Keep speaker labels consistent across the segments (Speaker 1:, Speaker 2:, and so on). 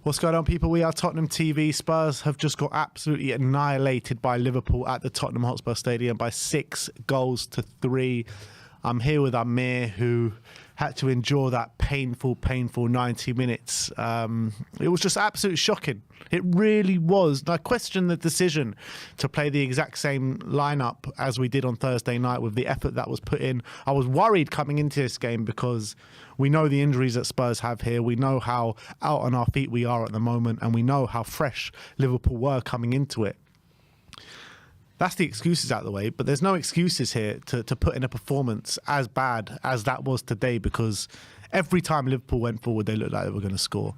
Speaker 1: What's going on, people? We are Tottenham TV. Spurs have just got absolutely annihilated by Liverpool at the Tottenham Hotspur Stadium by 6-3. I'm here with Amir, who had to endure that painful 90 minutes. It was just absolutely shocking. It really was. I question the decision to play the exact same lineup as we did on Thursday night with the effort that was put in. I was worried coming into this game because we know the injuries that Spurs have here. We know how out on our feet we are at the moment, and we know how fresh Liverpool were coming into it. That's the excuses out of the way, but there's no excuses here to put in a performance as bad as that was today, because every time Liverpool went forward, they looked like they were going to score.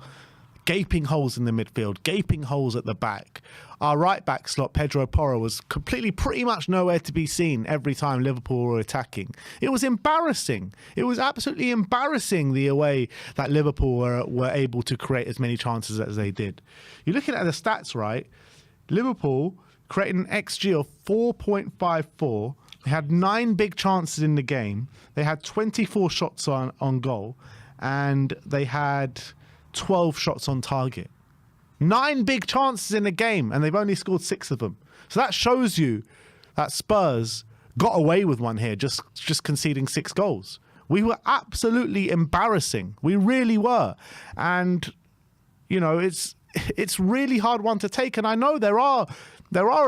Speaker 1: Gaping holes in the midfield, gaping holes at the back. Our right-back slot, Pedro Porro, was completely pretty much nowhere to be seen every time Liverpool were attacking. It was embarrassing. It was absolutely embarrassing the way that Liverpool were able to create as many chances as they did. You're looking at the stats, right? Liverpool created an XG of 4.54. They had 9 big chances in the game. They had 24 shots on goal, and they had 12 shots on target. 9 big chances in the game, and they've only scored 6 of them. So that shows you that Spurs got away with one here, just conceding 6 goals. We were absolutely embarrassing. We really were. And, you know, it's really hard one to take. And I know there are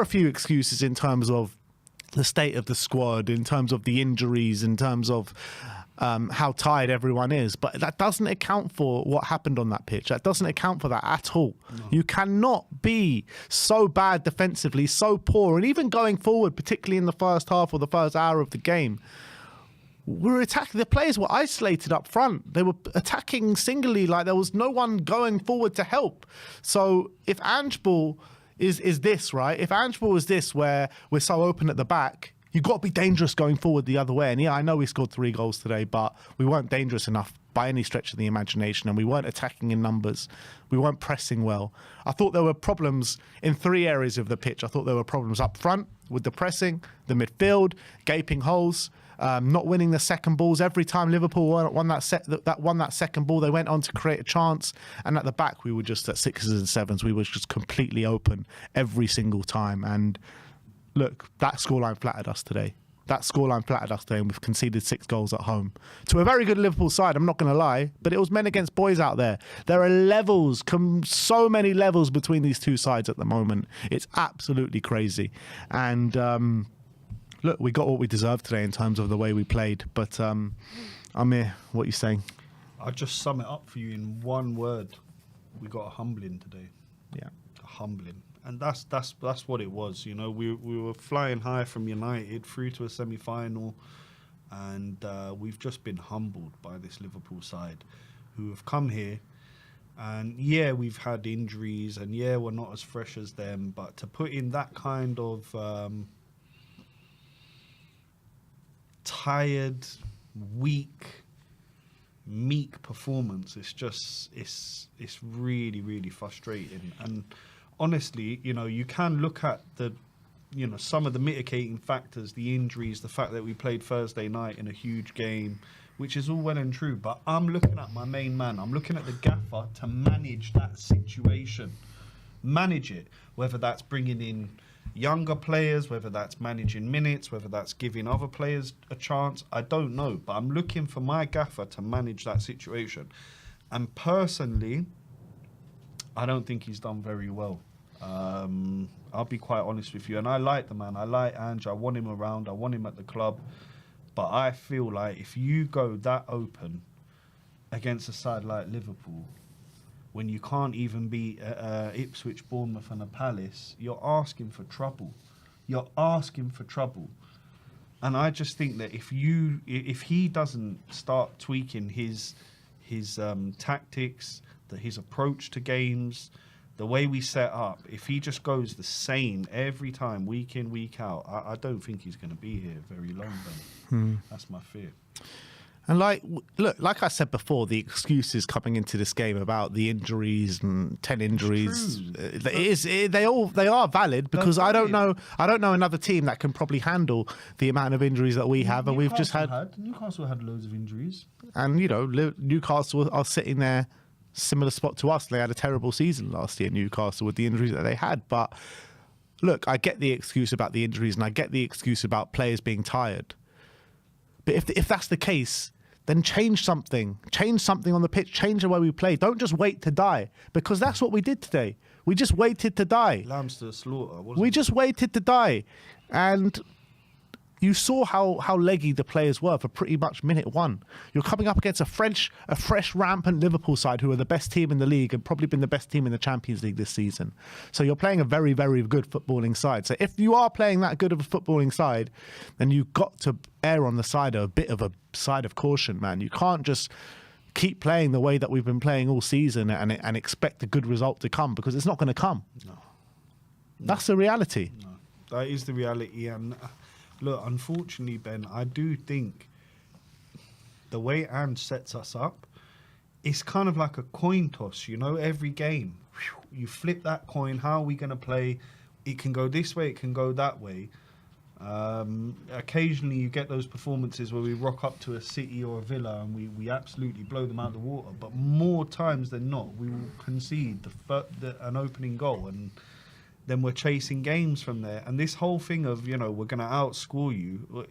Speaker 1: a few excuses in terms of the state of the squad, in terms of the injuries, in terms of how tired everyone is. But that doesn't account for what happened on that pitch. That doesn't account for that at all. No. You cannot be so bad defensively, so poor. And even going forward, particularly in the first half or the first hour of the game, we're attacking. The players were isolated up front. They were attacking singly, like there was no one going forward to help. So if Angeball is this, right? If Angeball is this, where we're so open at the back, you've got to be dangerous going forward the other way. And yeah, I know we scored 3 goals today, but we weren't dangerous enough by any stretch of the imagination, and we weren't attacking in numbers. We weren't pressing well. I thought there were problems in 3 areas of the pitch. I thought there were problems up front with the pressing, the midfield, gaping holes, not winning the second balls. Every time Liverpool won that second ball, they went on to create a chance. And at the back, we were just at 6s and 7s. We were just completely open every single time. And look, that scoreline flattered us today. And we've conceded 6 goals at home to a very good Liverpool side. I'm not going to lie, but it was men against boys out there. There are levels, so many levels between these two sides at the moment. It's absolutely crazy. And look, we got what we deserved today in terms of the way we played. But Amir, what are you saying?
Speaker 2: I'll just sum it up for you in one word. We got a humbling today.
Speaker 1: Yeah,
Speaker 2: a humbling. And that's what it was. You know, we were flying high from United through to a semi-final, and we've just been humbled by this Liverpool side, who have come here. And yeah, we've had injuries, and yeah, we're not as fresh as them. But to put in that kind of tired, weak, meek performance, it's really, really frustrating. And honestly, you know, you can look at some of the mitigating factors, the injuries, the fact that we played Thursday night in a huge game, which is all well and true. But I'm looking at my main man. I'm looking at the gaffer to manage that situation, manage it, whether that's bringing in younger players, whether that's managing minutes, whether that's giving other players a chance. I don't know, but I'm looking for my gaffer to manage that situation. And personally, I don't think he's done very well. I'll be quite honest with you. And I like the man. I like Ange. I want him around. I want him at the club. But I feel like if you go that open against a side like Liverpool, when you can't even beat Ipswich, Bournemouth and a Palace, you're asking for trouble. You're asking for trouble. And I just think that if he doesn't start tweaking his tactics, his approach to games, the way we set up, if he just goes the same every time, week in, week out, I don't think he's going to be here very long then. That's my fear.
Speaker 1: And like I said before, the excuses coming into this game about the injuries and 10 injuries, they are valid, because I don't know another team that can probably handle the amount of injuries that we have, and Newcastle had
Speaker 2: loads of injuries,
Speaker 1: and you know, Newcastle are sitting there similar spot to us. They had a terrible season last year, Newcastle, with the injuries that they had. But look, I get the excuse about the injuries and I get the excuse about players being tired. But if that's the case, then change something. Change something on the pitch. Change the way we play. Don't just wait to die, because that's what we did today. We just waited to die.
Speaker 2: Lambs to the slaughter, wasn't
Speaker 1: We
Speaker 2: it?
Speaker 1: just waited to die. And you saw how leggy the players were for pretty much minute one. You're coming up against a fresh, rampant Liverpool side who are the best team in the league and probably been the best team in the Champions League this season. So you're playing a very, very good footballing side. So if you are playing that good of a footballing side, then you've got to err on the side of a bit of a side of caution, man. You can't just keep playing the way that we've been playing all season and expect a good result to come, because it's not going to come.
Speaker 2: No.
Speaker 1: That's the reality.
Speaker 2: No. That is the reality. And look, unfortunately, Ben, I do think the way Ange sets us up, it's kind of like a coin toss, you know, every game. You flip that coin, how are we going to play? It can go this way, it can go that way. Occasionally you get those performances where we rock up to a City or a Villa and we absolutely blow them out of the water. But more times than not, we will concede an opening goal, and then we're chasing games from there. And this whole thing of, you know, we're going to outscore you,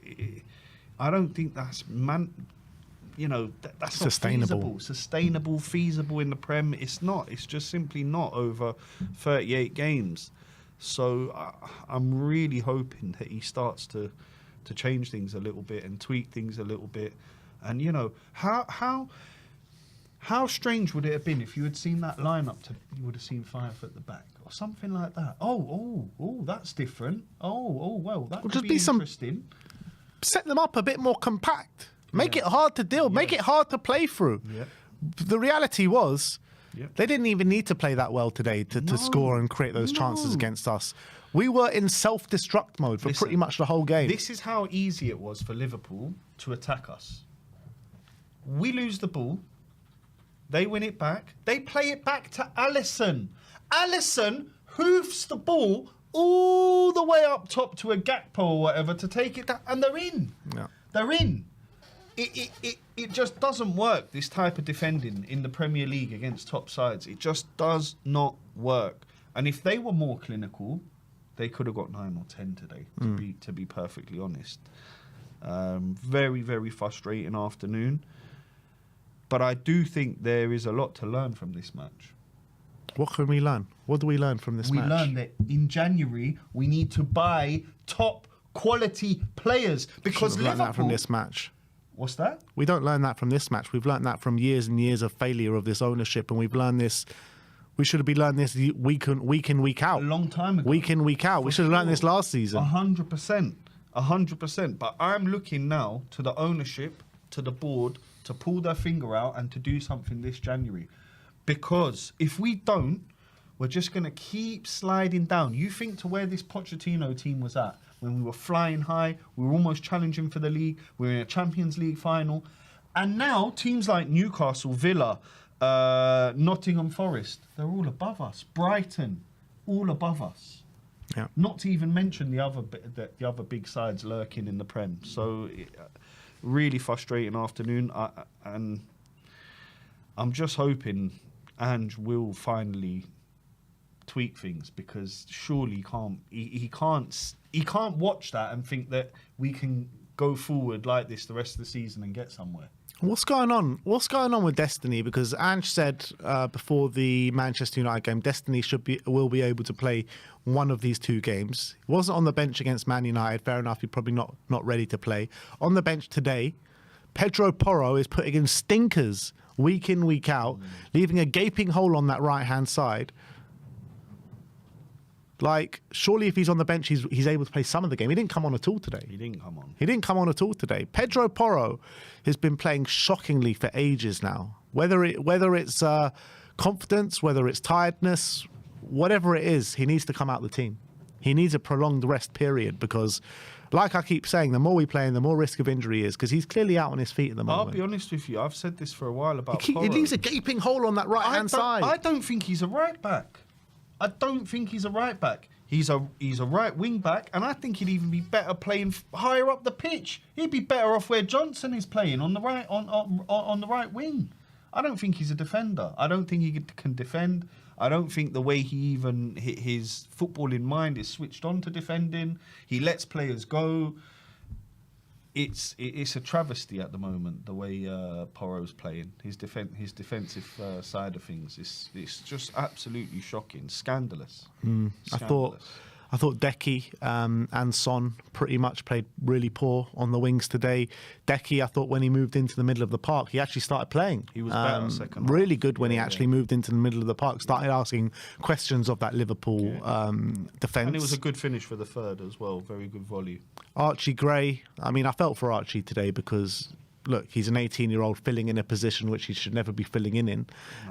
Speaker 2: I don't think that's that's
Speaker 1: Sustainable.
Speaker 2: not sustainable, feasible in the Prem. It's not. It's just simply not over 38 games. So I'm really hoping that he starts to change things a little bit and tweak things a little bit. And, you know, how strange would it have been if you had seen that lineup? You would have seen Fife at the back or something like that. Oh, that's different. Well, that could be interesting.
Speaker 1: Set them up a bit more compact. Make it hard to deal. Make it hard to play through.
Speaker 2: Yeah.
Speaker 1: The reality was,
Speaker 2: Yeah.
Speaker 1: they didn't even need to play that well today to score and create those chances against us. We were in self-destruct mode for pretty much the whole game.
Speaker 2: This is how easy it was for Liverpool to attack us. We lose the ball. They win it back. They play it back to Alisson. Alisson hoofs the ball all the way up top to a Gakpo or whatever to take it down, and they're in.
Speaker 1: Yeah.
Speaker 2: They're in. It just doesn't work, this type of defending in the Premier League against top sides. It just does not work. And if they were more clinical, they could have got 9 or 10 today, to be perfectly honest. Very, very frustrating afternoon. But I do think there is a lot to learn from this match.
Speaker 1: What can we learn? What do we learn from this match?
Speaker 2: We learned that in January, we need to buy top quality players, because
Speaker 1: We've learned
Speaker 2: Liverpool...
Speaker 1: that from this match.
Speaker 2: What's that?
Speaker 1: We don't learn that from this match. We've learned that from years and years of failure of this ownership, and we've learned this. We should have learned this week in, week out.
Speaker 2: A long time ago.
Speaker 1: Week in, week out. We should have learned this last season.
Speaker 2: 100%. 100%. But I'm looking now to the ownership, to the board, to pull their finger out and to do something this January. Because if we don't, we're just going to keep sliding down. You think to where this Pochettino team was at, when we were flying high, we were almost challenging for the league, we were in a Champions League final. And now teams like Newcastle, Villa, Nottingham Forest, they're all above us. Brighton, all above us.
Speaker 1: Yeah.
Speaker 2: Not to even mention the other big sides lurking in the Prem. So, really frustrating afternoon. And I'm just hoping Ange will finally tweak things, because surely he can't watch that and think that we can go forward like this the rest of the season and get somewhere.
Speaker 1: What's going on? What's going on with Destiny? Because Ange said before the Manchester United game, Destiny will be able to play one of these two games. He wasn't on the bench against Man United. Fair enough, he's probably not ready to play. On the bench today, Pedro Porro is putting in stinkers week in, week out, leaving a gaping hole on that right-hand side. Like, surely if he's on the bench, he's able to play some of the game. He didn't come on at all today.
Speaker 2: He didn't come on.
Speaker 1: He didn't come on at all today. Pedro Porro has been playing shockingly for ages now. Whether it's confidence, whether it's tiredness, whatever it is, he needs to come out the team. He needs a prolonged rest period, because, like I keep saying, the more we play him, the more risk of injury is, because he's clearly out on his feet at the moment.
Speaker 2: I'll be honest with you. I've said this for a while about
Speaker 1: He
Speaker 2: Porro.
Speaker 1: leaves a gaping hole on that right-hand side.
Speaker 2: I don't think he's a right back. I don't think he's a right back. He's a right wing back, and I think he'd even be better playing higher up the pitch. He'd be better off where Johnson is playing on the right on the right wing. I don't think he's a defender. I don't think he can defend. I don't think the way he even his footballing mind is switched on to defending. He lets players go. It's a travesty at the moment the way Porro's playing. His defensive side of things. It's just absolutely shocking, scandalous.
Speaker 1: I thought Decky and Son pretty much played really poor on the wings today. Decky, I thought when he moved into the middle of the park, he actually started playing.
Speaker 2: He was better second
Speaker 1: really
Speaker 2: half.
Speaker 1: good when he actually moved into the middle of the park, started asking questions of that Liverpool defence.
Speaker 2: And it was a good finish for the third as well. Very good volley.
Speaker 1: Archie Gray, I mean, I felt for Archie today because, look, he's an 18-year-old filling in a position which he should never be filling in.
Speaker 2: No.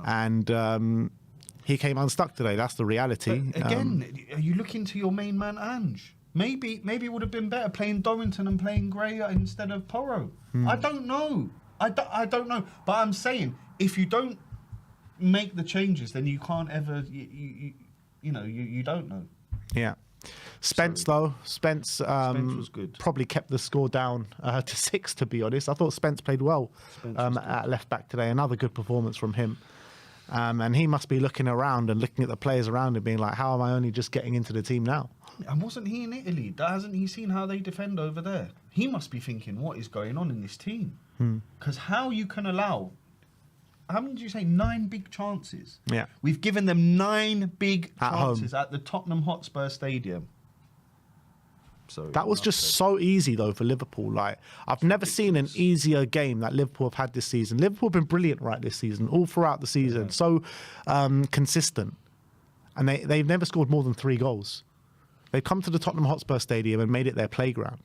Speaker 1: And he came unstuck today. That's the reality.
Speaker 2: But again, are you looking to your main man, Ange? Maybe it would have been better playing Dorrington and playing Gray instead of Porro. I don't know. I don't know. But I'm saying, if you don't make the changes, then you can't ever, you don't know.
Speaker 1: Yeah. Spence
Speaker 2: was good.
Speaker 1: Probably kept the score down to 6, to be honest. I thought Spence played well at left back today. Another good performance from him. And he must be looking around and looking at the players around him being like, how am I only just getting into the team now?
Speaker 2: And wasn't he in Italy? Hasn't he seen how they defend over there? He must be thinking, what is going on in this team? Because how you can allow, how many did you say, 9 big chances?
Speaker 1: Yeah.
Speaker 2: We've given them 9 big
Speaker 1: At
Speaker 2: chances
Speaker 1: home.
Speaker 2: at the Tottenham Hotspur Stadium. So
Speaker 1: That was just so easy, though, for Liverpool. Like, I've never seen an easier game that Liverpool have had this season. Liverpool have been brilliant this season, all throughout the season. So consistent. And they've never scored more than 3 goals. They've come to the Tottenham Hotspur Stadium and made it their playground.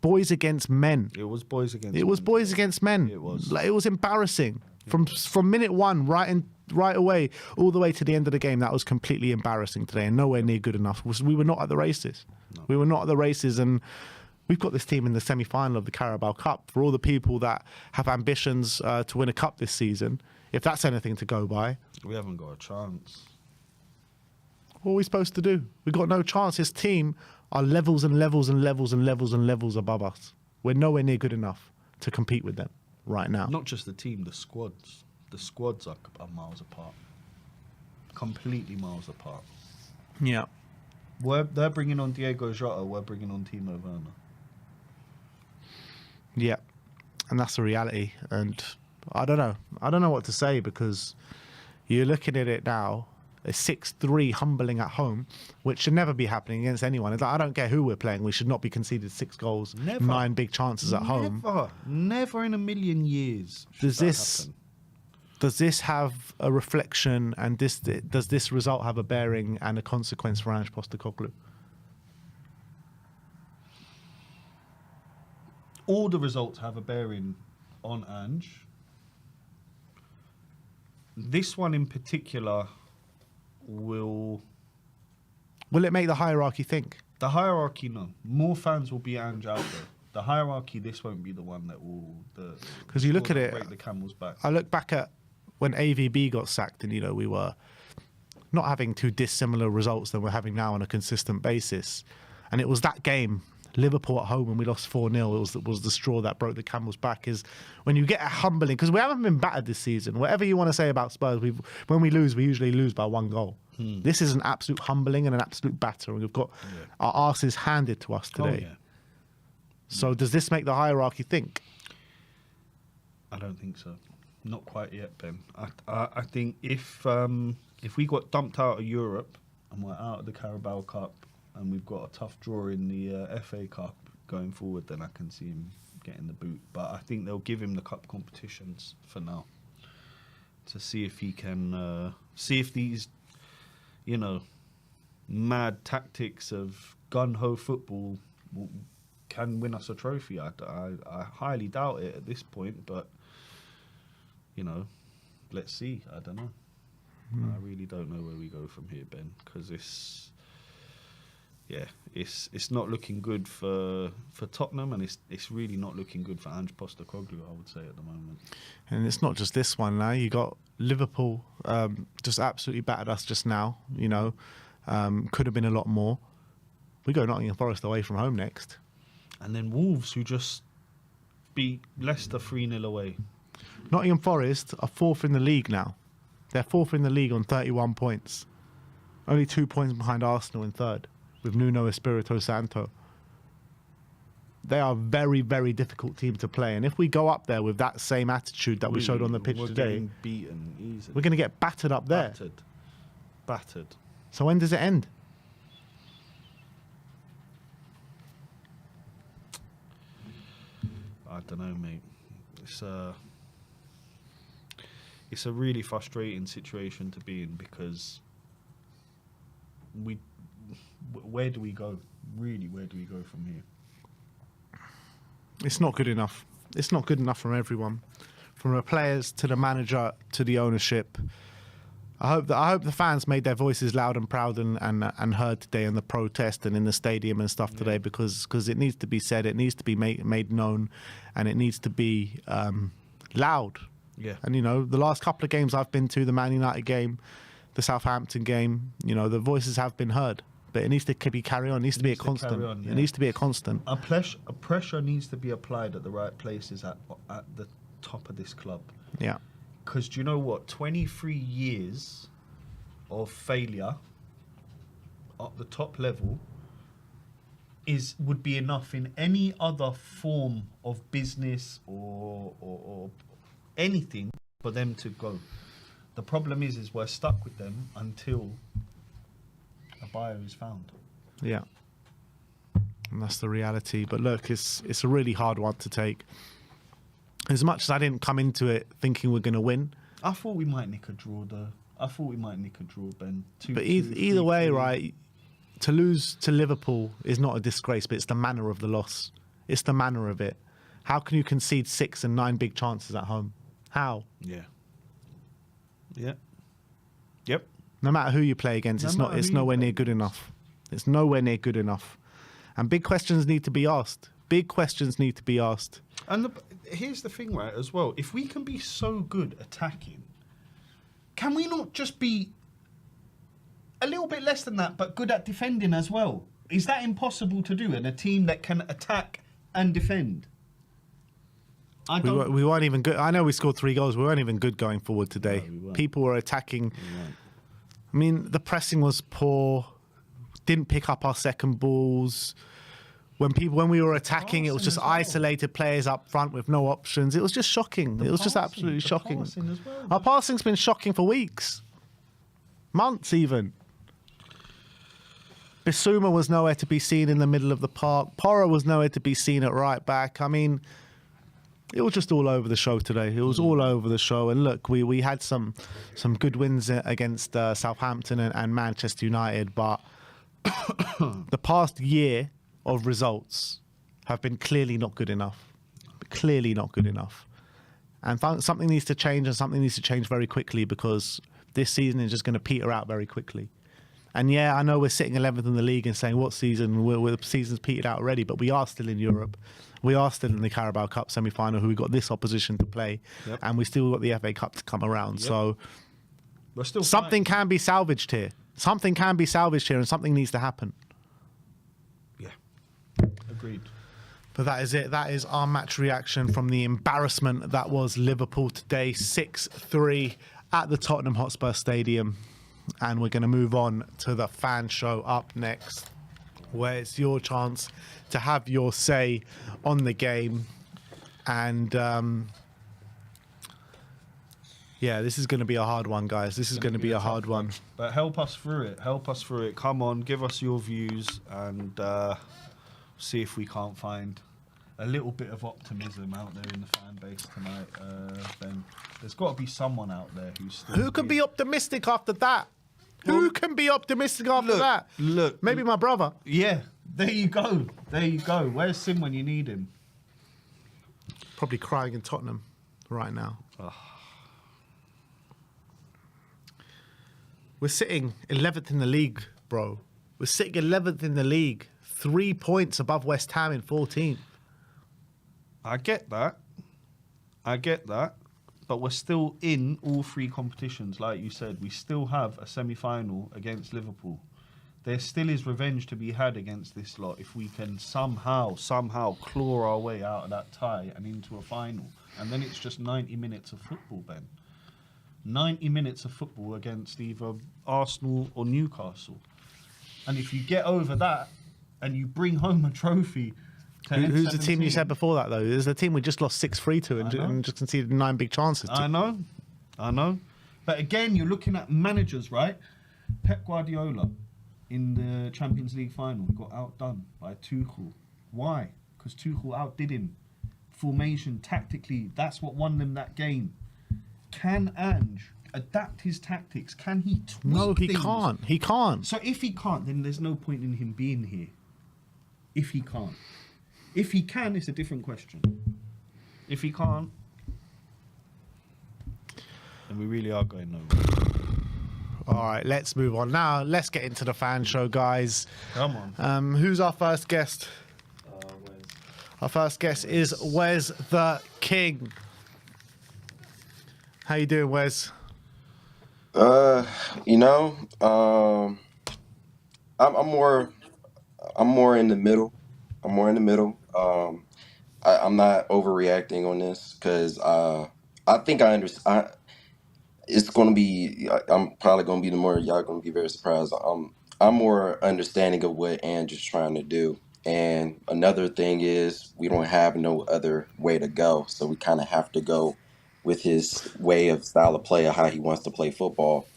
Speaker 1: Boys against men.
Speaker 2: It was boys against men.
Speaker 1: It was boys against men.
Speaker 2: It was.
Speaker 1: Like, it was embarrassing. From minute one, right away, all the way to the end of the game, that was completely embarrassing today and nowhere near good enough. We were not at the races.
Speaker 2: No.
Speaker 1: We were not at the races, and we've got this team in the semi-final of the Carabao Cup. For all the people that have ambitions to win a cup this season, if that's anything to go by,
Speaker 2: We haven't got a chance.
Speaker 1: what are we supposed to do? We've got no chance. This team are levels and levels and levels and levels and levels above us. We're nowhere near good enough to compete with them right now.
Speaker 2: Not just the team, the squads. The squads are miles apart. Completely miles apart.
Speaker 1: Yeah.
Speaker 2: They're bringing on Diego Jota, we're bringing on Timo Werner.
Speaker 1: Yeah, and that's the reality. And I don't know what to say, because you're looking at it now, a 6-3 humbling at home, which should never be happening against anyone. It's like, I don't care who we're playing, we should not be conceded 6 goals,
Speaker 2: Never.
Speaker 1: 9 big chances at home.
Speaker 2: Never in a million years should
Speaker 1: Does
Speaker 2: that
Speaker 1: this
Speaker 2: happen.
Speaker 1: does this have a reflection, and does this result have a bearing and a consequence for Ange Postecoglou?
Speaker 2: All the results have a bearing on Ange. This one in particular will
Speaker 1: Will it make the hierarchy think?
Speaker 2: The hierarchy, no. More fans will be Ange out there. The hierarchy, this won't be the one that will...
Speaker 1: Because you look at it...
Speaker 2: break the camel's back.
Speaker 1: I look back at when AVB got sacked, and, we were not having too dissimilar results than we're having now on a consistent basis. And it was that game, Liverpool at home, when we lost 4-0, it was the straw that broke the camel's back, is when you get a humbling... Because we haven't been battered this season. Whatever you want to say about Spurs, when we lose, we usually lose by 1 goal. This is an absolute humbling and an absolute batter, and we've got our arses handed to us today.
Speaker 2: Oh, yeah.
Speaker 1: So does this make the hierarchy think?
Speaker 2: I don't think so. Not quite yet, Ben. I think if we got dumped out of Europe and we're out of the Carabao Cup and we've got a tough draw in the FA Cup going forward, then I can see him getting the boot. But I think they'll give him the cup competitions for now to see if he can see if these, mad tactics of gun-ho football can win us a trophy. I highly doubt it at this point, but let's see. I don't know. I really don't know where we go from here, Ben, because it's not looking good for Tottenham, and it's really not looking good for Ange Postecoglou, I would say, at the moment.
Speaker 1: And it's not just this one now. You got Liverpool just absolutely battered us just now. Could have been a lot more. We go Nottingham Forest away from home next.
Speaker 2: And then Wolves, who just beat Leicester 3-0 away.
Speaker 1: Nottingham Forest are 4th in the league now. They're 4th in the league on 31 points. Only 2 points behind Arsenal in 3rd, with Nuno Espirito Santo. They are a very, very difficult team to play. And if we go up there with that same attitude that we showed on the pitch
Speaker 2: we're
Speaker 1: today,
Speaker 2: getting beaten easily.
Speaker 1: we're going to get battered up there.
Speaker 2: Battered.
Speaker 1: So when does it end?
Speaker 2: I don't know, mate. It's a really frustrating situation to be in because where do we go? Really, where do we go from here?
Speaker 1: It's not good enough. It's not good enough from everyone, from the players to the manager to the ownership. I hope the fans made their voices loud and proud and heard today in the protest and in the stadium and stuff today, because it needs to be said, it needs to be made known, and it needs to be loud.
Speaker 2: Yeah.
Speaker 1: And the last couple of games I've been to, the Man United game, the Southampton game, the voices have been heard. But it needs to be carry on. It needs to be a constant. It needs to be a constant.
Speaker 2: A pressure needs to be applied at the right places at the top of this club.
Speaker 1: Yeah.
Speaker 2: Because do you know what? 23 years of failure at the top level would be enough in any other form of business or anything for them to go. The problem is we're stuck with them until a buyer is found.
Speaker 1: Yeah. And that's the reality. But look, it's a really hard one to take. As much as I didn't come into it thinking we're going to win.
Speaker 2: I thought we might nick a draw, Ben.
Speaker 1: But either way, right, to lose to Liverpool is not a disgrace, but it's the manner of the loss. It's the manner of it. How can you concede 6 and 9 big chances at home? How?
Speaker 2: Yeah. Yep.
Speaker 1: No matter who you play against, it's nowhere near good enough. It's nowhere near good enough. And big questions need to be asked. Big questions need to be asked.
Speaker 2: And here's the thing, right, as well. If we can be so good attacking, can we not just be a little bit less than that, but good at defending as well? Is that impossible to do in a team that can attack and defend?
Speaker 1: We weren't even good. I know we scored 3 goals. We weren't even good going forward today.
Speaker 2: No, we weren't.
Speaker 1: People were attacking. I mean, the pressing was poor. Didn't pick up our second balls. When we were attacking, it was just isolated players up front with no options. It was just shocking. It was just absolutely shocking. Our passing's been shocking for weeks. Months even. Bissouma was nowhere to be seen in the middle of the park. Porra was nowhere to be seen at right back. I mean, it was just all over the show today. It was all over the show. And look, we had some good wins against Southampton and Manchester United, but the past year of results have been clearly not good enough. Clearly not good enough. And something needs to change, and something needs to change very quickly, because this season is just going to peter out very quickly. And yeah, I know we're sitting 11th in the league and saying, what season? The season's petered out already, but we are still in Europe. We are still in the Carabao Cup semi-final, who we got this opposition to play. Yep. And we still got the FA Cup to come around. Yep. So
Speaker 2: we're still
Speaker 1: something can be salvaged here. Something can be salvaged here, and something needs to happen.
Speaker 2: Yeah. Agreed.
Speaker 1: But that is it. That is our match reaction from the embarrassment that was Liverpool today, 6-3 at the Tottenham Hotspur Stadium. And we're going to move on to the fan show up next, where it's your chance to have your say on the game. And yeah, this is going to be a hard one, guys. This is going to be a hard one.
Speaker 2: But help us through it. Help us through it. Come on, give us your views, and see if we can't find a little bit of optimism out there in the fan base tonight. Ben, there's got to be someone out there who's still...
Speaker 1: Who can be optimistic after that? Who can be optimistic after that?
Speaker 2: Look.
Speaker 1: Maybe my brother.
Speaker 2: Yeah, there you go. There you go. Where's Sim when you need him?
Speaker 1: Probably crying in Tottenham right now. We're sitting 11th in the league, bro. We're sitting 11th in the league. 3 points above West Ham in 14th.
Speaker 2: I get that. But we're still in all 3 competitions, like you said. We still have a semi-final against Liverpool. There still is revenge to be had against this lot if we can somehow claw our way out of that tie and into a final. and then it's just 90 minutes of football, Ben. 90 minutes of football against either Arsenal or Newcastle. And if you get over that and you bring home a trophy to
Speaker 1: Who's the team you
Speaker 2: N17,
Speaker 1: said before that, though? Is the team we just lost 6-3 to and just conceded 9 big chances to?
Speaker 2: I know. But again, you're looking at managers, right? Pep Guardiola in the Champions League final got outdone by Tuchel. Why? Because Tuchel outdid him. Formation, tactically, that's what won them that game. Can Ange adapt his tactics? Can he tweak
Speaker 1: No, he
Speaker 2: things?
Speaker 1: can't. He can't.
Speaker 2: So if he can't, then there's no point in him being here. If he can't. If he can, it's a different question. If he can't, then we really are going nowhere.
Speaker 1: All right, let's move on. Now, let's get into the fan show, guys.
Speaker 2: Come on.
Speaker 1: Who's our first guest?
Speaker 3: Wes.
Speaker 1: Our first guest is Wes the King. How you doing, Wes?
Speaker 3: You know, I'm more in the middle. I'm more in the middle. I'm not overreacting on this because I think I understand. It's going to be. I'm probably going to be the more y'all going to be very surprised. I'm more understanding of what Andrew's trying to do. And another thing is we don't have no other way to go, so we kind of have to go with his way of style of play or how he wants to play football.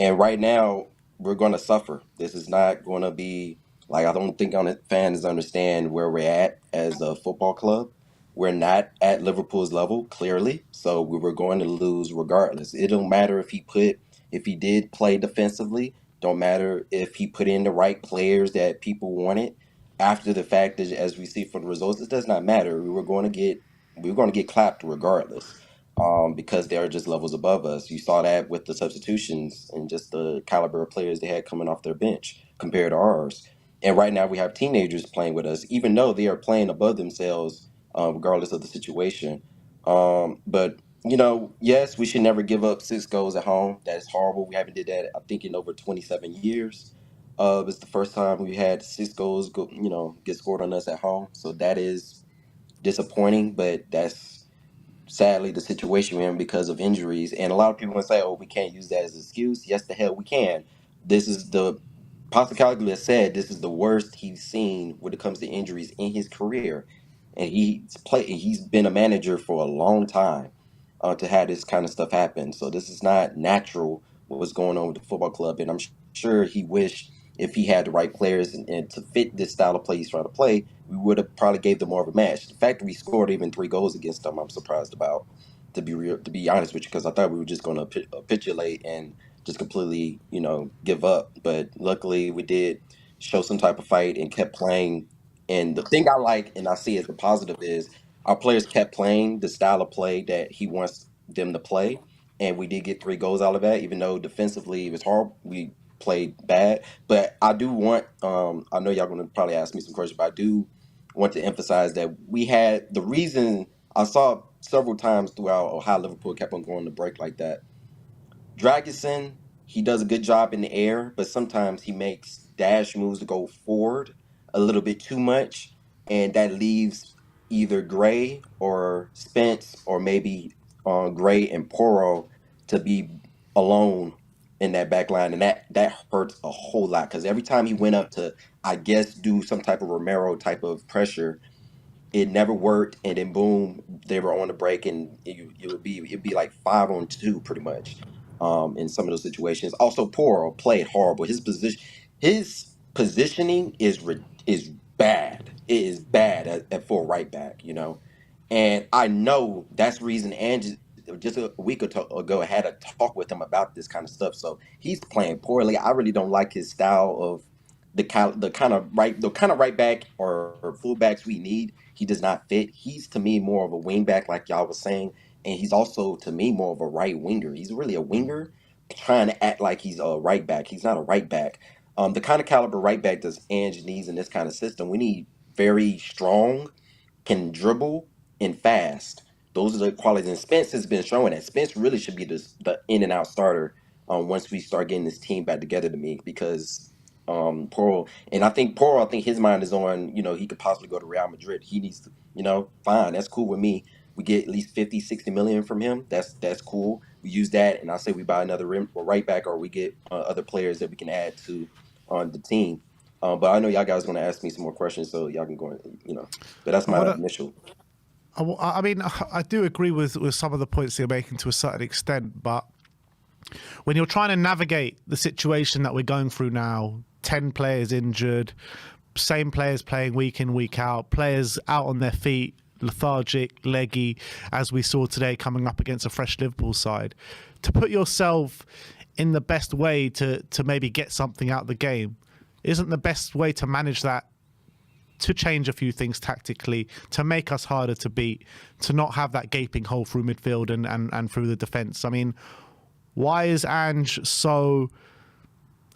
Speaker 3: And right now, we're going to suffer. This is not going to be like I don't think fans understand where we're at as a football club. We're not at Liverpool's level, clearly. So we were going to lose regardless. It don't matter if he did play defensively. Don't matter if he put in the right players that people wanted. After the fact, as we see from the results, it does not matter. We were going to get clapped regardless because they are just levels above us. You saw that with the substitutions and just the caliber of players they had coming off their bench compared to ours. And right now we have teenagers playing with us, even though they are playing above themselves, regardless of the situation. But yes, we should never give up 6 goals at home. That is horrible. We haven't did that, I think, in over 27 years. It's the first time we had 6 goals get scored on us at home. So that is disappointing, but that's sadly the situation we're in because of injuries. And a lot of people want to say, oh, we can't use that as an excuse. Yes, the hell we can. This is the Postacoglu said this is the worst he's seen when it comes to injuries in his career. And he's been a manager for a long time to have this kind of stuff happen. So this is not natural what's going on with the football club. And I'm sure he wished if he had the right players and to fit this style of play he's trying to play, we would have probably gave them more of a match. The fact that we scored even 3 goals against them, I'm surprised about. To be honest with you, because I thought we were just going to capitulate and just completely, give up. But luckily, we did show some type of fight and kept playing. And the thing I like and I see as the positive is our players kept playing the style of play that he wants them to play, and we did get 3 goals out of that. Even though defensively it was hard, we played bad. But I do want, I know y'all going to probably ask me some questions, but I do want to emphasize that we had the reason I saw several times throughout how Liverpool kept on going to break like that. Dragusin, he does a good job in the air, but sometimes he makes dash moves to go forward a little bit too much, and that leaves either Gray or Spence or maybe Gray and Poro to be alone in that back line, and that hurts a whole lot because every time he went up to, I guess, do some type of Romero type of pressure, it never worked, and then boom, they were on the break, and it'd be like 5-on-2 pretty much. In some of those situations. Also, Poro played horrible. His positioning is bad. It is bad at for right back, and I know that's the reason. Ange just a week ago had a talk with him about this kind of stuff. So he's playing poorly. I really don't like his style of the kind of right back or fullbacks we need. He does not fit. He's to me more of a wing back, like y'all was saying, and he's also to me more of a right winger. He's really a winger trying to act like he's a right back. He's not a right back. The kind of caliber right back does Ange needs in this kind of system. We need very strong, can dribble and fast. Those are the qualities. And Spence has been showing that. Spence really should be the in and out starter once we start getting this team back together to me because Poro, I think his mind is on, he could possibly go to Real Madrid. He needs to, fine, that's cool with me. we get at least 50, 60 million from him. That's cool. We use that, and I say we buy another right back, or we get other players that we can add to on the team. But I know y'all guys going to ask me some more questions, so y'all can go, But that's
Speaker 1: I
Speaker 3: my
Speaker 1: want to.
Speaker 3: initial.
Speaker 1: I mean, I do agree with some of the points you're making to a certain extent, but when you're trying to navigate the situation that we're going through now, 10 players injured, same players playing week in, week out, players out on their feet, lethargic, leggy, as we saw today coming up against a fresh Liverpool side, to put yourself in the best way to maybe get something out of the game, isn't the best way to manage that to change a few things tactically, to make us harder to beat, to not have that gaping hole through midfield and through the defence. I mean, why is Ange so...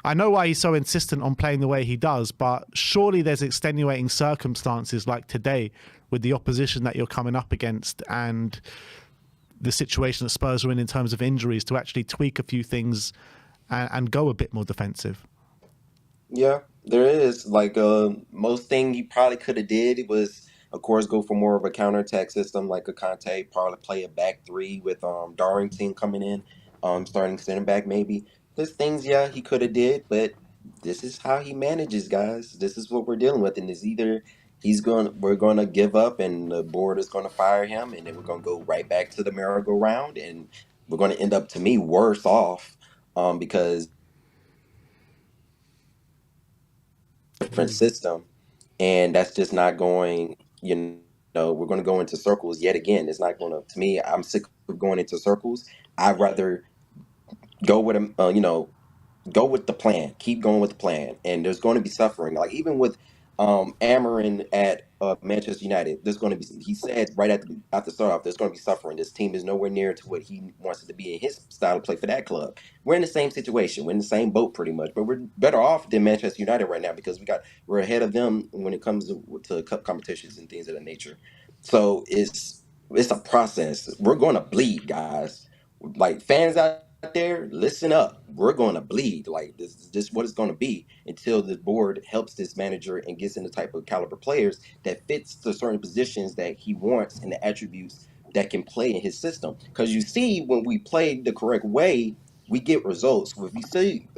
Speaker 1: I know why he's so insistent on playing the way he does, but surely there's extenuating circumstances like today with the opposition that you're coming up against and the situation that Spurs are in terms of injuries to actually tweak a few things and go a bit more defensive.
Speaker 3: Yeah, there is. Like most thing you probably could have did was, of course, go for more of a counterattack system like a Conte, probably play a back three with Darlington coming in, starting center back maybe. There's things, yeah, he could have did, but this is how he manages, guys. This is what we're dealing with, and it's either we're gonna give up, and the board is gonna fire him, and then we're gonna go right back to the merry-go-round, and we're gonna end up, to me, worse off, because different system, and that's just not going. We're going to go into circles yet again. It's not going to me. I'm sick of going into circles. I'd rather go with go with the plan. Keep going with the plan. And there's going to be suffering. Like even with Amarin at Manchester United, there's going to be. He said right at the start off, there's going to be suffering. This team is nowhere near to what he wants it to be in his style of play for that club. We're in the same situation. We're in the same boat pretty much, but we're better off than Manchester United right now because we're ahead of them when it comes to cup competitions and things of that nature. So it's a process. We're going to bleed, guys. Like fans out there, listen up. We're going to bleed. Like this is just what it's going to be until the board helps this manager and gets in the type of caliber players that fits the certain positions that he wants and the attributes that can play in his system. Because you see, when we play the correct way, we get results. If you see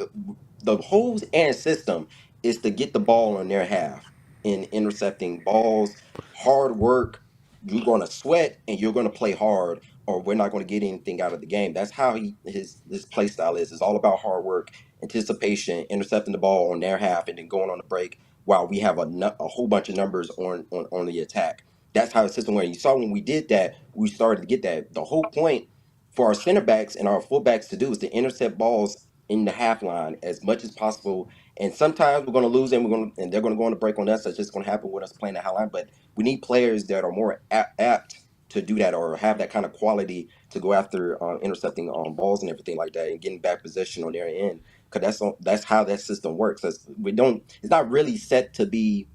Speaker 3: the whole and system is to get the ball on their half in intercepting balls, hard work. You're going to sweat and you're going to play hard or we're not going to get anything out of the game. That's how his play style is. It's all about hard work, anticipation, intercepting the ball on their half, and then going on the break while we have a whole bunch of numbers on the attack. That's how the system works. You saw when we did that, we started to get that. The whole point for our center backs and our fullbacks to do is to intercept balls in the half line as much as possible. And sometimes we're going to lose and they're going to go on the break on us. That's just going to happen with us playing the high line. But we need players that are more apt to do that or have that kind of quality to go after intercepting balls and everything like that and getting back possession on their end because that's how that system works. It's not really set to be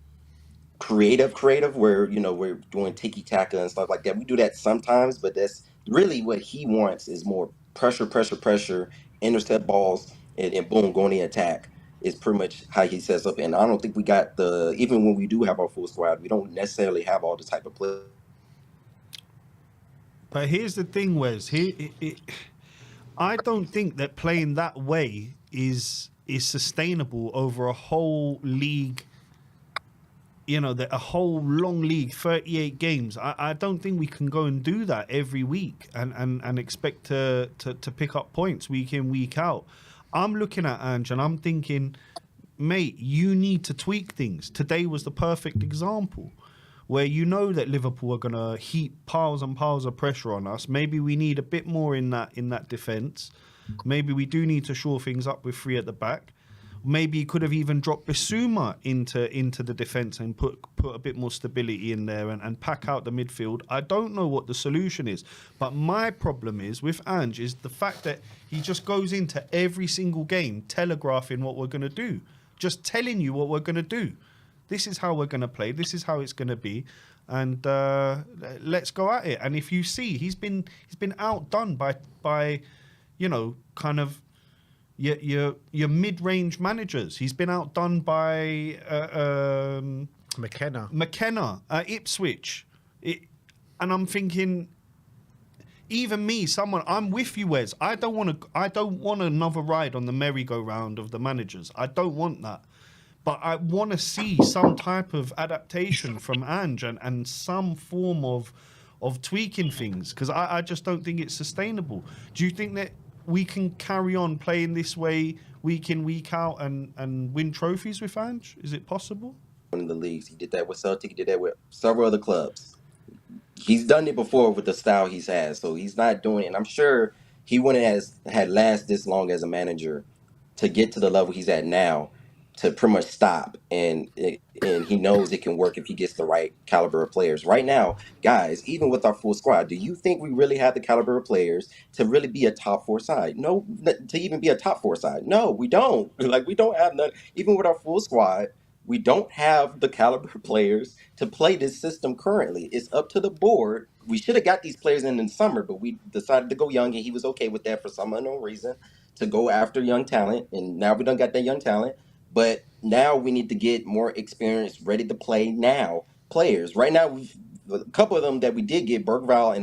Speaker 3: creative where we're doing tiki-taka and stuff like that. We do that sometimes, but that's really what he wants is more pressure, intercept balls, and boom, go on the attack is pretty much how he sets up. And I don't think we got even when we do have our full squad, we don't necessarily have all the type of play.
Speaker 2: But here's the thing, Wes. I don't think that playing that way is sustainable over a whole league. A whole long league, 38 games. I don't think we can go and do that every week and expect to pick up points week in, week out. I'm looking at Ange and I'm thinking, mate, you need to tweak things. Today was the perfect example where that Liverpool are going to heap piles and piles of pressure on us. Maybe we need a bit more in that defence. Maybe we do need to shore things up with three at the back. Maybe you could have even dropped Bissouma into the defence and put a bit more stability in there and pack out the midfield. I don't know what the solution is. But my problem is with Ange is the fact that he just goes into every single game telegraphing what we're going to do. Just telling you what we're going to do. This is how we're going to play. This is how it's going to be. And let's go at it. And if you see, he's been outdone by kind of your mid-range managers. He's been outdone by
Speaker 1: McKenna
Speaker 2: at Ipswich. And I'm thinking, even me, I'm with you, Wes. I don't want another ride on the merry-go-round of the managers. I don't want that. But I want to see some type of adaptation from Ange and some form of tweaking things, because I just don't think it's sustainable. Do you think that we can carry on playing this way week in, week out and win trophies with Ange? Is it possible?
Speaker 3: In the leagues, he did that with Celtic. He did that with several other clubs. He's done it before with the style he's had, so he's not doing it. And I'm sure he wouldn't have had last this long as a manager to get to the level he's at now, to pretty much stop. And he knows it can work if he gets the right caliber of players. Right now, guys, even with our full squad, do you think we really have the caliber of players to really be a top four side? No, to even be a top four side. No, we don't. Like, we don't have none. Even with our full squad, we don't have the caliber of players to play this system currently. It's up to the board. We should have got these players in the summer, but we decided to go young, and he was okay with that for some unknown reason, to go after young talent. And now we done got that young talent. But now we need to get more experienced, ready to play now players. Right now, we've a couple of them that we did get, Bergval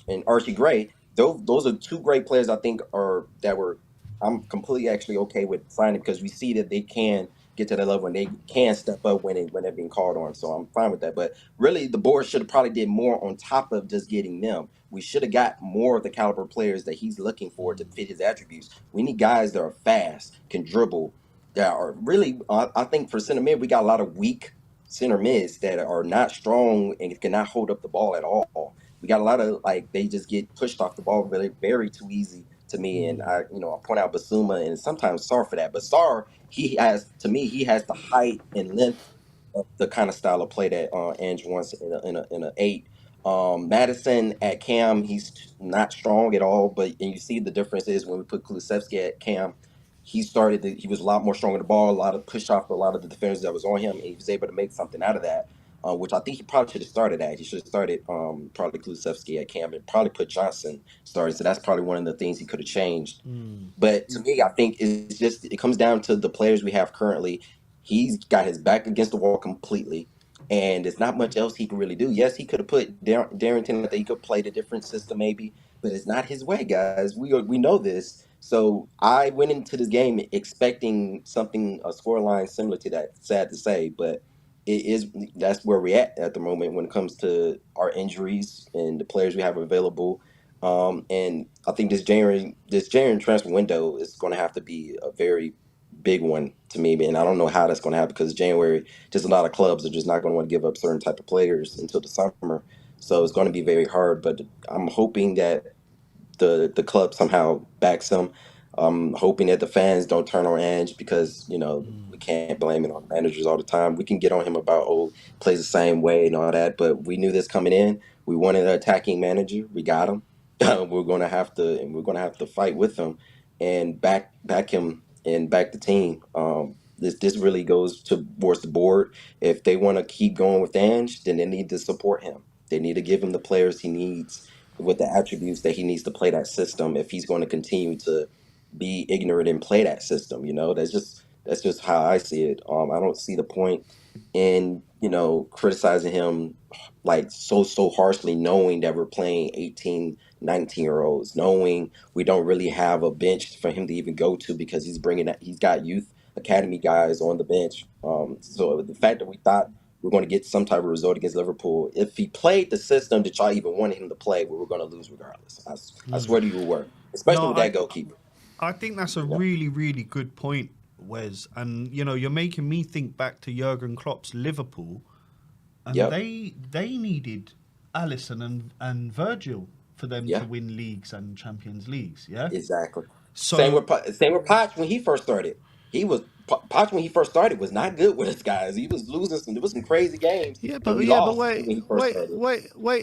Speaker 3: and Archie Gray. Those are two great players I think I'm completely actually okay with signing, because we see that they can get to that level and they can step up when they're being called on. So I'm fine with that. But really, the board should have probably did more on top of just getting them. We should have got more of the caliber players that he's looking for to fit his attributes. We need guys that are fast, can dribble, that are really, I think for center mid, we got a lot of weak center mids that are not strong and cannot hold up the ball at all. We got a lot of, like, they just get pushed off the ball very, very too easy to me. And I point out Basuma and sometimes Sarr for that. But Sarr, he has the height and length of the kind of style of play that Ange wants in a 8. Madison at Cam, he's not strong at all, and you see the difference is when we put Kulusevski at Cam, he was a lot more strong on the ball, a lot of push off a lot of the defenders that was on him, and he was able to make something out of that. Which I think he probably should have started at. He should have started probably Kulusevski at Cam and probably put Johnson started. So that's probably one of the things he could have changed. But to me, I think it comes down to the players we have currently. He's got his back against the wall completely, and there's not much else he can really do. Yes, he could have put Darrington that he could play the different system maybe, but it's not his way, guys. We know this. So I went into this game expecting a scoreline similar to that. Sad to say, but that's where we're at the moment when it comes to our injuries and the players we have available. And I think this January transfer window is going to have to be a very big one to me, and I don't know how that's going to happen, because January, just a lot of clubs are just not going to want to give up certain type of players until the summer. So it's going to be very hard, but I'm hoping that the club somehow backs him. I'm hoping that the fans don't turn on Ange, because we can't blame it on managers all the time. We can get on him about plays the same way and all that, but we knew this coming in. We wanted an attacking manager. We got him. We're gonna have to fight with him and back him and back the team. This really goes towards the board. If they want to keep going with Ange, then they need to support him. They need to give him the players he needs with the attributes that he needs to play that system, if he's going to continue to be ignorant and play that system. That's just how I see it. I don't see the point in criticizing him like so harshly, knowing that we're playing 18, 19-year-olds, knowing we don't really have a bench for him to even go to, because he's got youth academy guys on the bench. So the fact that we thought we're going to get some type of result against Liverpool, if he played the system that y'all even wanted him to play, we were going to lose regardless. I swear to you, we were, especially with that goalkeeper.
Speaker 2: I think that's a really, really good point, Wes. And you're making me think back to Jurgen Klopp's Liverpool, and they needed Alisson and Virgil for them to win leagues and Champions Leagues. Yeah,
Speaker 3: exactly.
Speaker 2: So
Speaker 3: same with Poch when he first started. Poch when he first started was not good with his guys. He was losing. There was some crazy games.
Speaker 1: But wait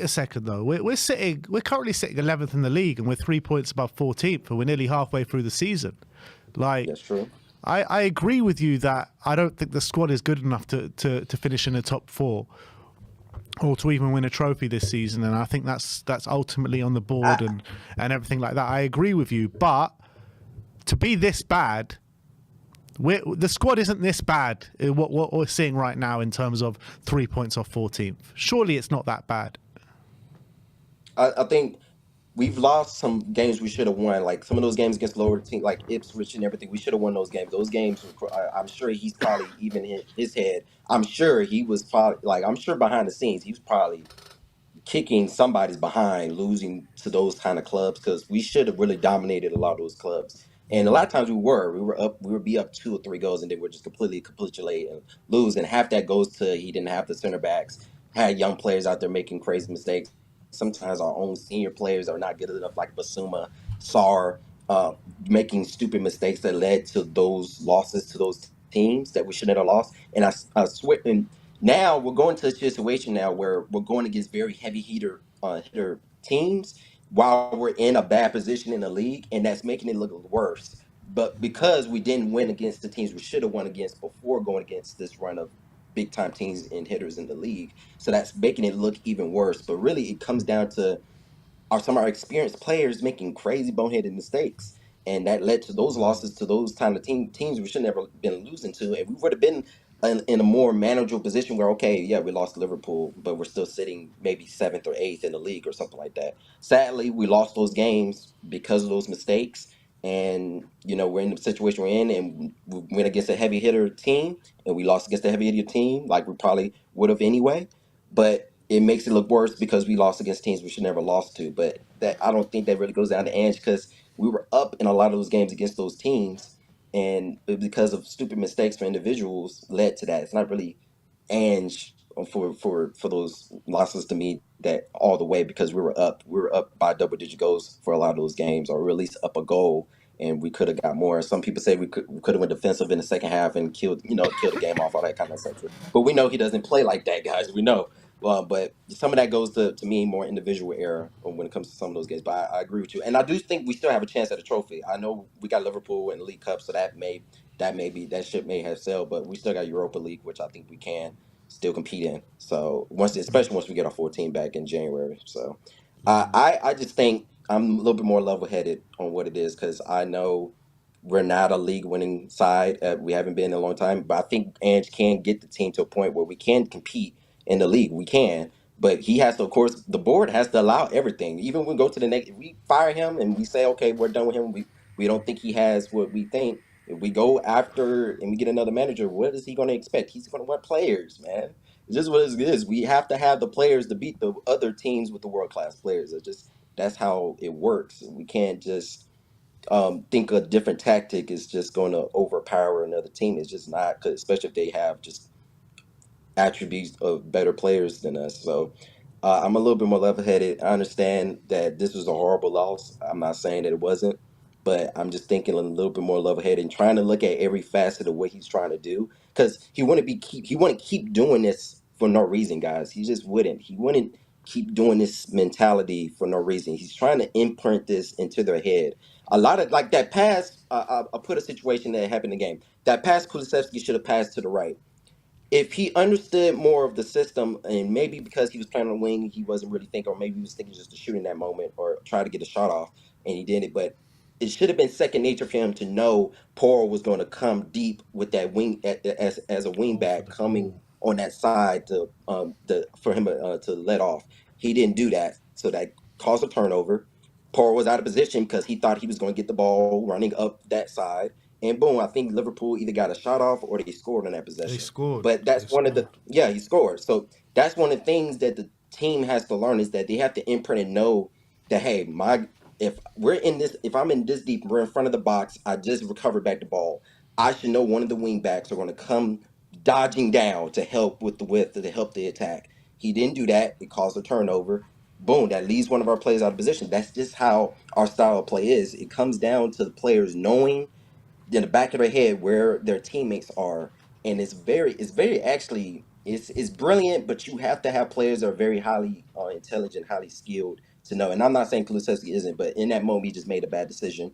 Speaker 1: a second though. We're currently sitting 11th in the league, and we're 3 points above 14th, and we're nearly halfway through the season.
Speaker 3: That's true.
Speaker 1: I agree with you that I don't think the squad is good enough to finish in the top 4 or to even win a trophy this season, and I think that's ultimately on the board and everything like that. I agree with you, but to be this bad, the squad isn't this bad. What we're seeing right now in terms of 3 points off 14th, surely it's not that bad.
Speaker 3: I think we've lost some games we should have won. Like some of those games against lower teams, like Ipswich and everything. We should have won those games. Those games, I'm sure he's probably even in his head. I'm sure he was probably like, I'm sure behind the scenes, he was probably kicking somebody's behind losing to those kind of clubs because we should have really dominated a lot of those clubs. And a lot of times we would be up 2 or 3 goals, and then we're just completely capitulate and lose. And half that goes to he didn't have the center backs, had young players out there making crazy mistakes. Sometimes our own senior players are not good enough, like Basuma, Sar, uh, making stupid mistakes that led to those losses to those teams that we shouldn't have lost. And I swear, and now we're going to a situation now where we're going against very heavy hitter teams while we're in a bad position in the league, and that's making it look worse. But because we didn't win against the teams we should have won against before going against this run of big time teams and hitters in the league, so that's making it look even worse. But really, it comes down to are some of our experienced players making crazy boneheaded mistakes, and that led to those losses to those kind of teams we should never been losing to. And we would have been in a more manageable position where, okay, yeah, we lost to Liverpool, but we're still sitting maybe 7th or 8th in the league or something like that. Sadly, we lost those games because of those mistakes. And we're in the situation we're in, and we went against a heavy hitter team, and we lost against a heavy hitter team, like we probably would have anyway. But it makes it look worse because we lost against teams we should never lost to. But that I don't think that really goes down to Ange because we were up in a lot of those games against those teams, and because of stupid mistakes for individuals led to that. It's not really Ange for those losses to me that all the way because we were up by double-digit goals for a lot of those games, or at least up a goal. And we could have got more. Some people say we could have went defensive in the second half and killed the game off, all that kind of stuff. But we know he doesn't play like that, guys. We know. But some of that goes to me more individual error when it comes to some of those games. But I agree with you, and I do think we still have a chance at a trophy. I know we got Liverpool in the League Cup, so that ship may have sailed, but we still got Europa League, which I think we can still compete in. So especially once we get our 14 back in January. So I just think I'm a little bit more level headed on what it is because I know we're not a league winning side. We haven't been in a long time, but I think Ange can get the team to a point where we can compete in the league. We can, but he has to, of course, the board has to allow everything. Even when we go to the next, if we fire him and we say, okay, we're done with him, we don't think he has what we think. If we go after and we get another manager, what is he going to expect? He's going to want players, man. It's just what it is. We have to have the players to beat the other teams with the world class players. That's how it works. We can't just think a different tactic is just going to overpower another team. It's just not, 'cause especially if they have just attributes of better players than us. So I'm a little bit more level-headed. I understand that this was a horrible loss. I'm not saying that it wasn't, but I'm just thinking a little bit more level-headed and trying to look at every facet of what he's trying to do because he wouldn't keep doing this for no reason, guys. He just wouldn't. He wouldn't keep doing this mentality for no reason. He's trying to imprint this into their head. A lot of like that pass. I put a situation that happened in the game. That pass Kulusevski should have passed to the right if he understood more of the system, and maybe because he was playing on the wing, he wasn't really thinking, or maybe he was thinking just to shoot in that moment or try to get a shot off, and he did it. But it should have been second nature for him to know Paul was going to come deep with that wing as a wing
Speaker 2: Go for
Speaker 3: back
Speaker 2: the
Speaker 3: coming
Speaker 2: goal.
Speaker 3: on that side for him to let off. He didn't do that, so that caused a turnover. Paul was out of position because he thought he was going to get the ball running up that side, and boom, I think Liverpool either got a shot off or they scored on that
Speaker 2: They
Speaker 3: possession.
Speaker 2: scored.
Speaker 3: But that's
Speaker 2: They
Speaker 3: one of the
Speaker 2: scored.
Speaker 3: yeah, he scored. So that's one of the things that the team has to learn is that they have to imprint and know that hey, my if I'm in this deep, we're in front of the box, I just recovered back the ball. I should know one of the wing backs are going to come dodging down to help with the width to help the attack. He didn't do that. It caused a turnover. Boom, that leaves one of our players out of position. That's just how our style of play is. It comes down to the players knowing in the back of their head where their teammates are, and it's very actually it's brilliant. But you have to have players that are very highly intelligent, highly skilled to know. And I'm not saying Kulusevski isn't, but in that moment he just made a bad decision,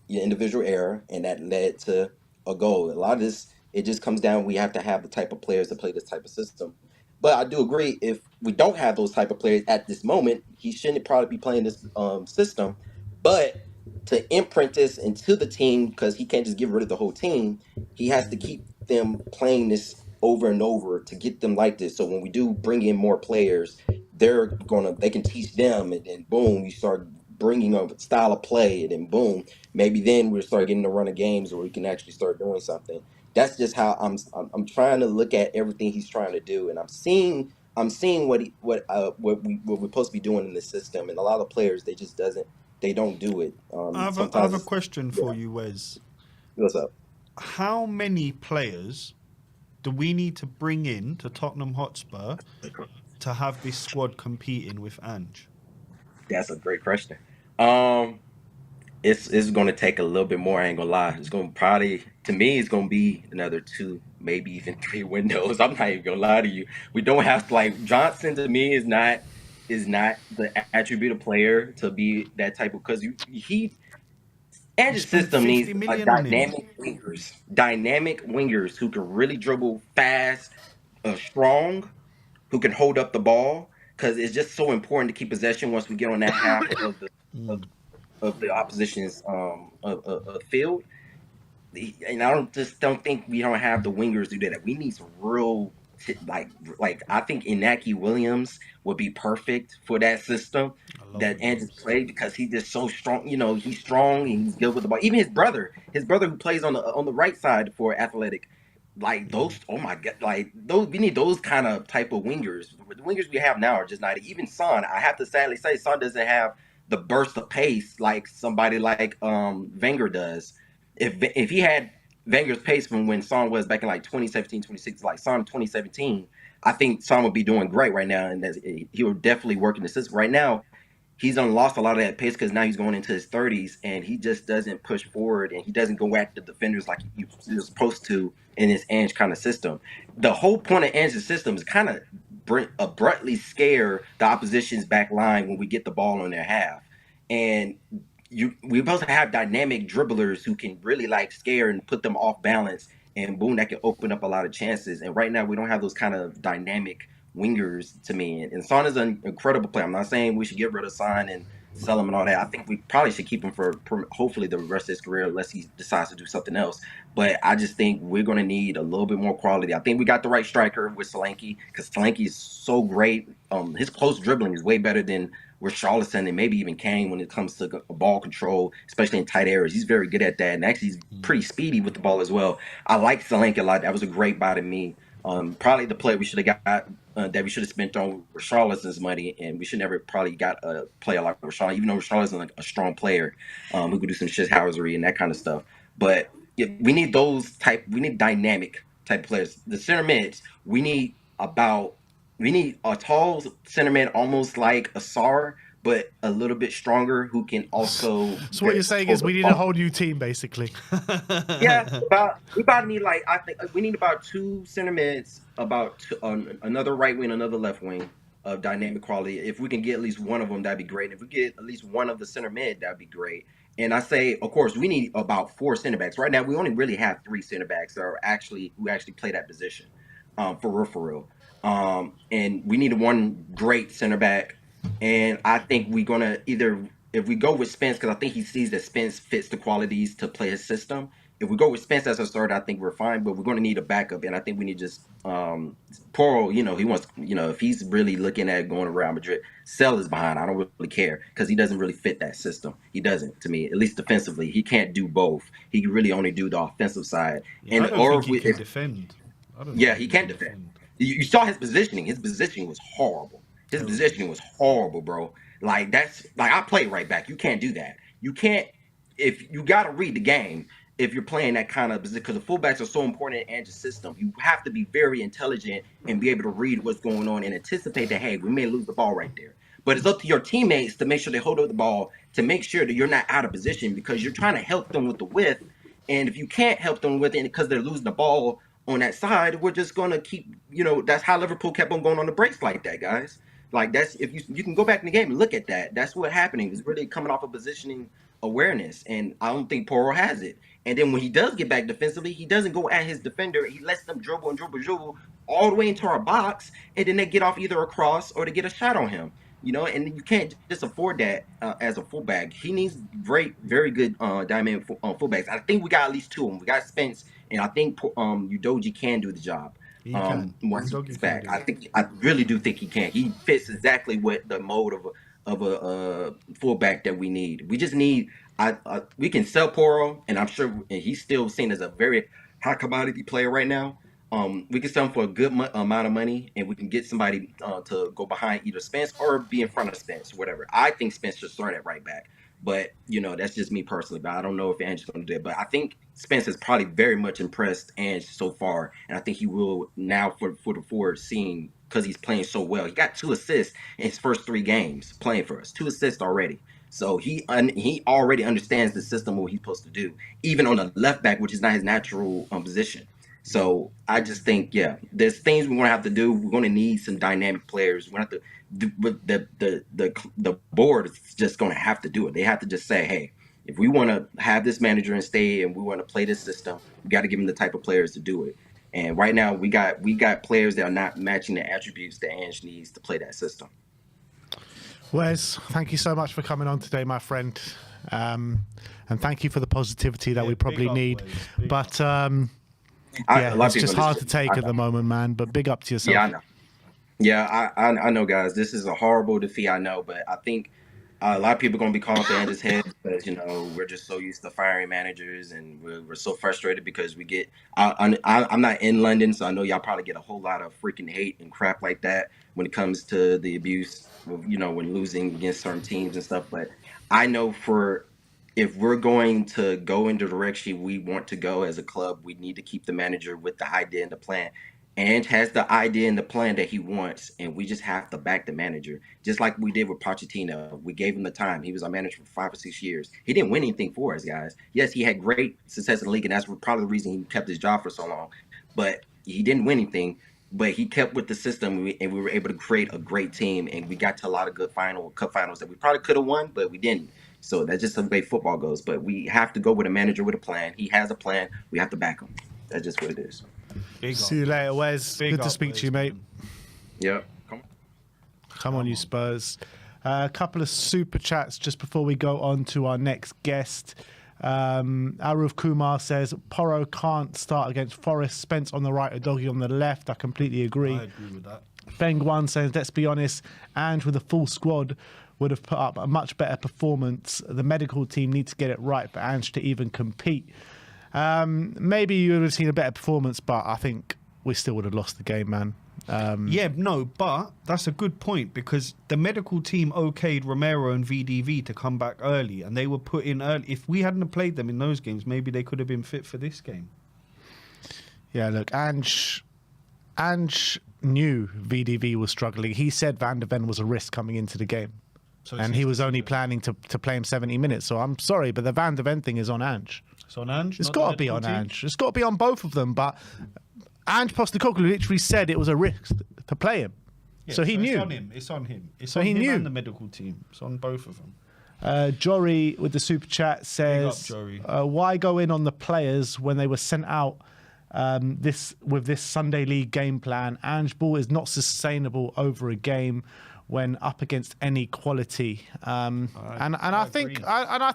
Speaker 3: your individual error, and that led to a goal. A lot of this, it just comes down. We have to have the type of players to play this type of system. But I do agree, if we don't have those type of players at this moment, he shouldn't probably be playing this system. But to imprint this into the team, because he can't just get rid of the whole team, he has to keep them playing this over and over to get them like this. So when we do bring in more players, they can teach them, and then boom, you start bringing a style of play, and then boom, maybe then we'll start getting the run of games where we can actually start doing something. That's just how I'm trying to look at everything he's trying to do, and I'm seeing what we're supposed to be doing in the system, and a lot of players they don't do it.
Speaker 2: I have
Speaker 3: Sometimes
Speaker 2: a
Speaker 3: it's,
Speaker 2: question
Speaker 3: yeah.
Speaker 2: for you, Wes.
Speaker 3: What's up?
Speaker 2: How many players do we need to bring in to Tottenham Hotspur to have this squad competing with Ange?
Speaker 3: That's a great question. Um, it's going to take a little bit more. I ain't gonna lie. It's going to probably, to me, it's going to be another two, maybe even three windows. I'm not even gonna lie to you. We don't have to, like, Johnson to me is not the attribute of player to be that type of, because he and
Speaker 2: You
Speaker 3: his
Speaker 2: spent
Speaker 3: system needs
Speaker 2: 50
Speaker 3: a
Speaker 2: million on him.
Speaker 3: dynamic wingers who can really dribble fast, strong, who can hold up the ball, because it's just so important to keep possession once we get on that half of the of, of the opposition's field. And I don't think we don't have the wingers to do that. We need some real like I think Inaki Williams would be perfect for that system
Speaker 2: I love
Speaker 3: that Andrews
Speaker 2: Williams.
Speaker 3: played, because he's just so strong. He's strong and he's good with the ball. Even his brother who plays on the right side for Athletic, like those. Oh my god, like those. We need those kind of type of wingers. The wingers we have now are just not. Even Son, I have to sadly say, Son doesn't have the burst of pace like somebody like Wenger does. If he had Wenger's pace from when Son was back in like 2017, 2016, like Son 2017, I think Son would be doing great right now, and he would definitely work in the system. Right now, he's lost a lot of that pace because now he's going into his 30s, and he just doesn't push forward, and he doesn't go at the defenders like you're supposed to in this Ange kind of system. The whole point of Ange's system is kind of abruptly scare the opposition's back line when we get the ball on their half. And we're supposed to have dynamic dribblers who can really like scare and put them off balance, and boom, that can open up a lot of chances. And right now we don't have those kind of dynamic wingers to me. And Son is an incredible player. I'm not saying we should get rid of Son and sell him and all that. I think we probably should keep him for hopefully the rest of his career, unless he decides to do something else. But I just think we're going to need a little bit more quality. I think we got the right striker with Solanke, because Solanke is so great. His close dribbling is way better than Richarlison and maybe even Kane when it comes to ball control, especially in tight areas. He's very good at that, and actually he's pretty speedy with the ball as well. I like Solanke a lot. That was a great buy to me. Probably the player we should have got that we should have spent on Richarlison's money, and we should never probably got a player like Richarlison, even though Richarlison's like a strong player who could do some shithousery and that kind of stuff. But yeah, we need dynamic type of players. The center mids, we need a tall center mid, almost like a Sar, but a little bit stronger, who can also
Speaker 1: So what you're saying is
Speaker 3: hold the
Speaker 1: we need a
Speaker 3: ball.
Speaker 1: whole new team, basically.
Speaker 3: Yeah, we about need, like, I think we need about two center mids, about another right wing, another left wing of dynamic quality. If we can get at least one of them, that'd be great. If we get at least one of the center mid, that'd be great. And I say, of course, we need about four center backs. Right now, we only really have three center backs that are who actually play that position, for real, for real. And we need one great center back. And I think we're gonna either, if we go with Spence, because I think he sees that Spence fits the qualities to play his system. If we go with Spence as a starter, I think we're fine, but we're going to need a backup, and I think we need just Poro. He wants, if he's really looking at going to Real Madrid, sell his behind. I don't really care, because he doesn't really fit that system. He doesn't, to me, at least defensively. He can't do both. He can really only do the offensive side,
Speaker 2: Yeah, I
Speaker 3: and
Speaker 2: don't
Speaker 3: or
Speaker 2: think
Speaker 3: if
Speaker 2: he
Speaker 3: we,
Speaker 2: can
Speaker 3: if
Speaker 2: defend. I don't
Speaker 3: yeah,
Speaker 2: think
Speaker 3: he
Speaker 2: he
Speaker 3: can
Speaker 2: can
Speaker 3: defend.
Speaker 2: defend.
Speaker 3: You saw his positioning. His positioning was horrible. His
Speaker 2: Terrible.
Speaker 3: positioning was horrible, bro. Like, that's like, I play right back. You can't do that. You can't. If you got to read the game, if you're playing that kind of position, because the fullbacks are so important in Ange's system. You have to be very intelligent and be able to read what's going on and anticipate that, hey, we may lose the ball right there. But it's up to your teammates to make sure they hold up the ball, to make sure that you're not out of position, because you're trying to help them with the width. And if you can't help them with it because they're losing the ball on that side, we're just gonna keep, that's how Liverpool kept on going on the breaks like that, guys. Like, that's, if you can go back in the game and look at that. That's what happening. It's really coming off of positioning awareness, and I don't think Poro has it. And then when he does get back defensively, he doesn't go at his defender. He lets them dribble and dribble, dribble all the way into our box, and then they get off either a cross or to get a shot on him. And you can't just afford that as a fullback. He needs great, very good dynamic fullbacks. I think we got at least two of them. We got Spence, and I think Udoji can do the job.
Speaker 2: He can.
Speaker 3: Once
Speaker 2: Dog,
Speaker 3: he's
Speaker 2: he can
Speaker 3: back.
Speaker 2: do
Speaker 3: I
Speaker 2: it.
Speaker 3: think I really do think he can. He fits exactly what the mode of a fullback that we need. We just need. We can sell Poro, and I'm sure and he's still seen as a very high commodity player right now. We can sell him for a good amount of money, and we can get somebody to go behind either Spence or be in front of Spence, whatever. I think Spence should start at right back, but that's just me personally. But I don't know if Ange is going to do it. But I think Spence has probably very much impressed Ange so far, and I think he will now for the forward scene because he's playing so well. He got 2 assists in his first 3 games playing for us, 2 assists already. So he already understands the system, what he's supposed to do, even on the left back, which is not his natural position. So I just think, there's things we're gonna have to do. We're gonna need some dynamic players. We're gonna have to the board is just gonna have to do it. They have to just say, hey, if we want to have this manager and stay, and we want to play this system, we got to give him the type of players to do it. And right now, we got players that are not matching the attributes that Ange needs to play that system.
Speaker 1: Wes, thank you so much for coming on today, my friend. And thank you for the positivity that we probably need. But it's just hard to take at the moment, man. But big up to yourself.
Speaker 3: Yeah, I know. Yeah, I know, guys. This is a horrible defeat, I know. But I think a lot of people are going to be calling for Ange's head because, we're just so used to firing managers, and we're so frustrated because we get I'm not in London, so I know y'all probably get a whole lot of freaking hate and crap like that when it comes to the abuse, when losing against certain teams and stuff. But I know if we're going to go in the direction we want to go as a club, we need to keep the manager with the idea and the plan. And has the idea and the plan that he wants, and we just have to back the manager, just like we did with Pochettino. We gave him the time. He was our manager for 5 or 6 years. He didn't win anything for us, guys. Yes, he had great success in the league, and that's probably the reason he kept his job for so long. But he didn't win anything. But he kept with the system, and we were able to create a great team, and we got to a lot of good cup finals that we probably could have won, but we didn't. So that's just the way football goes. But we have to go with a manager with a plan. He has a plan. We have to back him. That's just what it is.
Speaker 1: See you later, Wes. Good to speak to you, mate.
Speaker 3: Yep.
Speaker 1: Come on, you Spurs. A couple of super chats just before we go on to our next guest. Aruf Kumar says, Poro can't start against Forest. Spence on the right, Udogie on the left. I completely agree.
Speaker 2: I agree with that.
Speaker 1: Beng Wan says, let's be honest, and with a full squad would have put up a much better performance. The medical team needs to get it right for Ange to even compete. Maybe you would have seen a better performance, but I think we still would have lost the game, man.
Speaker 2: But that's a good point because the medical team okayed Romero and VDV to come back early, and they were put in early. If we hadn't played them in those games, maybe they could have been fit for this game.
Speaker 1: Yeah, look, Ange knew VDV was struggling. He said Van de Ven was a risk coming into the game. And he was only planning to play him 70 minutes. So I'm sorry, but the Van de Ven thing is on Ange.
Speaker 2: It's on Ange?
Speaker 1: It's got to be on Ange. It's got to be on both of them. But Ange Postecoglou literally said it was a risk to play him.
Speaker 2: Yeah,
Speaker 1: so he knew.
Speaker 2: It's on him. It's on him. It's
Speaker 1: so
Speaker 2: on
Speaker 1: he
Speaker 2: him
Speaker 1: knew.
Speaker 2: and the medical team. It's on both of them.
Speaker 1: Jory with the super chat says, why go in on the players when they were sent out this Sunday League game plan? Ange ball is not sustainable over a game when up against any quality. I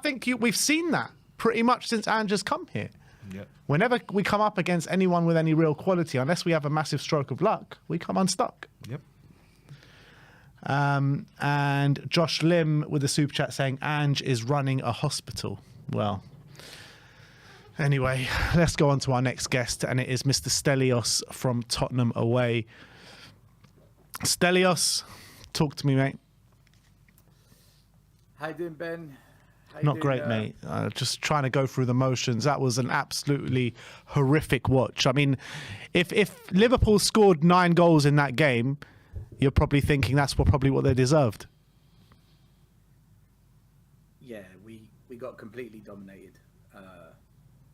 Speaker 1: think we've seen that pretty much since Ange has come here.
Speaker 2: Yep.
Speaker 1: Whenever we come up against anyone with any real quality, unless we have a massive stroke of luck, we come unstuck.
Speaker 2: Yep.
Speaker 1: And Josh Lim with the super chat saying Ange is running a hospital. Well, anyway, let's go on to our next guest, and it is Mr. Stelios from Tottenham away. Stelios, talk to me, mate.
Speaker 4: How you doing, Ben?
Speaker 1: Not great, mate. Just trying to go through the motions. That was an absolutely horrific watch. I mean, if Liverpool scored 9 goals in that game, you're probably thinking that's probably what they deserved.
Speaker 4: Yeah, we got completely dominated.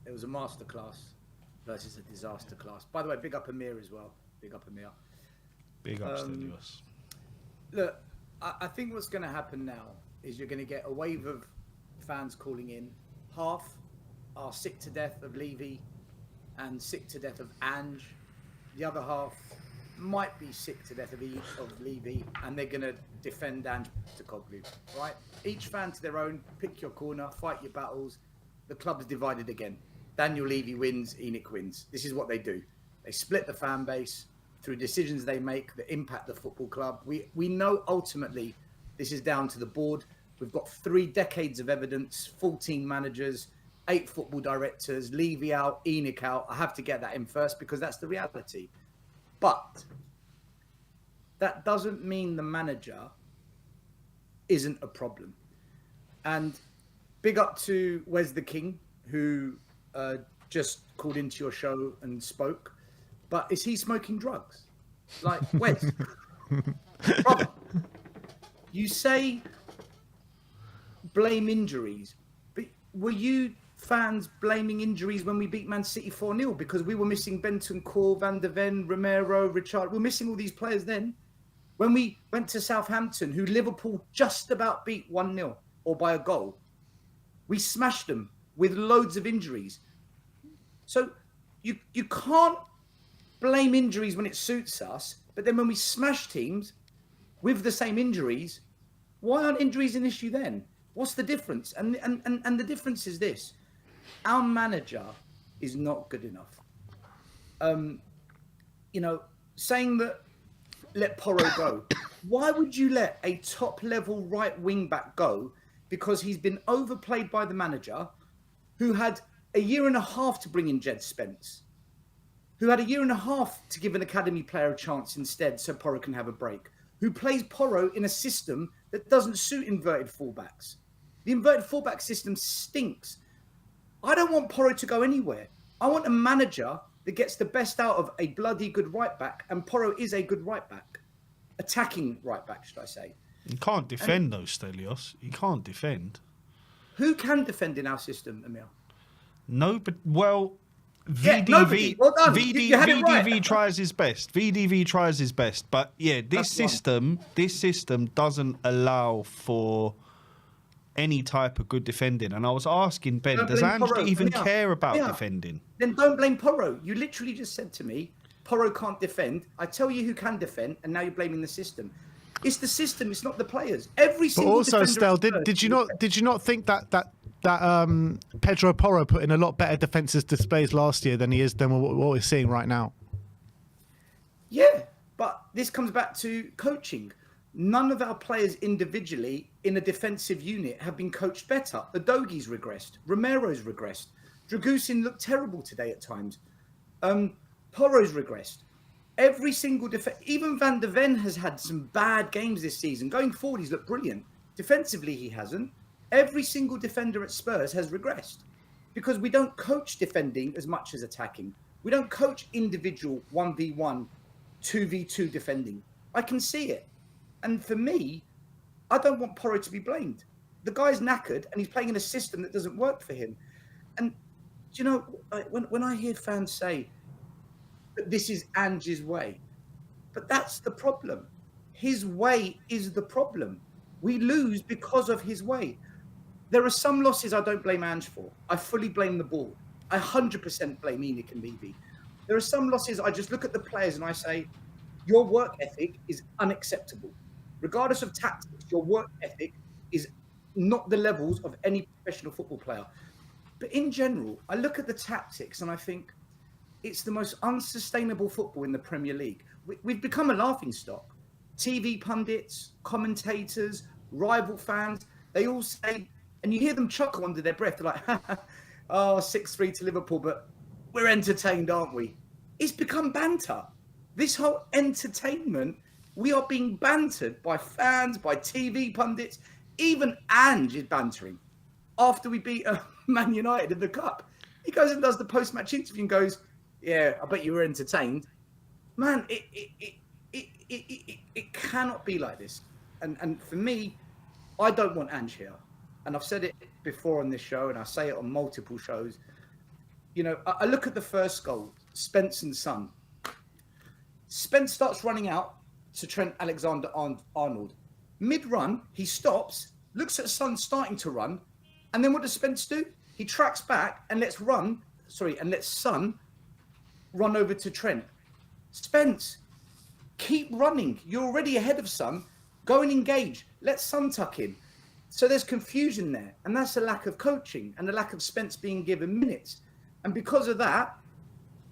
Speaker 4: It was a masterclass versus a disaster class. By the way, big up Amir as well. Big up Amir.
Speaker 2: Big up Stelios.
Speaker 4: Look, I think what's going to happen now is you're going to get a wave of fans calling in. Half are sick to death of Levy and sick to death of Ange. The other half might be sick to death of Levy, and they're going to defend Ange Postecoglou, right? Each fan to their own. Pick your corner, fight your battles. The club's divided again. Daniel Levy wins, Enoch wins. This is what they do. They split the fan base through decisions they make that impact the football club. We know ultimately this is down to the board. We've got 3 decades of evidence, 14 managers, 8 football directors, Levy out, Enoch out. I have to get that in first because that's the reality. But that doesn't mean the manager isn't a problem. And big up to Wes the King, who just called into your show and spoke. But is he smoking drugs? Like, Wes, brother, you say blame injuries, but were you fans blaming injuries when we beat Man City 4-0 because we were missing Bentancur, Van der Ven, Romero, Richard? We're missing all these players then. When we went to Southampton, who Liverpool just about beat 1-0 or by a goal, we smashed them with loads of injuries. So you can't blame injuries when it suits us, but then when we smash teams with the same injuries, why aren't injuries an issue then? What's the difference? And the difference is this. Our manager is not good enough. Saying that let Porro go. Why would you let a top-level right wing-back go? Because he's been overplayed by the manager, who had a year and a half to bring in Jed Spence, who had a year and a half to give an academy player a chance instead so Porro can have a break, who plays Porro in a system that doesn't suit inverted fullbacks. The inverted fullback system stinks. I don't want Porro to go anywhere. I want a manager that gets the best out of a bloody good right back, and Porro is a good right back. Attacking right back, should I say.
Speaker 2: He can't defend though, Stelios. He can't defend.
Speaker 4: Who can defend in our system, Emil?
Speaker 2: No, but well,
Speaker 4: nobody. Well done. You had it right.
Speaker 2: VDV tries his best. VDV tries his best, but yeah, this system doesn't allow for any type of good defending. And I was asking Ben, does Ange even care about defending?
Speaker 4: Then don't blame Porro. You literally just said to me, Porro can't defend. I tell you who can defend, and now you're blaming the system. It's the system. It's not the players. Every single. But also,
Speaker 1: Stel, did you not think that Pedro Porro put in a lot better defensive displays last year than what we're seeing right now?
Speaker 4: Yeah, but this comes back to coaching. None of our players individually in a defensive unit have been coached better. Udogie's regressed. Romero's regressed. Dragusin looked terrible today at times. Porro's regressed. Every single even Van der Ven has had some bad games this season. Going forward, he's looked brilliant. Defensively, he hasn't. Every single defender at Spurs has regressed because we don't coach defending as much as attacking. We don't coach individual 1v1, 2v2 defending. I can see it. And for me, I don't want Porro to be blamed. The guy's knackered and he's playing in a system that doesn't work for him. And, you know, when I hear fans say that this is Ange's way, but that's the problem. His way is the problem. We lose because of his way. There are some losses I don't blame Ange for. I fully blame the board. I 100% blame Enoch and Levy. There are some losses I just look at the players and I say, your work ethic is unacceptable. Regardless of tactics, your work ethic is not the levels of any professional football player. But in general, I look at the tactics and I think it's the most unsustainable football in the Premier League. We've become a laughingstock. TV pundits, commentators, rival fans, they all say, and you hear them chuckle under their breath. They're like, 6-3 to Liverpool, but we're entertained, aren't we? It's become banter. This whole entertainment, we are being bantered by fans, by TV pundits. Even Ange is bantering. After we beat Man United in the Cup, he goes and does the post-match interview and goes, yeah, I bet you were entertained. Man, it cannot be like this. And for me, I don't want Ange here. And I've said it before on this show, and I say it on multiple shows. You know, I look at the first goal, Spence and Son. Spence starts running out to Trent Alexander-Arnold. Mid-run, he stops, looks at Son starting to run, and then what does Spence do? He tracks back and lets Son run over to Trent. Spence, keep running. You're already ahead of Son. Go and engage. Let Son tuck in. So there's confusion there. And that's a lack of coaching and a lack of Spence being given minutes. And because of that,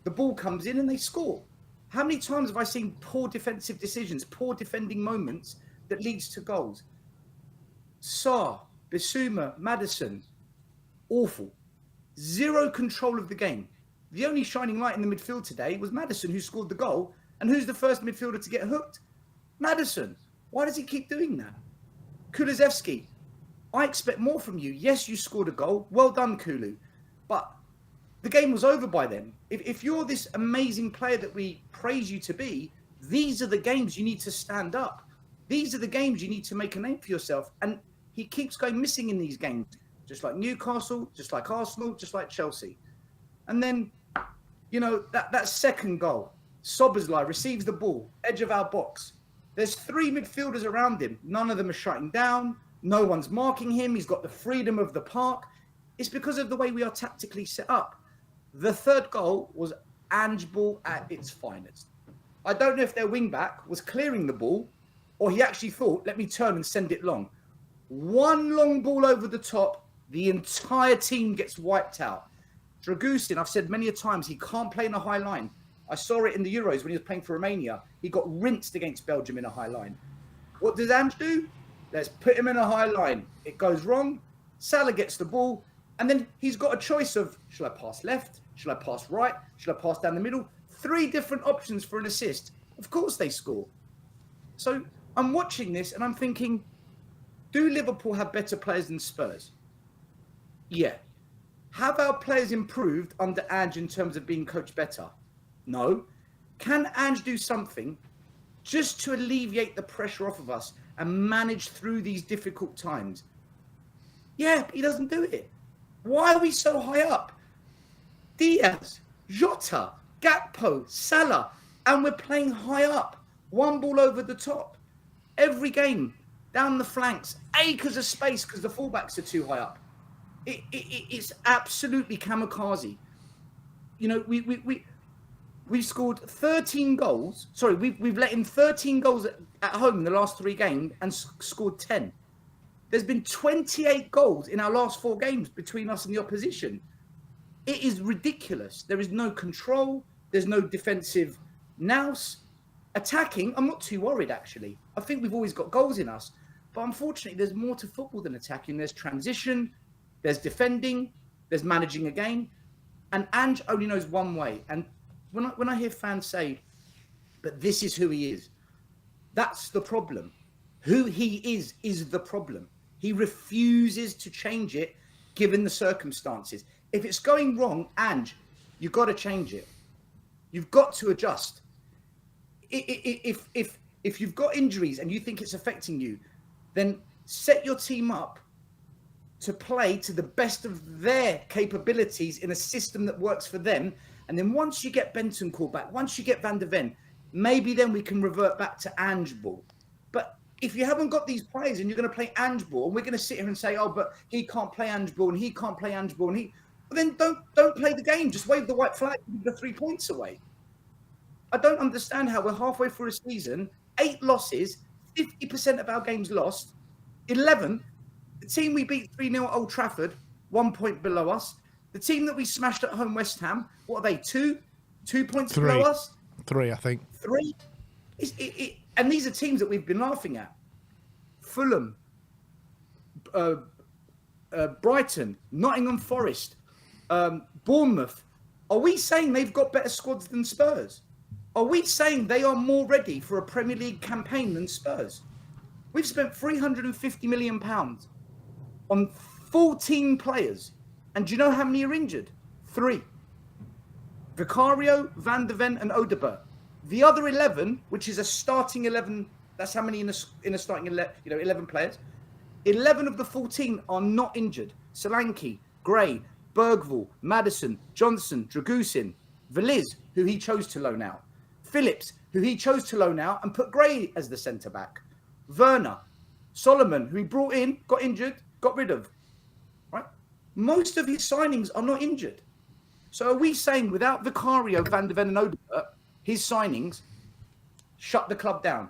Speaker 4: the ball comes in and they score. How many times have I seen poor defensive decisions, poor defending moments that leads to goals? Sarr, Bissouma, Maddison, awful. Zero control of the game. The only shining light in the midfield today was Maddison, who scored the goal. And who's the first midfielder to get hooked? Maddison. Why does he keep doing that? Kulusevski, I expect more from you. Yes, you scored a goal. Well done, Kulu. But the game was over by then. If you're this amazing player that we praise you to be, these are the games you need to stand up. These are the games you need to make a name for yourself. And he keeps going missing in these games, just like Newcastle, just like Arsenal, just like Chelsea. And then, you know, that second goal, Szoboszlai receives the ball, edge of our box. There's 3 midfielders around him. None of them are shutting down. No one's marking him. He's got the freedom of the park. It's because of the way we are tactically set up. The third goal was Ange ball at its finest. I don't know if their wing-back was clearing the ball or he actually thought, let me turn and send it long. One long ball over the top, the entire team gets wiped out. Dragusin, I've said many a times, he can't play in a high line. I saw it in the Euros when he was playing for Romania. He got rinsed against Belgium in a high line. What does Ange do? Let's put him in a high line. It goes wrong. Salah gets the ball. And then he's got a choice of, shall I pass left? Shall I pass right? Shall I pass down the middle? 3 different options for an assist. Of course they score. So I'm watching this and I'm thinking, do Liverpool have better players than Spurs? Yeah. Have our players improved under Ange in terms of being coached better? No. Can Ange do something just to alleviate the pressure off of us and manage through these difficult times? Yeah, but he doesn't do it. Why are we so high up? Diaz, Jota, Gakpo, Salah, and we're playing high up. One ball over the top. Every game, down the flanks, acres of space because the fullbacks are too high up. It's absolutely kamikaze. You know, we've scored 13 goals. Sorry, we've let in 13 goals at home in the last 3 games and scored 10. There's been 28 goals in our last 4 games between us and the opposition. It is ridiculous. There is no control. There's no defensive nous. Attacking, I'm not too worried, actually. I think we've always got goals in us. But unfortunately, there's more to football than attacking. There's transition. There's defending. There's managing a game. And Ange only knows one way. And when I hear fans say, but this is who he is, that's the problem. Who he is the problem. He refuses to change it given the circumstances. If it's going wrong, Ange, you've got to change it. You've got to adjust. If you've got injuries and you think it's affecting you, then set your team up to play to the best of their capabilities in a system that works for them. And then once you get Benton called back, once you get Van der Ven, maybe then we can revert back to Ange ball. But if you haven't got these players and you're going to play Ange ball, and we're going to sit here and say, oh, but he can't play Ange ball and he can't play Ange ball, and well, then don't play the game. Just wave the white flag and give the 3 points away. I don't understand how we're halfway through a season, 8 losses, 50% of our games lost, 11. The team we beat 3-0 at Old Trafford, 1 point below us. The team that we smashed at home, West Ham, what are they, 2 points
Speaker 1: 3.
Speaker 4: below us?
Speaker 1: 3, I think.
Speaker 4: 3? And these are teams that we've been laughing at. Fulham, Brighton, Nottingham Forest, Bournemouth. Are we saying they've got better squads than Spurs? Are we saying they are more ready for a Premier League campaign than Spurs? We've spent £350 million on 14 players. And do you know how many are injured? 3. Vicario, Van der Ven, and Odebert. The other 11, which is a starting 11, that's how many in a starting 11, 11 players. 11 of the 14 are not injured. Solanke, Gray, Bergvall, Maddison, Johnson, Dragusin, Veliz, who he chose to loan out. Phillips, who he chose to loan out and put Gray as the centre-back. Werner, Solomon, who he brought in, got injured, got rid of. Right? Most of his signings are not injured. So are we saying without Vicario, Van der Ven and Odebert, his signings shut the club down?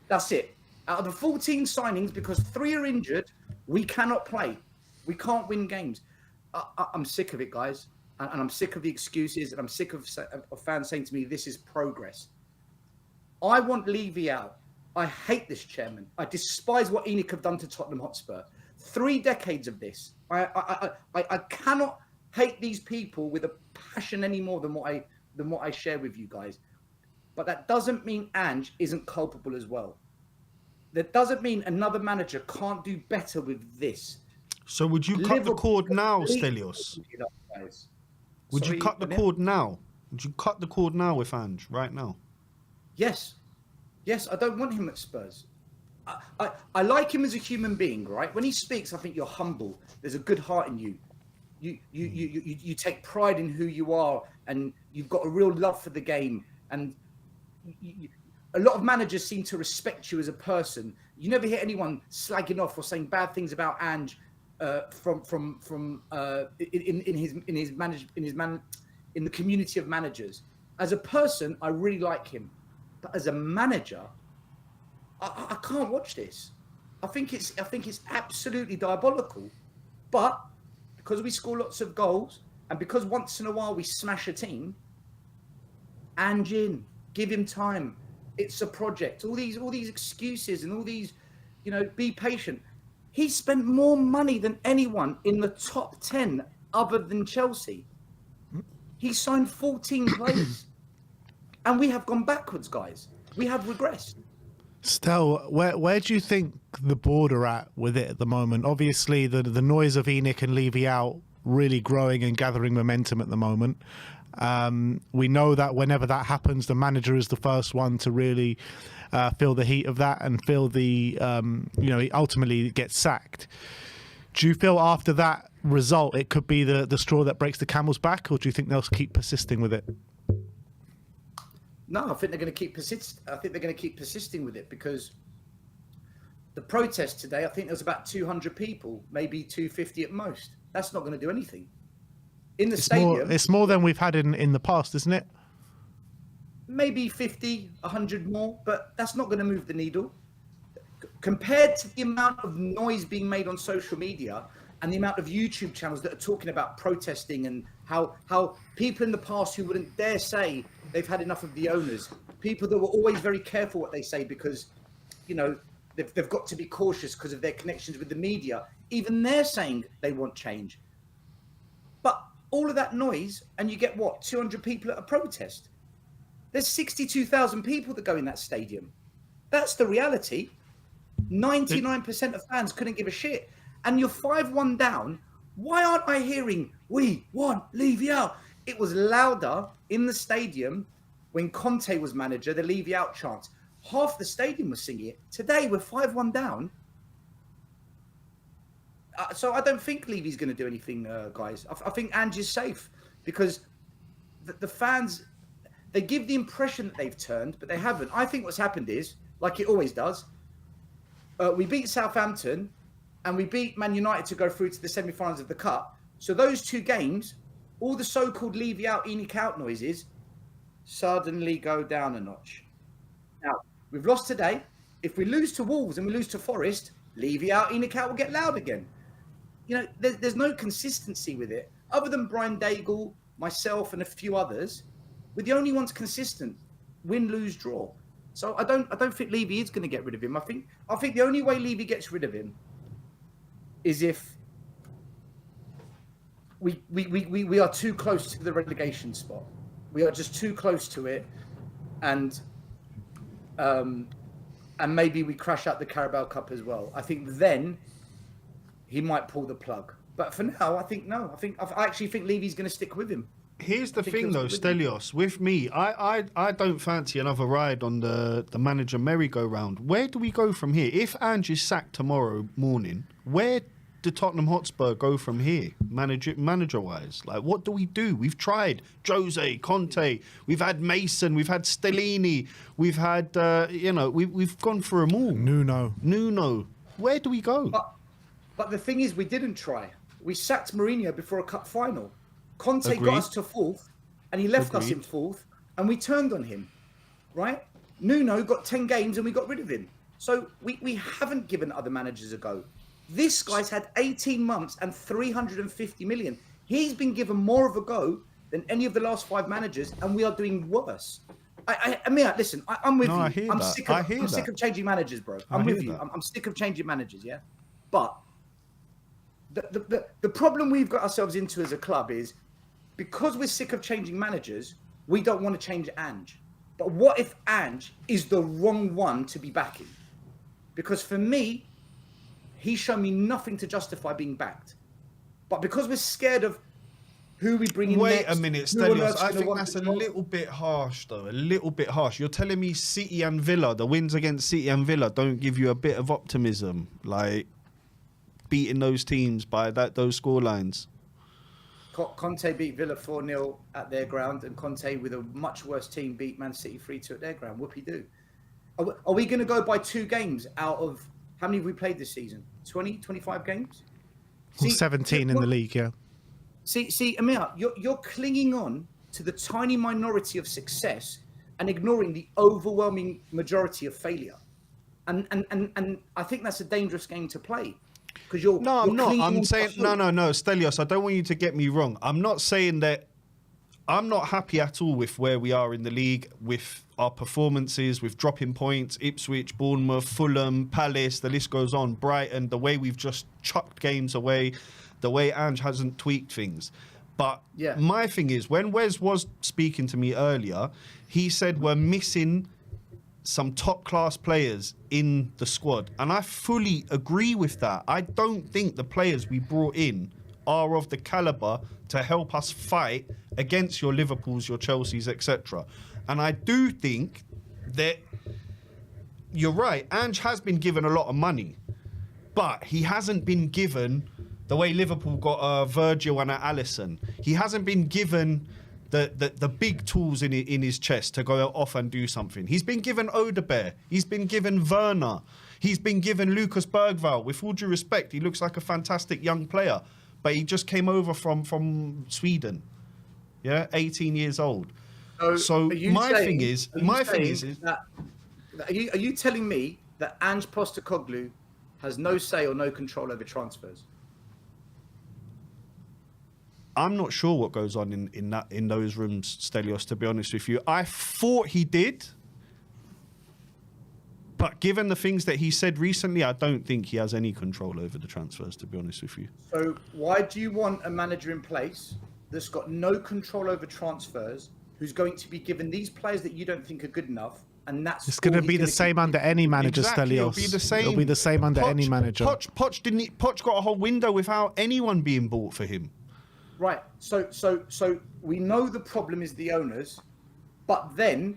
Speaker 4: That's it. Out of the 14 signings, because 3 are injured, we cannot play. We can't win games. I'm sick of it, guys. and I'm sick of the excuses, and I'm sick of fans saying to me, "This is progress." I want Levy out. I hate this chairman. I despise what ENIC have done to Tottenham Hotspur. 3 decades of this. I cannot hate these people with a passion any more than what I share with you guys. But that doesn't mean Ange isn't culpable as well. That doesn't mean another manager can't do better with this.
Speaker 2: So would you cut the cord now, Stelios? Would you cut the cord now? Would you cut the cord now with Ange right now?
Speaker 4: Yes. Yes, I don't want him at Spurs. I like him as a human being, right? When he speaks, I think you're humble. There's a good heart in you. You take pride in who you are, and you've got a real love for the game. And a lot of managers seem to respect you as a person. You never hear anyone slagging off or saying bad things about Ange in the community of managers. As a person, I really like him, but as a manager, I can't watch this. I think it's absolutely diabolical. But because we score lots of goals, and because once in a while we smash a team, Ange in, give him time. It's a project. All these excuses and all these, be patient. He spent more money than anyone in the top 10 other than Chelsea. He signed 14 players. And we have gone backwards, guys. We have regressed.
Speaker 1: Stel, where do you think the board are at with it at the moment? Obviously, the noise of ENIC and Levy out really growing and gathering momentum at the moment. We know that whenever that happens, the manager is the first one to really feel the heat of that and feel the, he ultimately gets sacked. Do you feel after that result, it could be the straw that breaks the camel's back, or do you think they'll keep persisting with it?
Speaker 4: No, I think they're going to keep persisting with it, because the protest today, I think there was about 200 people, maybe 250 at most. That's not going to do anything. In the stadium,
Speaker 1: it's more than we've had in the past, isn't it?
Speaker 4: Maybe 50, 100 more, but that's not going to move the needle. Compared to the amount of noise being made on social media and the amount of YouTube channels that are talking about protesting and how people in the past who wouldn't dare say they've had enough of the owners, people that were always very careful what they say because, they've got to be cautious because of their connections with the media. Even they're saying they want change. But all of that noise, and you get 200 people at a protest. There's 62,000 people that go in that stadium. That's the reality. 99% of fans couldn't give a shit. And you're 5-1 down. Why aren't I hearing, "We want Levy out"? It was louder in the stadium when Conte was manager, the Levy out chant. Half the stadium was singing it. Today, we're 5-1 down. So I don't think Levy's going to do anything, guys. I think Ange is safe, because the fans, they give the impression that they've turned, but they haven't. I think what's happened is, like it always does, we beat Southampton and we beat Man United to go through to the semi-finals of the Cup. So those 2 games, all the so-called Levy out, ENIC out noises suddenly go down a notch. Now, we've lost today. If we lose to Wolves and we lose to Forest, Levy out, ENIC out will get loud again. There's no consistency with it. Other than Brian Daigle, myself, and a few others, we're the only ones consistent. Win, lose, draw. So I don't think Levy is going to get rid of him. I think the only way Levy gets rid of him is if we are too close to the relegation spot. We are just too close to it, and maybe we crash out the Carabao Cup as well. I think then he might pull the plug. But for now, I think no. I actually think Levy's going to stick with him.
Speaker 2: Here's the thing, though, Stelios. With me, I don't fancy another ride on the manager merry-go-round. Where do we go from here? If Ange is sacked tomorrow morning, where do Tottenham Hotspur go from here, manager-wise? Like, what do we do? We've tried Jose, Conte. We've had Mason. We've had Stellini. We've had, we've gone through them all. Nuno. Where do we go?
Speaker 4: But the thing is, we didn't try. We sacked Mourinho before a cup final. Conte
Speaker 2: Agreed.
Speaker 4: got us to 4th, and he left us in 4th, and we turned on him, right? Nuno got 10 games, and we got rid of him. So we haven't given other managers a go. This guy's had 18 months and 350 million. He's been given more of a go than any of the last 5 managers, and we are doing worse. I mean, listen, I'm with
Speaker 2: No,
Speaker 4: you.
Speaker 2: I hear
Speaker 4: I'm
Speaker 2: that.
Speaker 4: sick of
Speaker 2: I hear
Speaker 4: I'm sick
Speaker 2: that.
Speaker 4: of changing managers, bro.
Speaker 2: I
Speaker 4: I'm
Speaker 2: hear
Speaker 4: with you.
Speaker 2: that.
Speaker 4: I'm sick of changing managers, yeah. But the problem we've got ourselves into as a club is because we're sick of changing managers, we don't want to change Ange. But what if Ange is the wrong one to be backing? Because for me, he's shown me nothing to justify being backed. But because we're scared of who we bring in
Speaker 2: Wait
Speaker 4: next,
Speaker 2: a minute,
Speaker 4: who on
Speaker 2: Stelios.
Speaker 4: earth's
Speaker 2: I
Speaker 4: gonna
Speaker 2: think
Speaker 4: want
Speaker 2: that's a
Speaker 4: the job.
Speaker 2: little bit harsh, though. A little bit harsh. You're telling me City and Villa, the wins against City and Villa, don't give you a bit of optimism, like beating those teams by those scorelines.
Speaker 4: Conte beat Villa 4-0 at their ground, and Conte, with a much worse team, beat Man City 3-2 at their ground. Whoopie-doo. Are we going to go by 2 games out of... How many have we played this season? 20, 25 games?
Speaker 1: Well, 17 in the league, yeah.
Speaker 4: See, Amir, you're clinging on to the tiny minority of success and ignoring the overwhelming majority of failure. And I think that's a dangerous game to play. Because you're
Speaker 2: I'm not.
Speaker 4: clinging on
Speaker 2: I'm
Speaker 4: to
Speaker 2: saying
Speaker 4: hope.
Speaker 2: no, Stelios. I don't want you to get me wrong. I'm not saying that. I'm not happy at all with where we are in the league, with our performances, with dropping points, Ipswich, Bournemouth, Fulham, Palace. The list goes on. Brighton. The way we've just chucked games away, the way Ange hasn't tweaked things. But
Speaker 4: Yeah.
Speaker 2: my thing is, when Wes was speaking to me earlier, he said we're missing some top-class players in the squad. And I fully agree with that. I don't think the players we brought in are of the calibre to help us fight against your Liverpools, your Chelseas, etc. And I do think that you're right, Ange has been given a lot of money, but he hasn't been given the way Liverpool got a Virgil and a Alisson. He hasn't been given the big tools in his chest to go off and do something. He's been given Odebear. He's been given Werner. He's been given Lucas Bergvall. With all due respect, he looks like a fantastic young player, but he just came over from Sweden. Yeah, 18 years old. So
Speaker 4: are you
Speaker 2: my
Speaker 4: saying-
Speaker 2: thing is,
Speaker 4: that, are you telling me that Ange Postecoglou has no say or no control over transfers?
Speaker 2: I'm not sure what goes on in those rooms, Stelios, to be honest with you. I thought he did, but given the things that he said recently, I don't think he has any control over the transfers, to be honest with you.
Speaker 4: So why do you want a manager in place that's got no control over transfers, who's going to be given these players that you don't think are good enough, and that's
Speaker 1: It's going to
Speaker 4: all
Speaker 1: be
Speaker 4: he's
Speaker 1: the
Speaker 4: gonna
Speaker 1: same
Speaker 4: keep
Speaker 1: under any manager,
Speaker 2: Exactly,
Speaker 1: Stelios.
Speaker 2: it'll be the same.
Speaker 1: It'll be the same under any manager.
Speaker 2: Poch got a whole window without anyone being bought for him.
Speaker 4: Right. So we know the problem is the owners, but then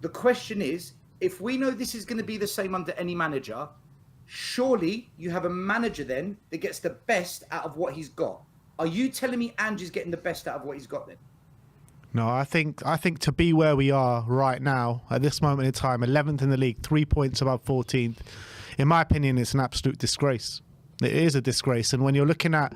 Speaker 4: the question is, if we know this is going to be the same under any manager, surely you have a manager then that gets the best out of what he's got. Are you telling me Ange is getting the best out of what he's got then?
Speaker 1: No, I think to be where we are right now at this moment in time, 11th in the league, 3 points above 14th. In my opinion, it's an absolute disgrace. It is a disgrace, and when you're looking at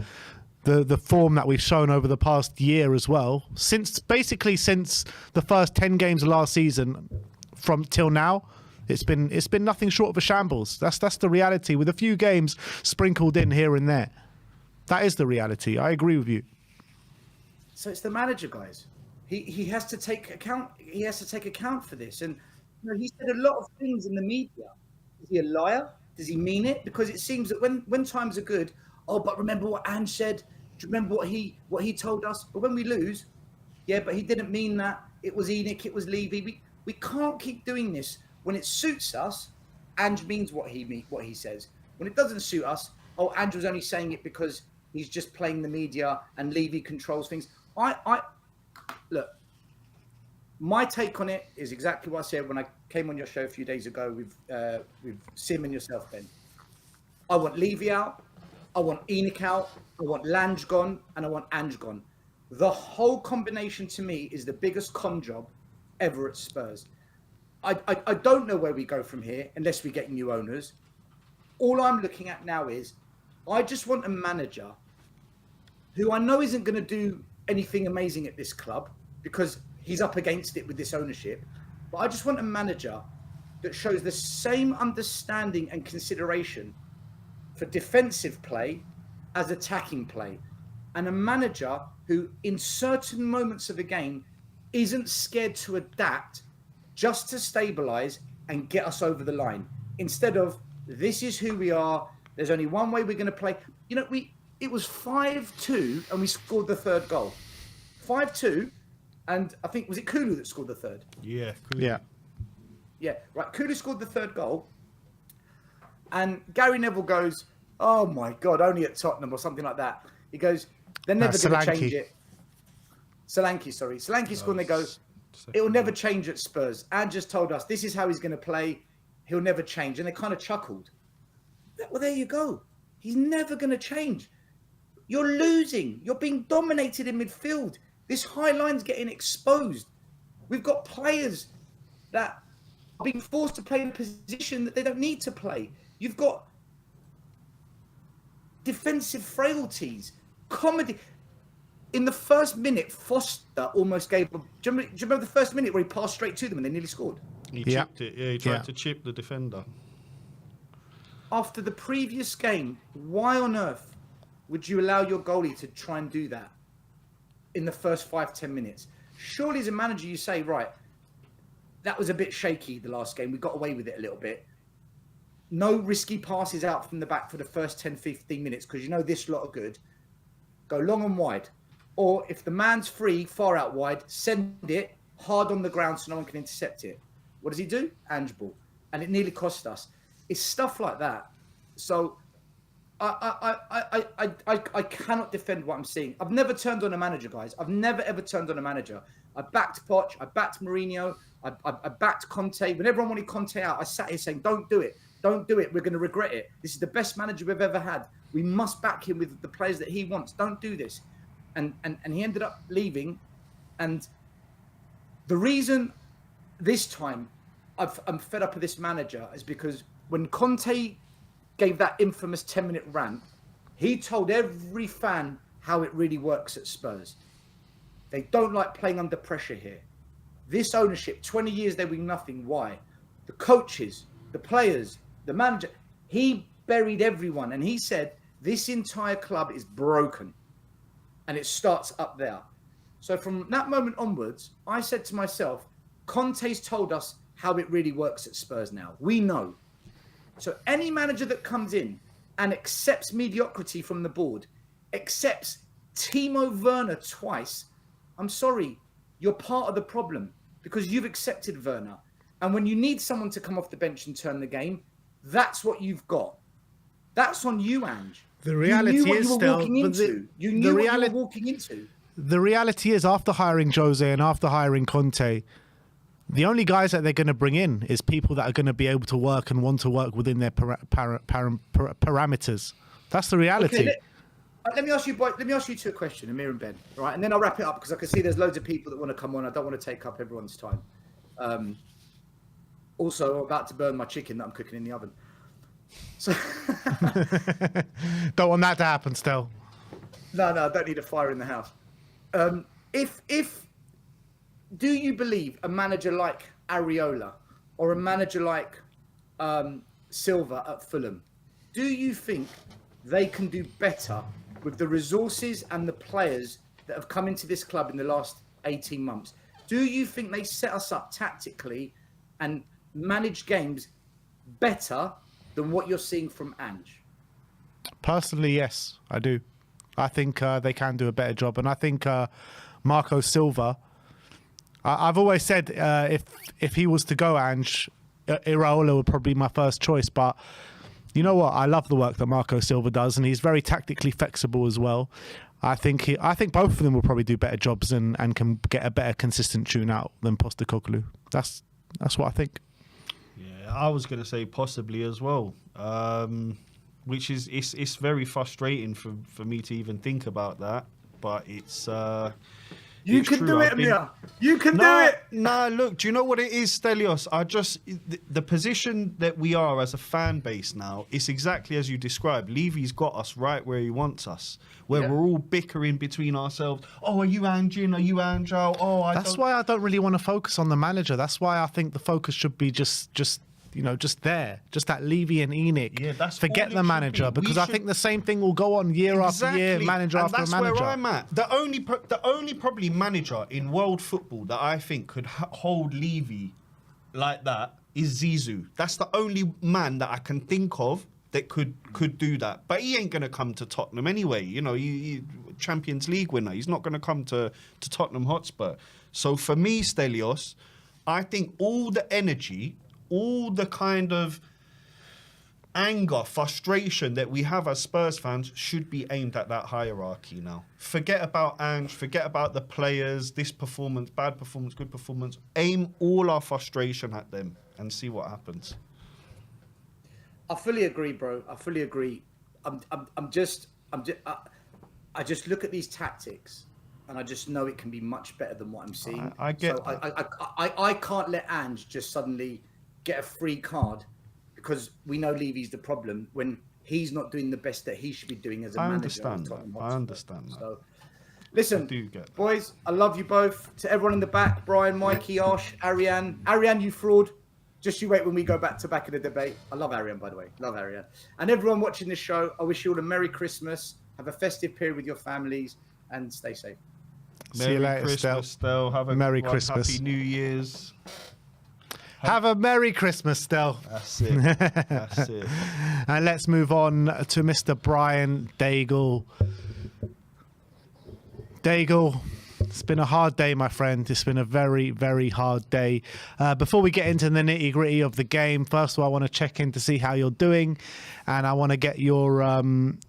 Speaker 1: the form that we've shown over the past year as well, since the first 10 games of last season from till now, it's been nothing short of a shambles. That's the reality, with a few games sprinkled in here and there. That is the reality. I agree with you.
Speaker 4: So it's the manager, guys. He has to take account. He has to take account for this. And you know, he said a lot of things in the media. Is he a liar? Does he mean it? Because it seems that when times are good, oh, but remember what Ange said. Do you remember what he told us? But when we lose, yeah, but he didn't mean that. It was Enoch. It was Levy. We can't keep doing this. When it suits us, Ange means what he says. When it doesn't suit us, oh, Ange was only saying it because he's just playing the media and Levy controls things. Look, my take on it is exactly what I said when I came on your show a few days ago with Sim and yourself, Ben. I want Levy out, I want Enoch out, I want Lange gone, and I want Ange gone. The whole combination to me is the biggest con job ever at Spurs. I don't know where we go from here unless we get new owners. All I'm looking at now is I just want a manager who I know isn't going to do anything amazing at this club because he's up against it with this ownership. But I just want a manager that shows the same understanding and consideration for defensive play as attacking play. and a manager who, in certain moments of a game, isn't scared to adapt just to stabilise and get us over the line. Instead of, this is who we are, there's only one way we're going to play. You know, it was 5-2 and we scored the third goal. 5-2, and I think, was it Kulu that scored the third?
Speaker 2: Yeah.
Speaker 1: Yeah.
Speaker 4: Yeah, right. Kulu scored the third goal. And Gary Neville goes, oh my God, only at Tottenham or something like that. He goes, they're never going to change it. Solanke scored and they go, it will never change at Spurs. And just told us, this is how he's going to play. He'll never change. And they kind of chuckled. Well, there you go. He's never going to change. You're losing. You're being dominated in midfield. This high line's getting exposed. We've got players that are being forced to play in a position that they don't need to play. You've got defensive frailties, comedy. In the first minute, Foster almost gave... Do you remember the first minute where he passed straight to them and they nearly scored?
Speaker 2: He chipped it. Yeah, he tried to chip the defender.
Speaker 4: After the previous game, why on earth would you allow your goalie to try and do that in the first 5-10 minutes? Surely as a manager you say, right, that was a bit shaky the last game. We got away with it a little bit. No risky passes out from the back for the first 10-15 minutes because you know this lot are good. Go long and wide. Or if the man's free, far out wide, send it hard on the ground so no one can intercept it. What does he do? Ange ball. And it nearly cost us. It's stuff like that. So I cannot defend what I'm seeing. I've never turned on a manager, guys. I've never, ever turned on a manager. I backed Poch. I backed Mourinho. I backed Conte. When everyone wanted Conte out, I sat here saying, don't do it. Don't do it. We're going to regret it. This is the best manager we've ever had. We must back him with the players that he wants. Don't do this. And he ended up leaving. And the reason this time I'm fed up with this manager is because when Conte gave that infamous 10-minute rant, he told every fan how it really works at Spurs. They don't like playing under pressure here. This ownership, 20 years they win nothing. Why? The coaches, the players, the manager. He buried everyone and he said, this entire club is broken. And it starts up there. So from that moment onwards, I said to myself, Conte's told us how it really works at Spurs now. We know. So any manager that comes in and accepts mediocrity from the board, accepts Timo Werner twice, I'm sorry, you're part of the problem because you've accepted Werner. And when you need someone to come off the bench and turn the game, that's what you've got. That's on you, Ange.
Speaker 1: The reality is still...
Speaker 4: You knew what you were walking into.
Speaker 1: The reality is, after hiring Jose and after hiring Conte, the only guys that they're going to bring in is people that are going to be able to work and want to work within their parameters. That's the reality.
Speaker 4: Okay, let me ask you two a question, Amir and Ben, right? And then I'll wrap it up because I can see there's loads of people that want to come on. I don't want to take up everyone's time. Also, I'm about to burn my chicken that I'm cooking in the oven. So
Speaker 1: don't want that to happen still.
Speaker 4: No, I don't need a fire in the house. If do you believe a manager like Areola or a manager like Silva at Fulham, do you think they can do better with the resources and the players that have come into this club in the last 18 months? Do you think they set us up tactically and manage games better than what you're seeing from Ange? Personally,
Speaker 1: yes, I do. I think they can do a better job. And I think Marco Silva, I've always said if he was to go, Ange, Iraola would probably be my first choice. But you know what? I love the work that Marco Silva does, and he's very tactically flexible as well. I think both of them will probably do better jobs and can get a better consistent tune out than Postecoglou. That's what I think.
Speaker 2: Yeah, I was going to say possibly as well, which is it's very frustrating for me to even think about that. But it's
Speaker 4: you can do it, Amir. You can do it.
Speaker 2: Nah, look, do you know what it is, Stelios? The position that we are as a fan base now, it's exactly as you described. Levy's got us right where he wants us, where we're all bickering between ourselves. Oh, are you Ange in? Are you Ange out? Oh,
Speaker 1: That's why I don't really want to focus on the manager. That's why I think the focus should be just just there, just that Levy and Enoch.
Speaker 2: Yeah, that's
Speaker 1: forget
Speaker 2: all it
Speaker 1: the
Speaker 2: should
Speaker 1: manager,
Speaker 2: be.
Speaker 1: because I think the same thing will go on year after year, manager
Speaker 2: and
Speaker 1: after
Speaker 2: that's
Speaker 1: manager.
Speaker 2: where I'm at. The only probably manager in world football that I think could hold Levy like that is Zizou. That's the only man that I can think of that could do that. But he ain't going to come to Tottenham anyway. He Champions League winner. He's not going to come to Tottenham Hotspur. So for me, Stelios, I think all the energy, all the kind of anger, frustration that we have as Spurs fans should be aimed at that hierarchy now. Forget about Ange, forget about the players, this performance, bad performance, good performance. Aim all our frustration at them and see what happens.
Speaker 4: I fully agree, bro. I fully agree. I just look at these tactics, and I just know it can be much better than what I'm seeing.
Speaker 2: I get
Speaker 4: so
Speaker 2: that.
Speaker 4: I can't let Ange just suddenly get a free card because we know Levy's the problem when he's not doing the best that he should be doing as a manager.
Speaker 2: I understand that.
Speaker 4: So, listen,
Speaker 2: I do get that.
Speaker 4: boys, I love you both. To everyone in the back, Brian, Mikey, Ash, Arian, you fraud. Just you wait when we go back in the debate. I love Arian, by the way. Love Arian. And everyone watching this show, I wish you all a Merry Christmas. Have a festive period with your families and stay safe.
Speaker 1: See you later,
Speaker 2: Stel. Have a
Speaker 1: Merry Christmas.
Speaker 2: Happy New Year's.
Speaker 1: Have a Merry Christmas, Stel.
Speaker 2: That's it. That's it.
Speaker 1: And let's move on to Mr. Brian Daigle. Daigle, it's been a hard day, my friend. It's been a very, very hard day. Before we get into the nitty-gritty of the game, first of all, I want to check in to see how you're doing. And I want to get your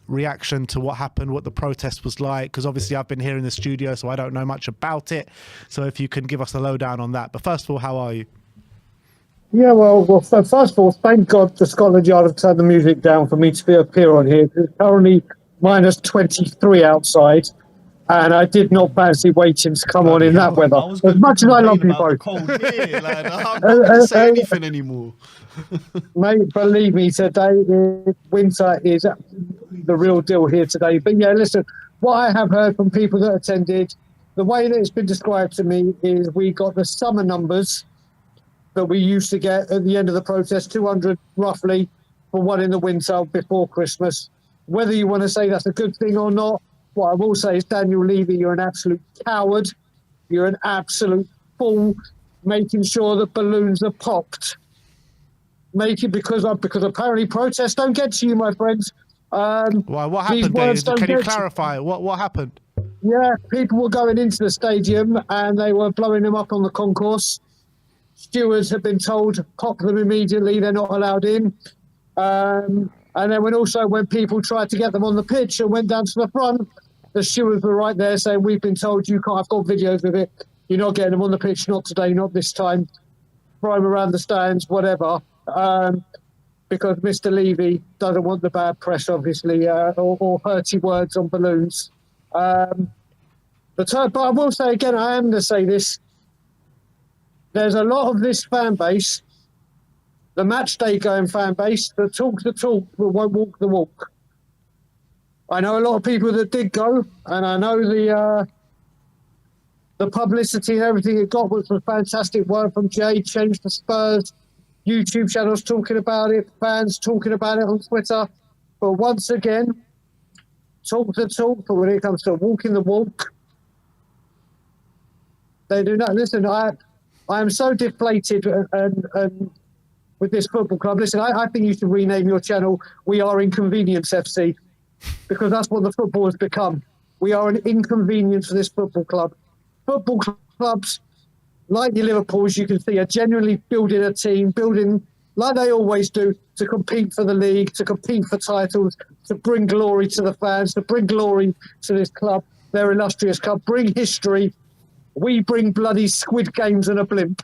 Speaker 1: reaction to what happened, what the protest was like. Because obviously I've been here in the studio, so I don't know much about it. So if you can give us a lowdown on that. But first of all, how are you?
Speaker 5: Yeah, well, first of all, thank God the Scotland Yard have turned the music down for me to appear on here. It's currently minus 23 outside, and I did not fancy waiting to come on in that weather. As much as I love you both.
Speaker 2: Cold here, like, I'm not going to say anything anymore.
Speaker 5: Mate, believe me, today, winter is the real deal here today. But yeah, listen, what I have heard from people that attended, the way that it's been described to me is we got the summer numbers that we used to get at the end of the protest, 200 roughly, for one in the winter before Christmas. Whether you want to say that's a good thing or not, what I will say is, Daniel Levy, you're an absolute coward. You're an absolute fool, making sure that balloons are popped. Because apparently protests don't get to you, my friends.
Speaker 1: Why? What happened, Dave? Can you clarify? What happened?
Speaker 5: Yeah, people were going into the stadium and they were blowing them up on the concourse. Stewards have been told, pop them immediately, they're not allowed in. And then when people tried to get them on the pitch and went down to the front, the stewards were right there saying, we've been told you can't, I've got videos of it, you're not getting them on the pitch, not today, not this time. Throw them around the stands, whatever. Because Mr. Levy doesn't want the bad press, obviously, or hurty words on balloons. But I will say again, I am going to say this, there's a lot of this fan base, the match day going fan base, that talk the talk but won't walk the walk. I know a lot of people that did go, and I know the publicity and everything it got was a fantastic word from Jay, Change the Spurs, YouTube channels talking about it, fans talking about it on Twitter. But once again, talk the talk, but when it comes to walking the walk, they do not. Listen, I am so deflated and with this football club. Listen, I think you should rename your channel We Are Inconvenience FC, because that's what the football has become. We are an inconvenience for this football club. Football clubs, like your Liverpools, you can see, are genuinely building a team, building like they always do, to compete for the league, to compete for titles, to bring glory to the fans, to bring glory to this club, their illustrious club, bring history. We bring bloody Squid Games and a blimp.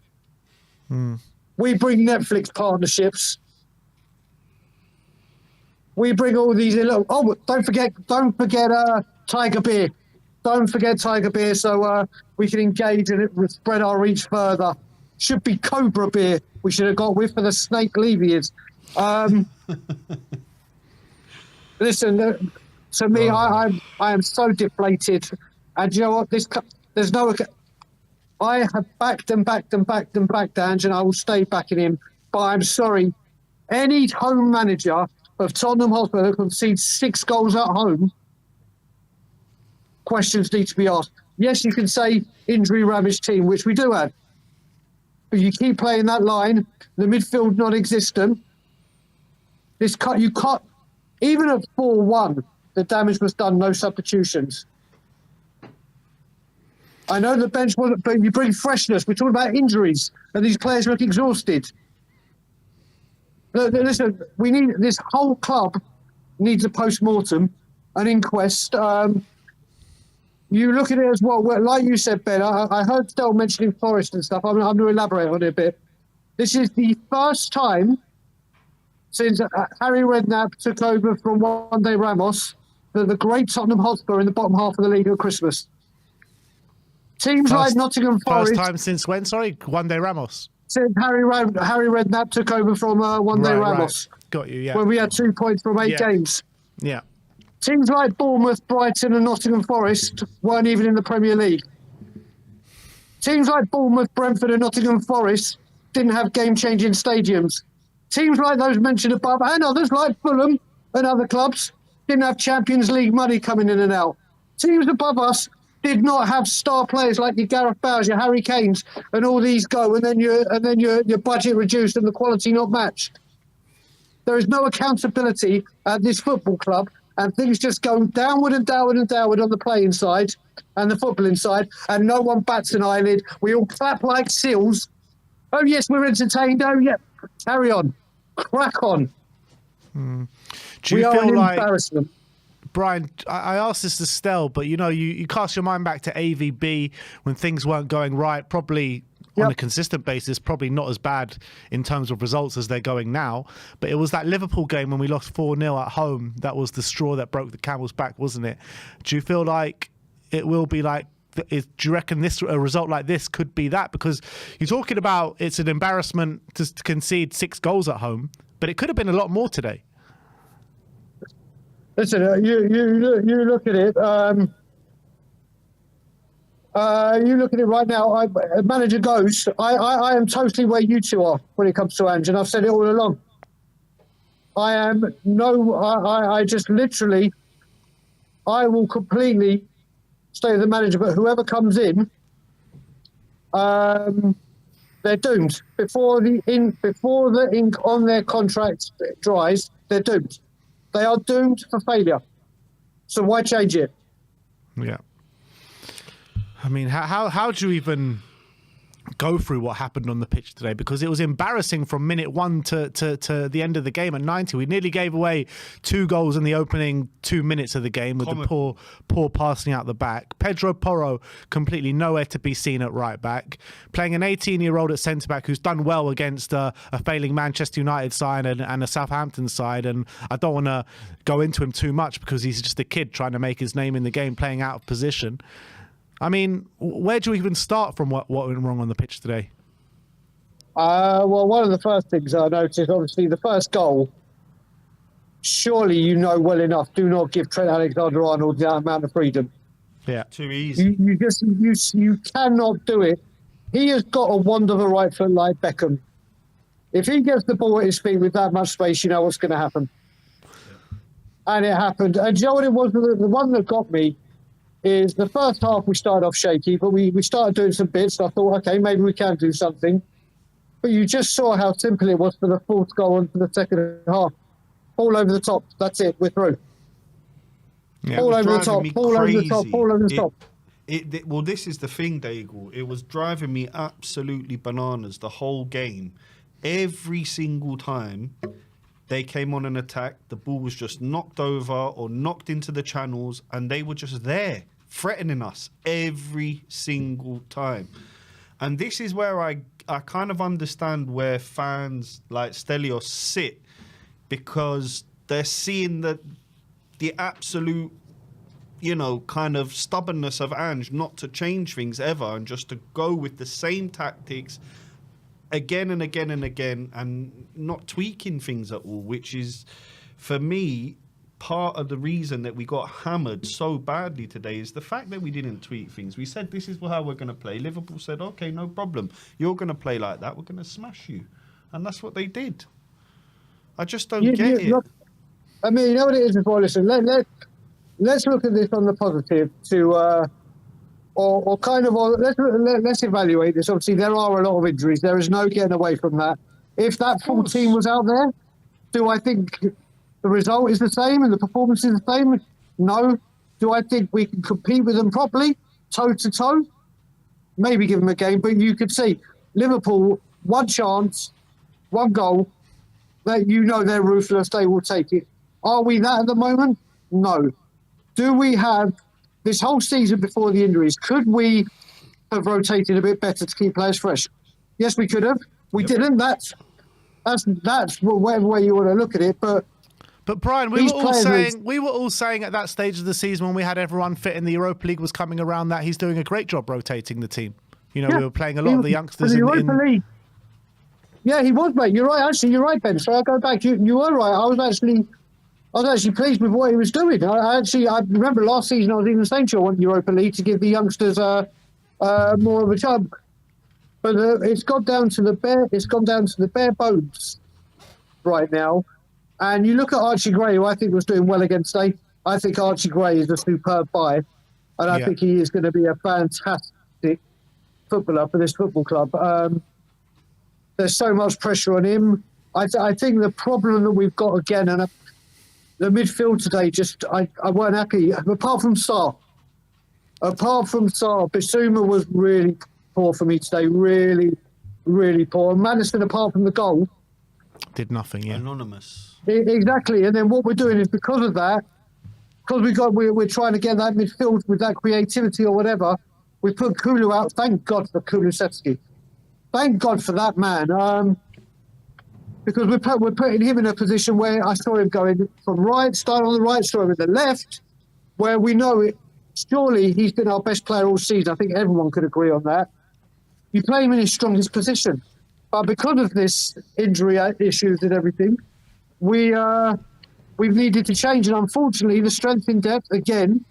Speaker 5: We bring Netflix partnerships. We bring all these. Oh, don't forget Tiger Beer. Don't forget Tiger Beer, so we can engage and it will spread our reach further. Should be Cobra Beer. We should have got with for the Snake Levy is. Listen, to me, I am so deflated, and you know what? There's no. I have backed and backed and backed and backed Ange, and I will stay backing him but I'm sorry, any home manager of Tottenham Hotspur that concedes 6 goals at home, questions need to be asked. Yes, you can say injury-ravaged team, which we do have. But you keep playing that line, the midfield non-existent. You can't, even at 4-1, the damage was done, no substitutions. I know the bench wasn't, but you bring freshness. We're talking about injuries, and these players look exhausted. Listen, we need, this whole club needs a post-mortem, an inquest. You look at it as well, like you said, Ben, I heard Stel mentioning Forest and stuff. I'm going to elaborate on it a bit. This is the first time since Harry Redknapp took over from One Day Ramos that the great Tottenham Hotspur in the bottom half of the league at Christmas. Teams like Nottingham Forest.
Speaker 1: First time since when? Sorry, One Day Ramos.
Speaker 5: Since Harry Redknapp took over from One Day Ramos.
Speaker 1: Right. Got you, yeah.
Speaker 5: When we had 2 points from 8 games.
Speaker 1: Yeah.
Speaker 5: Teams like Bournemouth, Brighton and Nottingham Forest weren't even in the Premier League. Teams like Bournemouth, Brentford and Nottingham Forest didn't have game-changing stadiums. Teams like those mentioned above and others like Fulham and other clubs didn't have Champions League money coming in and out. Teams above us did not have star players like your Gareth Bales, your Harry Kanes and all these go and then your budget reduced and the quality not matched. There is no accountability at this football club. And things just go downward and downward and downward on the playing side and the footballing side, and no one bats an eyelid. We all clap like seals. Oh, yes, we're entertained. Oh, yeah, carry on. Crack on.
Speaker 1: Do you feel
Speaker 5: an
Speaker 1: like,
Speaker 5: embarrassment.
Speaker 1: Brian, I asked this to Stel, but, you cast your mind back to AVB when things weren't going right, probably on a consistent basis, probably not as bad in terms of results as they're going now. But it was that Liverpool game when we lost 4-0 at home that was the straw that broke the camel's back, wasn't it? Do you feel like it will be like, do you reckon a result like this could be that? Because you're talking about it's an embarrassment to concede 6 goals at home, but it could have been a lot more today.
Speaker 5: Listen, you look at it. You look at it right now. A manager goes. I am totally where you two are when it comes to Ange, and I've said it all along. I just literally, I will completely stay with the manager. But whoever comes in, they're doomed before the ink on their contract dries. They're doomed. They are doomed for failure. So why change it?
Speaker 1: Yeah. I mean, how do you even go through what happened on the pitch today? Because it was embarrassing from minute 1 to the end of the game at 90. We nearly gave away 2 goals in the opening 2 minutes of the game with the poor passing out the back. Pedro Porro completely nowhere to be seen at right back. Playing an 18-year-old at centre-back who's done well against a failing Manchester United side and a Southampton side. And I don't want to go into him too much because he's just a kid trying to make his name in the game, playing out of position. I mean, where do you even start from what went wrong on the pitch today?
Speaker 5: Well, one of the first things I noticed, obviously, the first goal, surely you know well enough, do not give Trent Alexander-Arnold that amount of freedom.
Speaker 1: Yeah.
Speaker 2: Too easy.
Speaker 5: You cannot do it. He has got a wand of a right foot like Beckham. If he gets the ball at his feet with that much space, you know what's going to happen. And it happened. And do you know what it was? The one that got me is the first half we started off shaky, but we started doing some bits. I thought, okay, maybe we can do something. But you just saw how simple it was for the fourth goal and for the second half. All over the top. That's it. We're through.
Speaker 1: Yeah.
Speaker 5: All over the top. All over the top. All over the top.
Speaker 2: Well, this is the thing, Daigle. It was driving me absolutely bananas the whole game. Every single time they came on an attack, the ball was just knocked over or knocked into the channels, and they were just there, threatening us every single time. And this is where I kind of understand where fans like Stelios sit, because they're seeing the absolute, kind of stubbornness of Ange not to change things ever and just to go with the same tactics again and again and again and not tweaking things at all, which is, for me, part of the reason that we got hammered so badly today is the fact that we didn't tweak things. We said, this is how we're going to play. Liverpool said, okay, no problem. You're going to play like that. We're going to smash you. and that's what they did. I just don't get it.
Speaker 5: Look, I mean, you know what it is before. Listen, let's look at this on the positive let's evaluate this. Obviously, there are a lot of injuries. There is no getting away from that. If that full team was out there, do I think the result is the same and the performance is the same? No. Do I think we can compete with them properly, toe to toe? Maybe give them a game, but you could see Liverpool, one chance, one goal, that they're ruthless, they will take it. Are we that at the moment? No. Do we have this whole season before the injuries? Could we have rotated a bit better to keep players fresh? Yes, we could have. We didn't. That's whatever way you want to look at it. But
Speaker 1: Brian, we were all saying at that stage of the season when we had everyone fit and the Europa League was coming around that he's doing a great job rotating the team. We were playing a lot of the youngsters in the
Speaker 5: League. Yeah, he was, mate. You're right. Actually, you're right, Ben. So I'll go back. You were right. I was actually pleased with what he was doing. I remember last season I was even saying to you I want Europa League to give the youngsters more of a chance. But it's gone down to the bare bones right now. And you look at Archie Gray, who I think was doing well against State. I think Archie Gray is a superb buy, and I think he is going to be a fantastic footballer for this football club. There's so much pressure on him. I think the problem that we've got again, and the midfield today, I weren't happy. Apart from Sarr, Bissouma was really poor for me today. Really, really poor. And Maddison, apart from the goal,
Speaker 1: did nothing. Yeah,
Speaker 2: anonymous.
Speaker 5: Exactly. And then what we're doing is because of that, because we're trying to get that midfield with that creativity or whatever. We put Kulu out. Thank God for Kulusevski. Thank God for that man. Because we're putting him in a position where I saw him going from right, start on the right, saw him at the left, where we know it. Surely he's been our best player all season. I think everyone could agree on that. You play him in his strongest position. But because of this injury issues and everything, we've needed to change. And unfortunately, the strength in depth, again,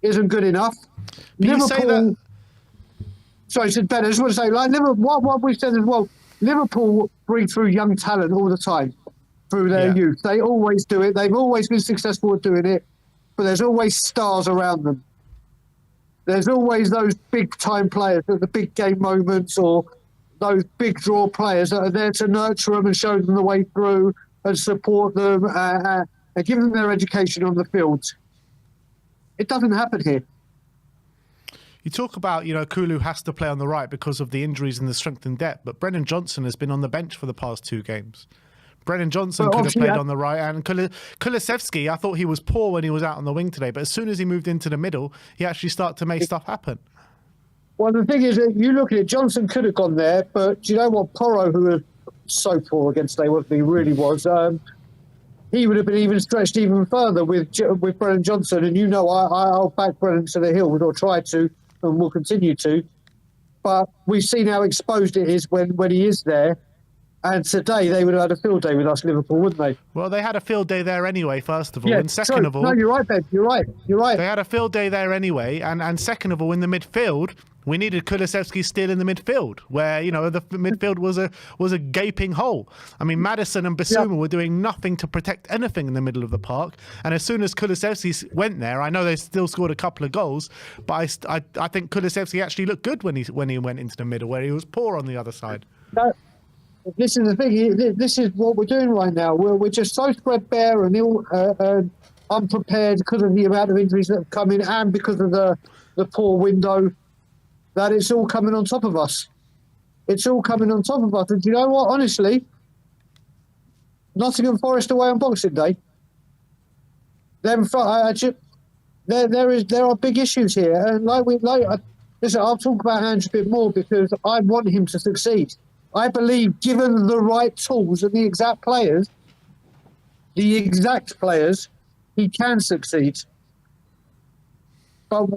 Speaker 5: isn't good enough. Liverpool... Sorry, I said better. I just want to say, like Liverpool, what we said as well, Liverpool bring through young talent all the time through their youth. They always do it. They've always been successful at doing it, but there's always stars around them. There's always those big-time players at the big game moments or those big draw players that are there to nurture them and show them the way through and support them and give them their education on the field. It doesn't happen here.
Speaker 1: You talk about, Kulu has to play on the right because of the injuries and the strength and depth, but Brennan Johnson has been on the bench for the past 2 games. Brennan Johnson could have played on the right, and Kulusevski, I thought he was poor when he was out on the wing today, but as soon as he moved into the middle, he actually started to make stuff happen.
Speaker 5: Well, the thing is, you look at it, Johnson could have gone there, but do you know what? Porro, who was so poor against today, what he really was, he would have been even stretched even further with Brennan Johnson, and I'll back Brennan to the hill, or try to, and will continue to. But we've seen how exposed it is when he is there. And today they would have had a field day with us, Liverpool, wouldn't they?
Speaker 1: Well, they had a field day there anyway, first of all. And second of all...
Speaker 5: No, you're right, Ben. You're right.
Speaker 1: They had a field day there anyway. And second of all, in the midfield, we needed Kulusevski still in the midfield, where, the midfield was a gaping hole. I mean, Maddison and Bissouma were doing nothing to protect anything in the middle of the park. And as soon as Kulusevski went there, I know they still scored a couple of goals, but I think Kulusevski actually looked good when he went into the middle, where he was poor on the other side.
Speaker 5: This is the thing. This is what we're doing right now. We're just so spread bare and unprepared because of the amount of injuries that have come in and because of the poor window, that it's all coming on top of us. It's all coming on top of us. And do you know what? Honestly, Nottingham Forest away on Boxing Day. There are big issues here, and listen, I'll talk about Ange a bit more because I want him to succeed. I believe, given the right tools and the exact players, he can succeed. But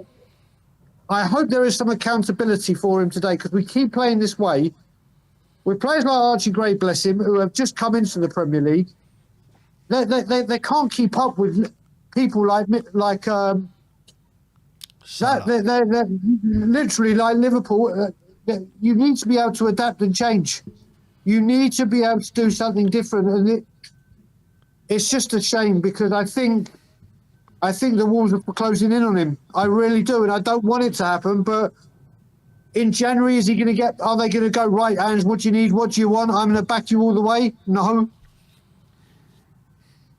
Speaker 5: I hope there is some accountability for him today, because we keep playing this way. With players like Archie Gray, bless him, who have just come into the Premier League, they can't keep up with people like that. They're literally like Liverpool. You need to be able to adapt and change. You need to be able to do something different, and it's just a shame because I think the Wolves are closing in on him. I really do, and I don't want it to happen. But in January, is he going to get? Are they going to go right, Ange? What do you need? What do you want? I'm going to back you all the way. No.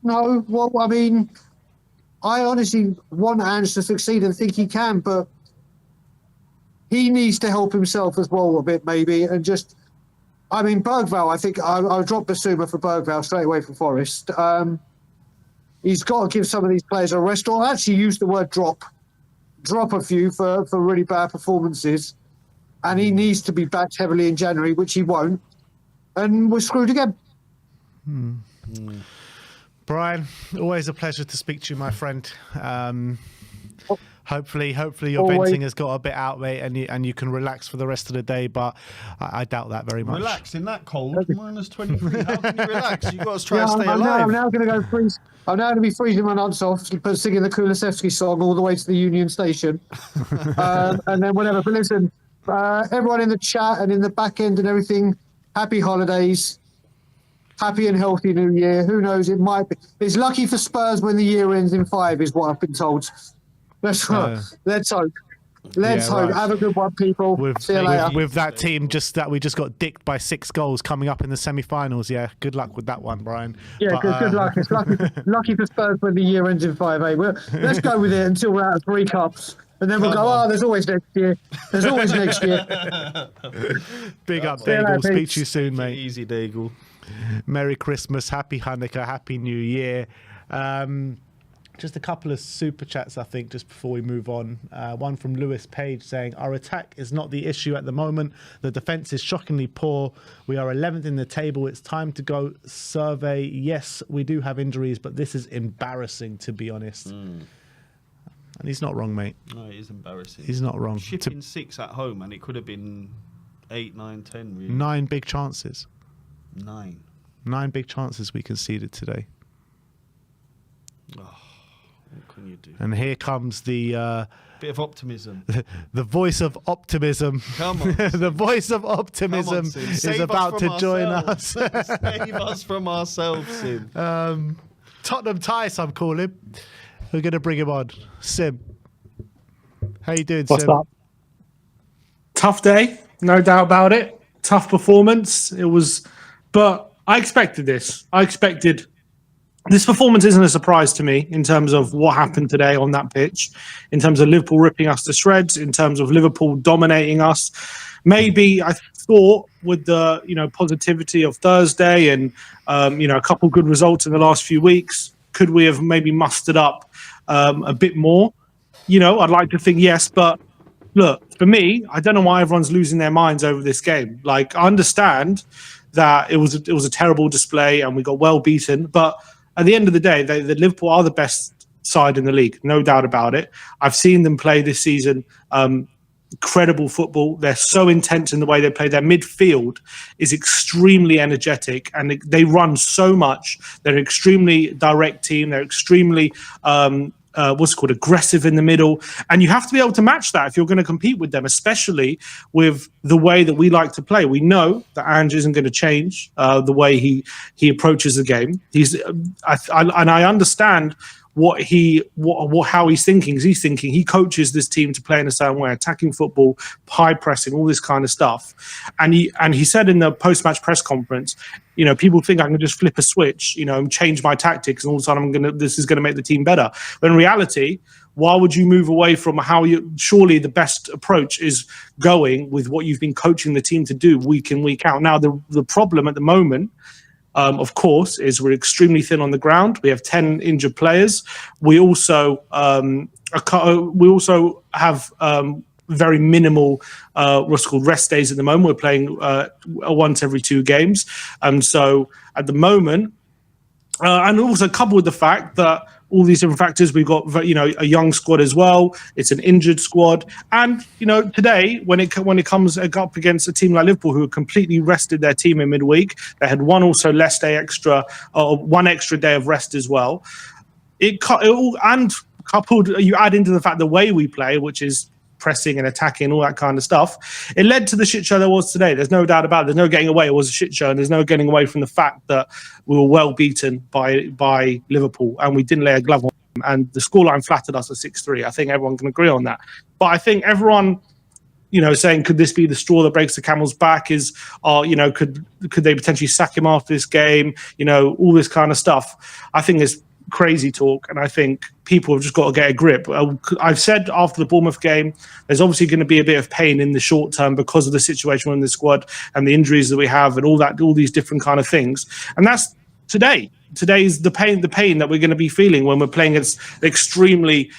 Speaker 5: Well, I mean, I honestly want Ange to succeed and think he can, but he needs to help himself as well a bit, maybe, and just. I mean, Bergvall, I think I'll drop Basuma for Bergvall straight away for Forest. He's got to give some of these players a rest, or actually use the word drop a few for really bad performances. And he needs to be backed heavily in January, which he won't. And we're screwed again.
Speaker 1: Brian, always a pleasure to speak to you, my friend. Hopefully your
Speaker 5: Always.
Speaker 1: venting has got a bit out, mate, and you can relax for the rest of the day. But I doubt that very much.
Speaker 2: Relax in that cold, -23. How can you relax? You got to try and stay
Speaker 5: I'm
Speaker 2: alive.
Speaker 5: now going to go freeze. I'm now going to be freezing my nuts off, singing the Kulisevsky song all the way to the Union Station, and then whatever. But listen, everyone in the chat and in the back end and everything, happy holidays, happy and healthy New Year. Who knows? It might be. It's lucky for Spurs when the year ends in 5, is what I've been told. Let's hope. Let's hope.
Speaker 1: Right.
Speaker 5: Have a good one, people. See you later.
Speaker 1: With that team, we just got dicked by 6 goals coming up in the semi-finals. Yeah, good luck with that one, Brian.
Speaker 5: Yeah,
Speaker 1: But,
Speaker 5: good luck. It's lucky for Spurs when the year ends in 5. Let's go with it until we're out of 3 cups. And then we'll go, there's always next year. There's always next year.
Speaker 1: Big up, Daigle.
Speaker 5: Peace.
Speaker 1: Speak to you soon, mate.
Speaker 2: Easy, Daigle.
Speaker 1: Merry Christmas, Happy Hanukkah, Happy New Year. Just a couple of super chats, I think, just before we move on. One from Lewis Page saying, our attack is not the issue at the moment. The defence is shockingly poor. We are 11th in the table. It's time to go survey. Yes, we do have injuries, but this is embarrassing, to be honest. And he's not wrong, mate.
Speaker 2: No, it is embarrassing.
Speaker 1: He's not wrong.
Speaker 2: Shipping 6 at home, and it could have been 8, 9, 10, really.
Speaker 1: 9 big chances.
Speaker 2: 9.
Speaker 1: 9 big chances we conceded today.
Speaker 2: What can you do?
Speaker 1: And here comes the...
Speaker 2: Bit of optimism.
Speaker 1: The voice of optimism.
Speaker 2: Come on.
Speaker 1: The voice of optimism
Speaker 2: Sim.
Speaker 1: is
Speaker 2: Save
Speaker 1: about
Speaker 2: us
Speaker 1: to
Speaker 2: from
Speaker 1: join
Speaker 2: ourselves.
Speaker 1: us.
Speaker 2: Save us from ourselves, Sim.
Speaker 1: Tottenham Tice, I'm calling. We're going to bring him on. Sim. How you doing,
Speaker 6: What's
Speaker 1: Sim?
Speaker 6: up? Tough day, no doubt about it. Tough performance. It was, but I expected this. This performance isn't a surprise to me in terms of what happened today on that pitch, in terms of Liverpool ripping us to shreds, in terms of Liverpool dominating us. Maybe I thought with the positivity of Thursday and a couple good results in the last few weeks, could we have maybe mustered up a bit more? I'd like to think yes, but look, for me, I don't know why everyone's losing their minds over this game. Like, I understand that it was a terrible display and we got well beaten, but at the end of the day, the Liverpool are the best side in the league, no doubt about it. I've seen them play this season, incredible football. They're so intense in the way they play. Their midfield is extremely energetic and they run so much. They're an extremely direct team. They're extremely aggressive in the middle, and you have to be able to match that if you're going to compete with them, especially with the way that we like to play. We know that Ange isn't going to change the way he approaches the game. I understand how he's thinking. He coaches this team to play in a certain way, attacking football, high pressing, all this kind of stuff. And he said in the post-match press conference, people think I can just flip a switch, and change my tactics, and all of a sudden this is going to make the team better. But in reality, why would you move away from surely the best approach is going with what you've been coaching the team to do week in, week out. Now, the problem at the moment, of course, is we're extremely thin on the ground. We have 10 injured players. We also have very minimal rest days at the moment. We're playing once every 2 games. So at the moment, and also coupled with the fact that all these different factors, we've got a young squad as well. It's an injured squad, and today when it comes up against a team like Liverpool, who have completely rested their team in midweek, they had one extra day of rest as well. And coupled, you add into the fact the way we play, which is pressing and attacking, all that kind of stuff. It led to the shit show there was today. There's no doubt about it. There's no getting away. It was a shit show, and there's no getting away from the fact that we were well beaten by Liverpool, and we didn't lay a glove on them. And the scoreline flattered us at 6-3. I think everyone can agree on that. But I think everyone, saying could this be the straw that breaks the camel's back? Could they potentially sack him after this game? All this kind of stuff. I think it's crazy talk, and I think people have just got to get a grip. I've said after the Bournemouth game, there's obviously going to be a bit of pain in the short term because of the situation in the squad and the injuries that we have and all these different kind of things. And that's today. Today's the pain that we're going to be feeling when we're playing against an extremely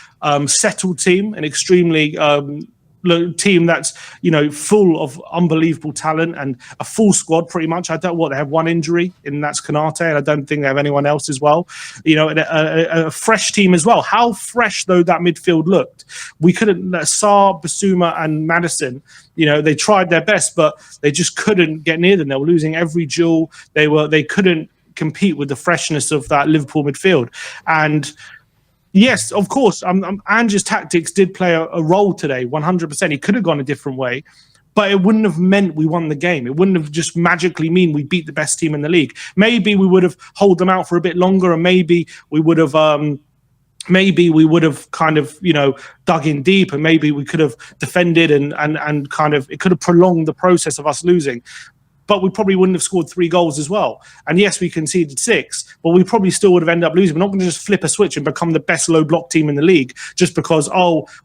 Speaker 6: settled team, an extremely team that's full of unbelievable talent and a full squad pretty much. They have one injury, and that's Konate, and I don't think they have anyone else as well. And a fresh team as well. How fresh though that midfield looked. We couldn't. Sarr, Basuma, and Maddison. They tried their best, but they just couldn't get near them. They were losing every duel. They couldn't compete with the freshness of that Liverpool midfield. And yes, of course, Ange's tactics did play a role today, 100%. He could have gone a different way, but it wouldn't have meant we won the game. It wouldn't have just magically mean we beat the best team in the league. Maybe we would have held them out for a bit longer, and maybe we would have kind of, dug in deep, and maybe we could have defended and kind of, it could have prolonged the process of us losing. But we probably wouldn't have scored 3 goals as well. And yes, we conceded 6, but we probably still would have ended up losing. We're not going to just flip a switch and become the best low block team in the league just because,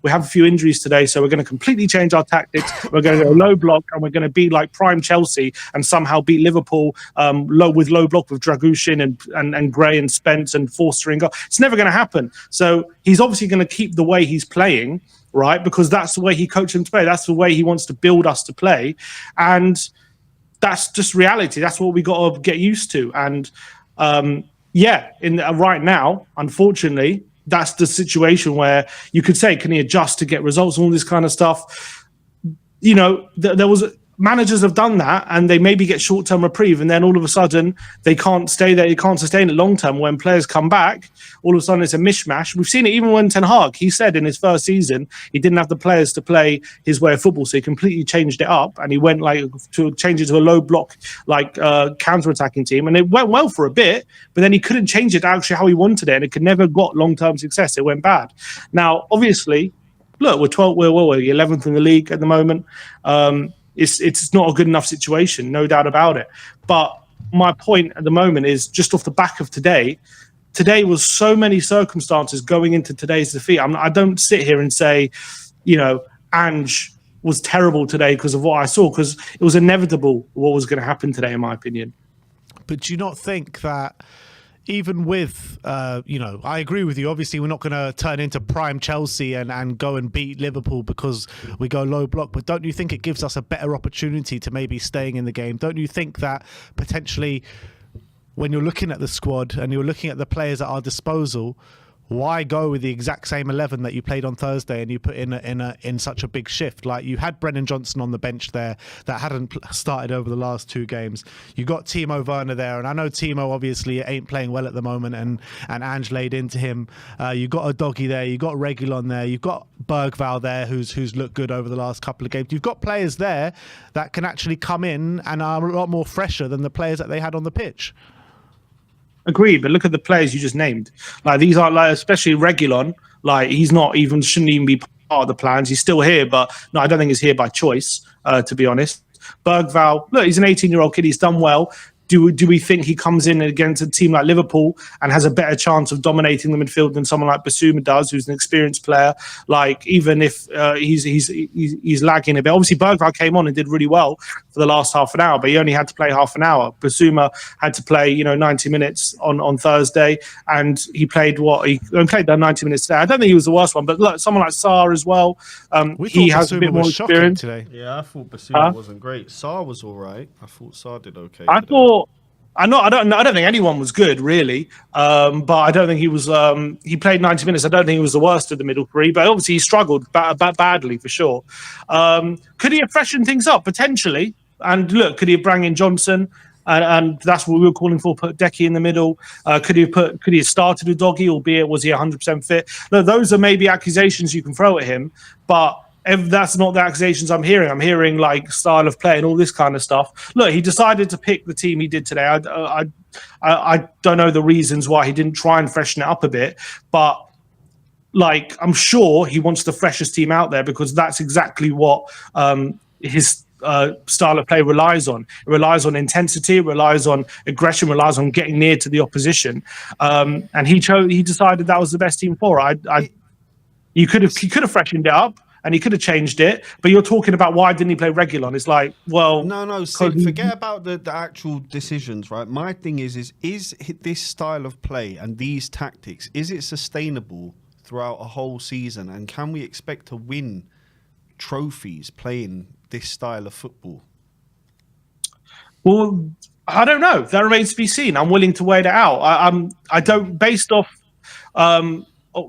Speaker 6: we have a few injuries today, so we're going to completely change our tactics. We're going to go low block, and we're going to be like prime Chelsea and somehow beat Liverpool with low block with Dragushin and Gray and Spence and Forster and goal. It's never going to happen. So he's obviously going to keep the way he's playing, right? Because that's the way he coached him to play. That's the way he wants to build us to play. And that's just reality. That's what we got to get used to. And right now, unfortunately, that's the situation where you could say, can he adjust to get results and all this kind of stuff? There was managers have done that, and they maybe get short-term reprieve, and then all of a sudden they can't stay there. You can't sustain it long-term. When players come back, all of a sudden it's a mishmash. We've seen it even when Ten Hag, he said in his first season, he didn't have the players to play his way of football, so he completely changed it up, and he went to change it to a low block, counter-attacking team, and it went well for a bit, but then he couldn't change it actually how he wanted it, and it could never got long-term success. It went bad. Now, obviously, look, we're 11th in the league at the moment. It's not a good enough situation, no doubt about it. But my point at the moment is just off the back of today was so many circumstances going into today's defeat. I don't sit here and say, Ange was terrible today because of what I saw, because it was inevitable what was going to happen today, in my opinion.
Speaker 1: But do you not think that even with, I agree with you. Obviously, we're not going to turn into prime Chelsea and go and beat Liverpool because we go low block. But don't you think it gives us a better opportunity to maybe staying in the game? Don't you think that potentially when you're looking at the squad and you're looking at the players at our disposal, why go with the exact same 11 that you played on Thursday and you put in such a big shift? Like, you had Brennan Johnson on the bench there that hadn't started over the last 2 games. You got Timo Werner there, and I know Timo obviously ain't playing well at the moment, and Ange laid into him. You got a Doggy there, you got Reguilon there, you've got Bergvall there who's looked good over the last couple of games. You've got players there that can actually come in and are a lot more fresher than the players that they had on the pitch.
Speaker 6: Agreed, but look at the players you just named. Like, these are, like, especially Reguilon. Like, shouldn't even be part of the plans. He's still here, but no, I don't think he's here by choice, to be honest. Bergvall, look, he's an 18-year-old kid. He's done well. Do we think he comes in against a team like Liverpool and has a better chance of dominating the midfield than someone like Basuma does, who's an experienced player? Like, even if he's lagging a bit. Obviously, Bergvall came on and did really well for the last half an hour, but he only had to play half an hour. Basuma had to play 90 minutes on Thursday, and he played he played that 90 minutes today. I don't think he was the worst one, but look, someone like Sarr as well. He has a bit more experience
Speaker 1: today.
Speaker 2: Yeah, I thought Basuma wasn't great. Sarr was all right. I thought Sarr did okay.
Speaker 6: I don't think anyone was good, really. But I don't think he was. He played 90 minutes. I don't think he was the worst of the middle 3. But obviously, he struggled badly for sure. Could he have freshened things up potentially? And look, could he have brought in Johnson? And that's what we were calling for. Put Decky in the middle. Could he have started with Doggy? Albeit, was he 100% fit? No, those are maybe accusations you can throw at him. But That's not the accusations I'm hearing. I'm hearing like style of play and all this kind of stuff. Look, he decided to pick the team he did today. I don't know the reasons why he didn't try and freshen it up a bit, but like I'm sure he wants the freshest team out there because that's exactly what his style of play relies on. It relies on intensity, it relies on aggression, relies on getting near to the opposition. And he decided that was the best team for it. He could have freshened it up and he could have changed it, but you're talking about why didn't he play Reguilon? It's like, well,
Speaker 2: no. Forget about the actual decisions, right? My thing is this style of play and these tactics, is it sustainable throughout a whole season? And can we expect to win trophies playing this style of football?
Speaker 6: Well, I don't know. That remains to be seen. I'm willing to wait it out. I don't, based off,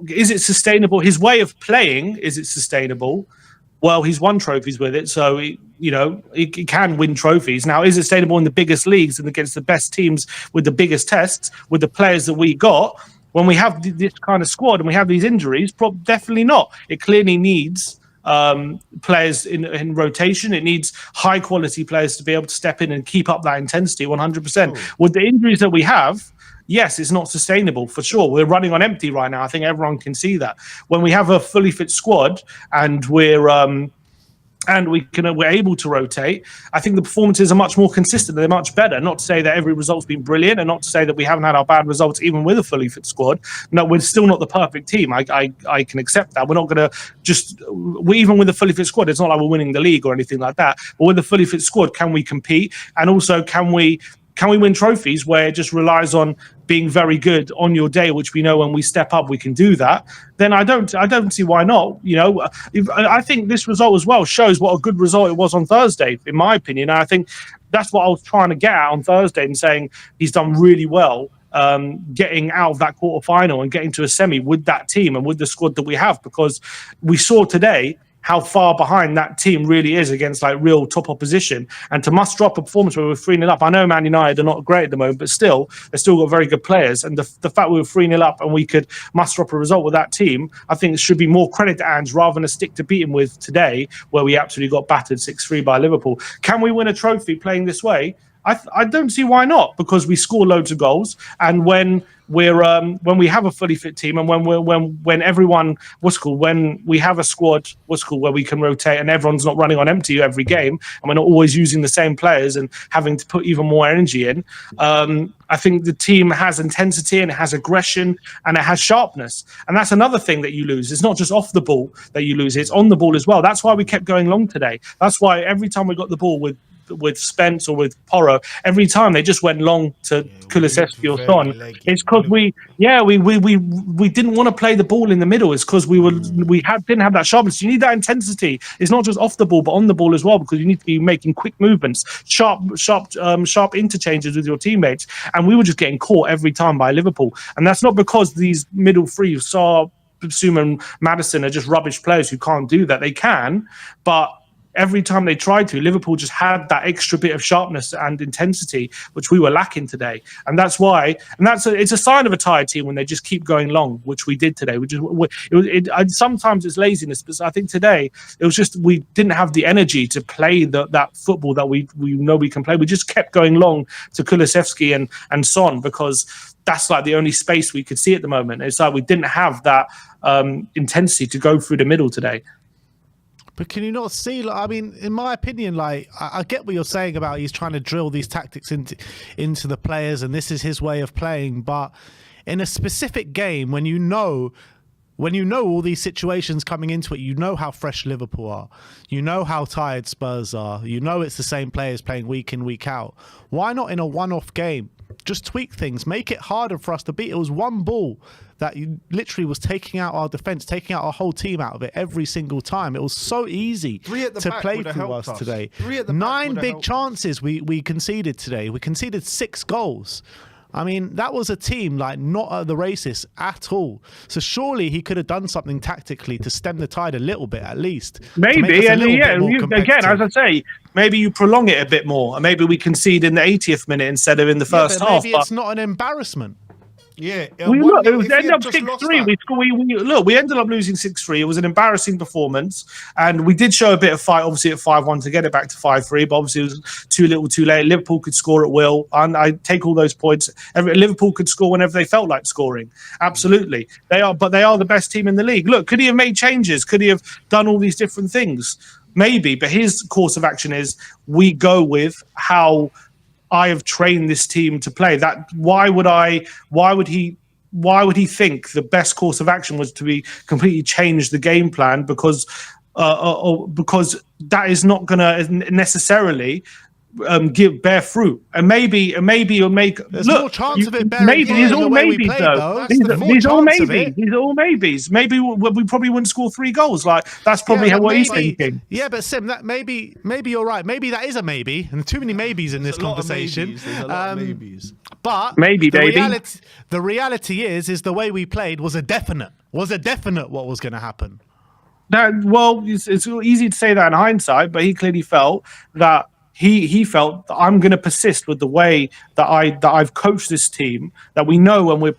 Speaker 6: is it sustainable? His way of playing, is it sustainable? Well, he's won trophies with it, so he can win trophies. Now, is it sustainable in the biggest leagues and against the best teams with the biggest tests, with the players that we got? When we have this kind of squad and we have these injuries, definitely not. It clearly needs players in rotation. It needs high quality players to be able to step in and keep up that intensity 100%. With the injuries that we have, yes, it's not sustainable for sure. We're running on empty right now. I think everyone can see that. When we have a fully fit squad and we're able to rotate, I think the performances are much more consistent. They're much better. Not to say that every result's been brilliant, and not to say that we haven't had our bad results even with a fully fit squad. No, we're still not the perfect team. I can accept that. We're not going to even with a fully fit squad, it's not like we're winning the league or anything like that. But with a fully fit squad, can we compete? And also, can we win trophies where it just relies on being very good on your day, which we know when we step up we can do that? Then I don't see why not. I think this result as well shows what a good result it was on Thursday, in my opinion. And I think that's what I was trying to get at on Thursday and saying he's done really well getting out of that quarterfinal and getting to a semi with that team and with the squad that we have, because we saw today how far behind that team really is against like real top opposition. And to must drop a performance where we're 3-0 up. I know Man United are not great at the moment, but still, they've still got very good players. And the fact we were 3-0 up and we could must drop a result with that team, I think it should be more credit to Ange rather than a stick to beat him with today, where we absolutely got battered 6-3 by Liverpool. Can we win a trophy playing this way? I don't see why not, because we score loads of goals, and when we have a fully fit team, and when everyone when we have a squad where we can rotate and everyone's not running on empty every game, and we're not always using the same players and having to put even more energy in, I think the team has intensity and it has aggression and it has sharpness. And that's another thing that you lose. It's not just off the ball that you lose, it's on the ball as well. That's why we kept going long today. That's why every time we got the ball with Spence or with Porro, every time they just went long to Kulusevski or Son. It's because we didn't want to play the ball in the middle. It's because didn't have that sharpness. You need that intensity. It's not just off the ball, but on the ball as well, because you need to be making quick movements, sharp interchanges with your teammates. And we were just getting caught every time by Liverpool. And that's not because these middle three, Sarr, Basuma and Maddison, are just rubbish players who can't do that. They can, but every time they tried to, Liverpool just had that extra bit of sharpness and intensity, which we were lacking today. And that's why, it's a sign of a tired team when they just keep going long, which we did today. Sometimes it's laziness, but I think today it was just we didn't have the energy to play that football that we know we can play. We just kept going long to Kulusevski and Son, because that's like the only space we could see at the moment. It's like we didn't have that intensity to go through the middle today.
Speaker 1: But can you not see? Like, I mean, in my opinion, like I get what you're saying about he's trying to drill these tactics into the players, and this is his way of playing. But in a specific game, when you know all these situations coming into it, you know how fresh Liverpool are, you know how tired Spurs are, you know it's the same players playing week in, week out. Why not in a one-off game just tweak things, make it harder for us to beat? It was one ball that literally was taking out our defence, taking out our whole team out of it every single time. It was so easy to play through us today. 9 big chances we conceded today. We conceded 6 goals. I mean, that was a team like not at the races at all. So surely he could have done something tactically to stem the tide a little bit, at least.
Speaker 6: Maybe, and again, as I say, maybe you prolong it a bit more, and maybe we concede in the 80th minute instead of in the first half.
Speaker 1: Maybe it's not an embarrassment.
Speaker 2: Yeah,
Speaker 6: We
Speaker 2: 1-0,
Speaker 6: look, it was
Speaker 2: if we
Speaker 6: ended
Speaker 2: had
Speaker 6: up
Speaker 2: just lost
Speaker 6: 6-3.
Speaker 2: that-
Speaker 6: We ended up losing 6-3. It was an embarrassing performance, and we did show a bit of fight, obviously at 5-1 to get it back to 5-3. But obviously, it was too little, too late. Liverpool could score at will, and I take all those points. Liverpool could score whenever they felt like scoring. Absolutely, they are the best team in the league. Look, could he have made changes? Could he have done all these different things? Maybe, but his course of action is we go with how I have trained this team to play. That why would he think the best course of action was to be completely change the game plan because that is not going to necessarily bear fruit, and maybe you'll make.
Speaker 1: There's more chance of it bearing
Speaker 6: maybe
Speaker 1: fruit
Speaker 6: these
Speaker 1: in
Speaker 6: all
Speaker 1: the way we
Speaker 6: maybes
Speaker 1: played,
Speaker 6: though.
Speaker 1: though.
Speaker 6: These
Speaker 1: There's more
Speaker 6: are all
Speaker 1: chance of
Speaker 6: maybes.
Speaker 1: it.
Speaker 6: These are all maybes. Maybe we probably wouldn't score 3 goals. Like that's probably
Speaker 1: but
Speaker 6: what he's
Speaker 1: maybe-
Speaker 6: thinking.
Speaker 1: Yeah, but Sim, that maybe you're right. Maybe that is a maybe, and too many maybes in this
Speaker 2: There's a lot of
Speaker 1: conversation.
Speaker 2: maybes, there's a lot of maybes.
Speaker 1: But
Speaker 6: Maybe, baby.
Speaker 1: the reality is the way we played was a definite what was going to happen.
Speaker 6: It's easy to say that in hindsight, but he clearly felt that he felt that I'm going to persist with the way that I've coached this team. That we know when we're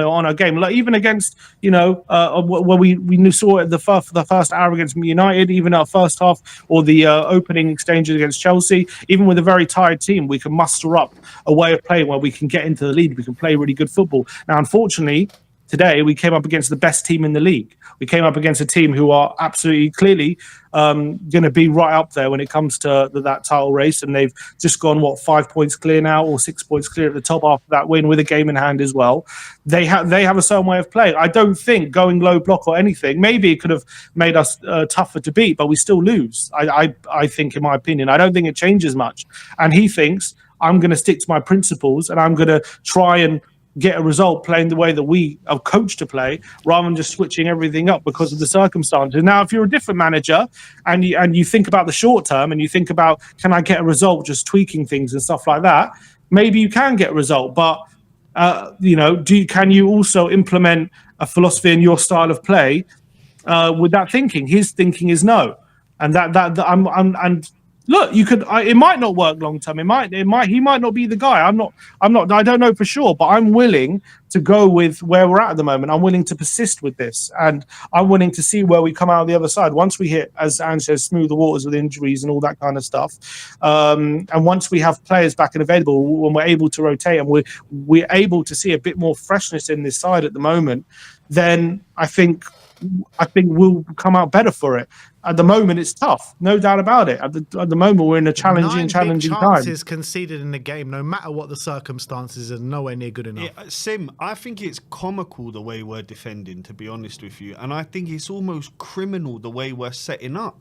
Speaker 6: on our game, like even against when we saw it the first hour against United, even our first half or the opening exchanges against Chelsea, even with a very tired team, we can muster up a way of playing where we can get into the lead. We can play really good football. Now, unfortunately, today we came up against the best team in the league. We came up against a team who are absolutely clearly going to be right up there when it comes to that title race, and they've just gone 5 points clear now, or 6 points clear at the top after that win with a game in hand as well. They have a certain way of playing. I don't think going low block or anything. Maybe it could have made us tougher to beat, but we still lose. I think, in my opinion, I don't think it changes much. And he thinks I'm going to stick to my principles and I'm going to try and get a result playing the way that we are coached to play, rather than just switching everything up because of the circumstances. Now, if you're a different manager and you think about the short term and you think about, can I get a result just tweaking things and stuff like that, maybe you can get a result. But can you also implement a philosophy in your style of play with that thinking? His thinking is no, and and look, you could. It might not work long term. He might not be the guy. I don't know for sure, but I'm willing to go with where we're at the moment. I'm willing to persist with this, and I'm willing to see where we come out the other side once we hit, as Ange says, smooth the waters with injuries and all that kind of stuff. And once we have players back and available, when we're able to rotate and we're able to see a bit more freshness in this side at the moment, then I think we'll come out better for it. At the moment, it's tough, no doubt about it. At the moment, we're in a challenging
Speaker 1: Nine big
Speaker 6: time.
Speaker 1: chances conceded in the game, no matter what the circumstances, is nowhere near good enough.
Speaker 2: Yeah, Sim, I think it's comical the way we're defending, to be honest with you. And I think it's almost criminal the way we're setting up.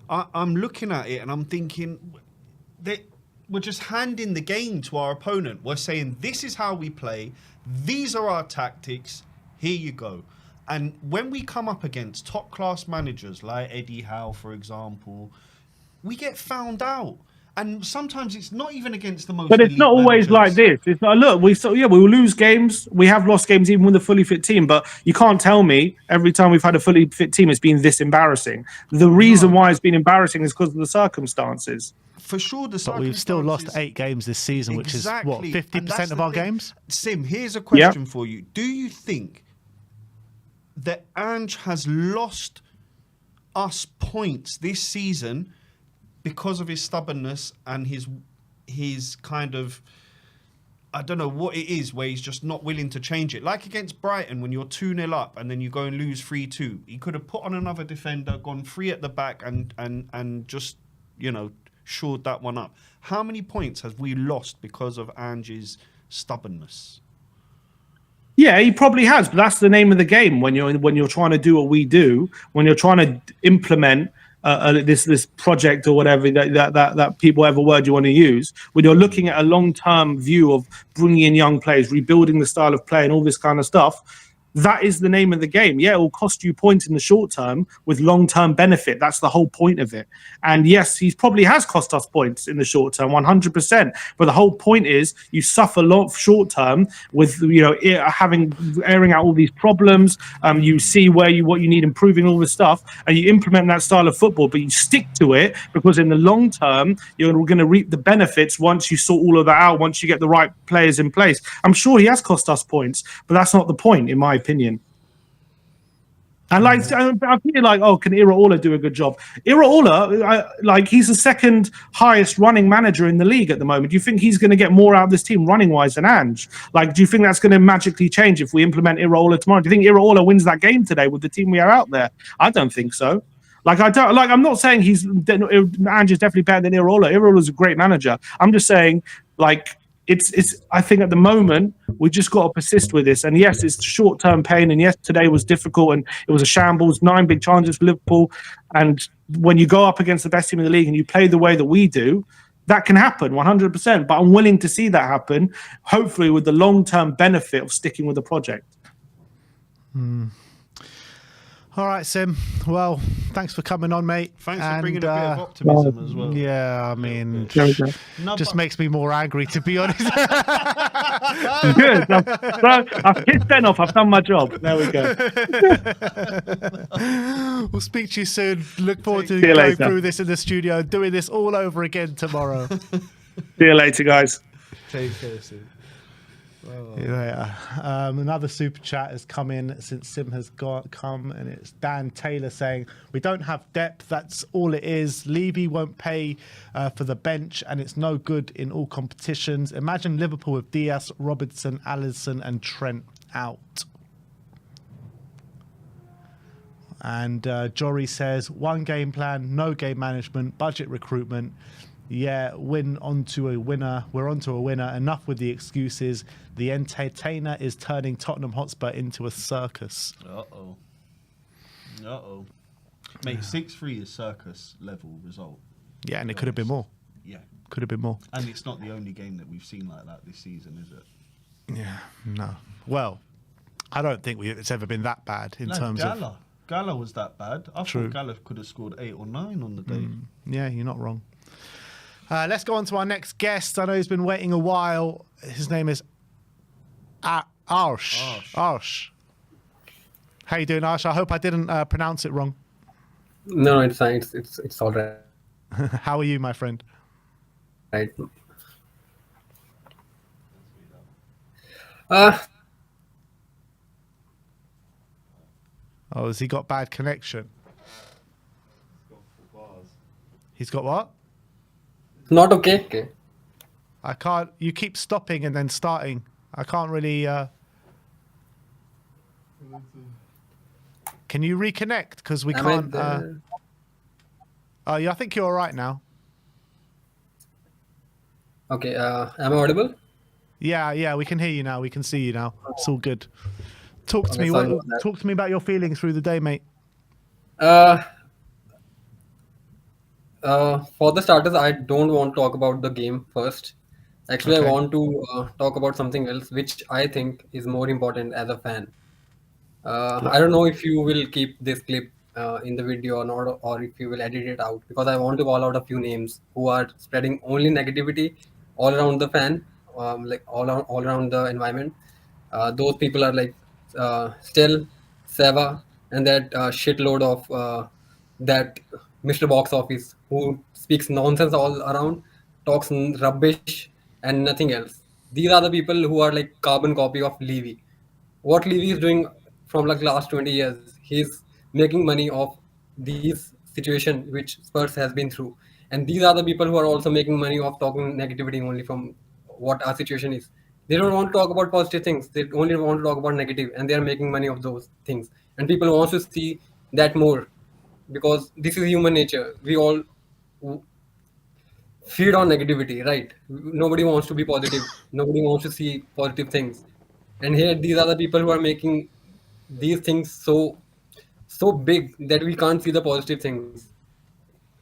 Speaker 2: I'm looking at it and I'm thinking that we're just handing the game to our opponent. We're saying, this is how we play. These are our tactics. Here you go. And when we come up against top-class managers like Eddie Howe, for example, we get found out. And sometimes it's not even against the most.
Speaker 6: But it's not always like this. It's not. Look, we will lose games. We have lost games even with a fully fit team. But you can't tell me every time we've had a fully fit team, it's been this embarrassing. The reason why it's been embarrassing is because of the circumstances.
Speaker 2: For sure,
Speaker 1: but we've still lost 8 games this season, which is what, 50% of our games.
Speaker 2: Sim, here's a question for you: do you think that Ange has lost us points this season because of his stubbornness and his kind of, I don't know what it is, where he's just not willing to change it? Like against Brighton, when you're 2-0 up and then you go and lose 3-2, he could have put on another defender, gone 3 at the back and just, shored that one up. How many points have we lost because of Ange's stubbornness?
Speaker 6: Yeah, he probably has, but that's the name of the game. When you're trying to do what we do, when you're trying to implement this project or whatever that people, whatever word you want to use, when you're looking at a long-term view of bringing in young players, rebuilding the style of play, and all this kind of stuff, that is the name of the game. Yeah, it will cost you points in the short term with long-term benefit. That's the whole point of it. And yes, he probably has cost us points in the short term, 100%. But the whole point is you suffer a lot short term with, you know, airing out all these problems. You see what you need improving, all this stuff, and you implement that style of football, but you stick to it because in the long term, you're going to reap the benefits once you sort all of that out, once you get the right players in place. I'm sure he has cost us points, but that's not the point, in my opinion. And like, I feel like, oh, can Iraola do a good job? Iraola, like, he's the second highest running manager in the league at the moment. Do you think he's going to get more out of this team running wise than Ange? Like, do you think that's going to magically change if we implement Iraola tomorrow? Do you think Iraola wins that game today with the team we are out there? I don't think so. Like, I'm not saying Ange is definitely better than Iraola. Iraola's a great manager. I'm just saying, like, I think at the moment we just got to persist with this. And yes, it's short-term pain. And yes, today was difficult and it was a shambles. 9 big challenges for Liverpool. And when you go up against the best team in the league and you play the way that we do, that can happen 100%. But I'm willing to see that happen, hopefully with the long-term benefit of sticking with the project.
Speaker 1: All right, Sim. Well, thanks for coming on, mate.
Speaker 2: Thanks for bringing a bit of optimism as well.
Speaker 1: Yeah, I mean, just makes me more angry, to be honest.
Speaker 6: Good. I've pissed Ben off. I've done my job. There we go.
Speaker 1: We'll speak to you soon. Look forward to going through this in the studio and doing this all over again tomorrow.
Speaker 6: See you later, guys.
Speaker 2: Take care, Sim.
Speaker 1: Yeah. Another super chat has come in since Sim has come, and it's Dan Taylor saying, we don't have depth, that's all it is. Levy won't pay for the bench and it's no good in all competitions. Imagine Liverpool with Diaz, Robertson, Alisson and Trent out. And Jory says, one game plan, no game management, budget recruitment. Yeah, win onto a winner. We're onto a winner. Enough with the excuses. The entertainer is turning Tottenham Hotspur into a circus.
Speaker 2: Uh-oh. Mate, 6-3 is circus level result.
Speaker 1: Yeah, and it could have been more.
Speaker 2: Yeah.
Speaker 1: Could have been more.
Speaker 2: And it's not the only game that we've seen like that this season, is it?
Speaker 1: Yeah, no. Well, I don't think it's ever been that bad in terms of...
Speaker 2: Gala was that bad. I thought Gala could have scored 8 or 9 on the day.
Speaker 1: Yeah, you're not wrong. Let's go on to our next guest. I know he's been waiting a while. His name is Arsh. How you doing, Arsh? I hope I didn't pronounce it wrong.
Speaker 7: No, it's fine. It's all right.
Speaker 1: How are you, my friend?
Speaker 7: Right.
Speaker 1: Oh, has he got bad connection? He's got what?
Speaker 7: Not okay. Okay.
Speaker 1: I can't. You keep stopping and then starting. I can't really. Can you reconnect? Because we can't. Oh, yeah. I think you're all right now.
Speaker 7: Okay. Am I audible?
Speaker 1: Yeah. We can hear you now. We can see you now. It's all good. Talk to me. Talk to me about your feelings through the day, mate.
Speaker 7: For the starters, I don't want to talk about the game first. Actually, I want to talk about something else, which I think is more important as a fan. I don't know if you will keep this clip in the video or not, or if you will edit it out, because I want to call out a few names who are spreading only negativity all around the fan, like all around the environment. Those people are like Stel, Seva, and that shitload of that Mr. Box Office, who speaks nonsense all around, talks rubbish and nothing else. These are the people who are like carbon copy of Levy. What Levy is doing from like last 20 years, he's making money off these situation which Spurs has been through. And these are the people who are also making money off talking negativity only from what our situation is. They don't want to talk about positive things. They only want to talk about negative, and they are making money of those things. And people want to see that more, because this is human nature. We all feed on negativity, right? Nobody wants to be positive. Nobody wants to see positive things. And here, these are the people who are making these things so big that we can't see the positive things.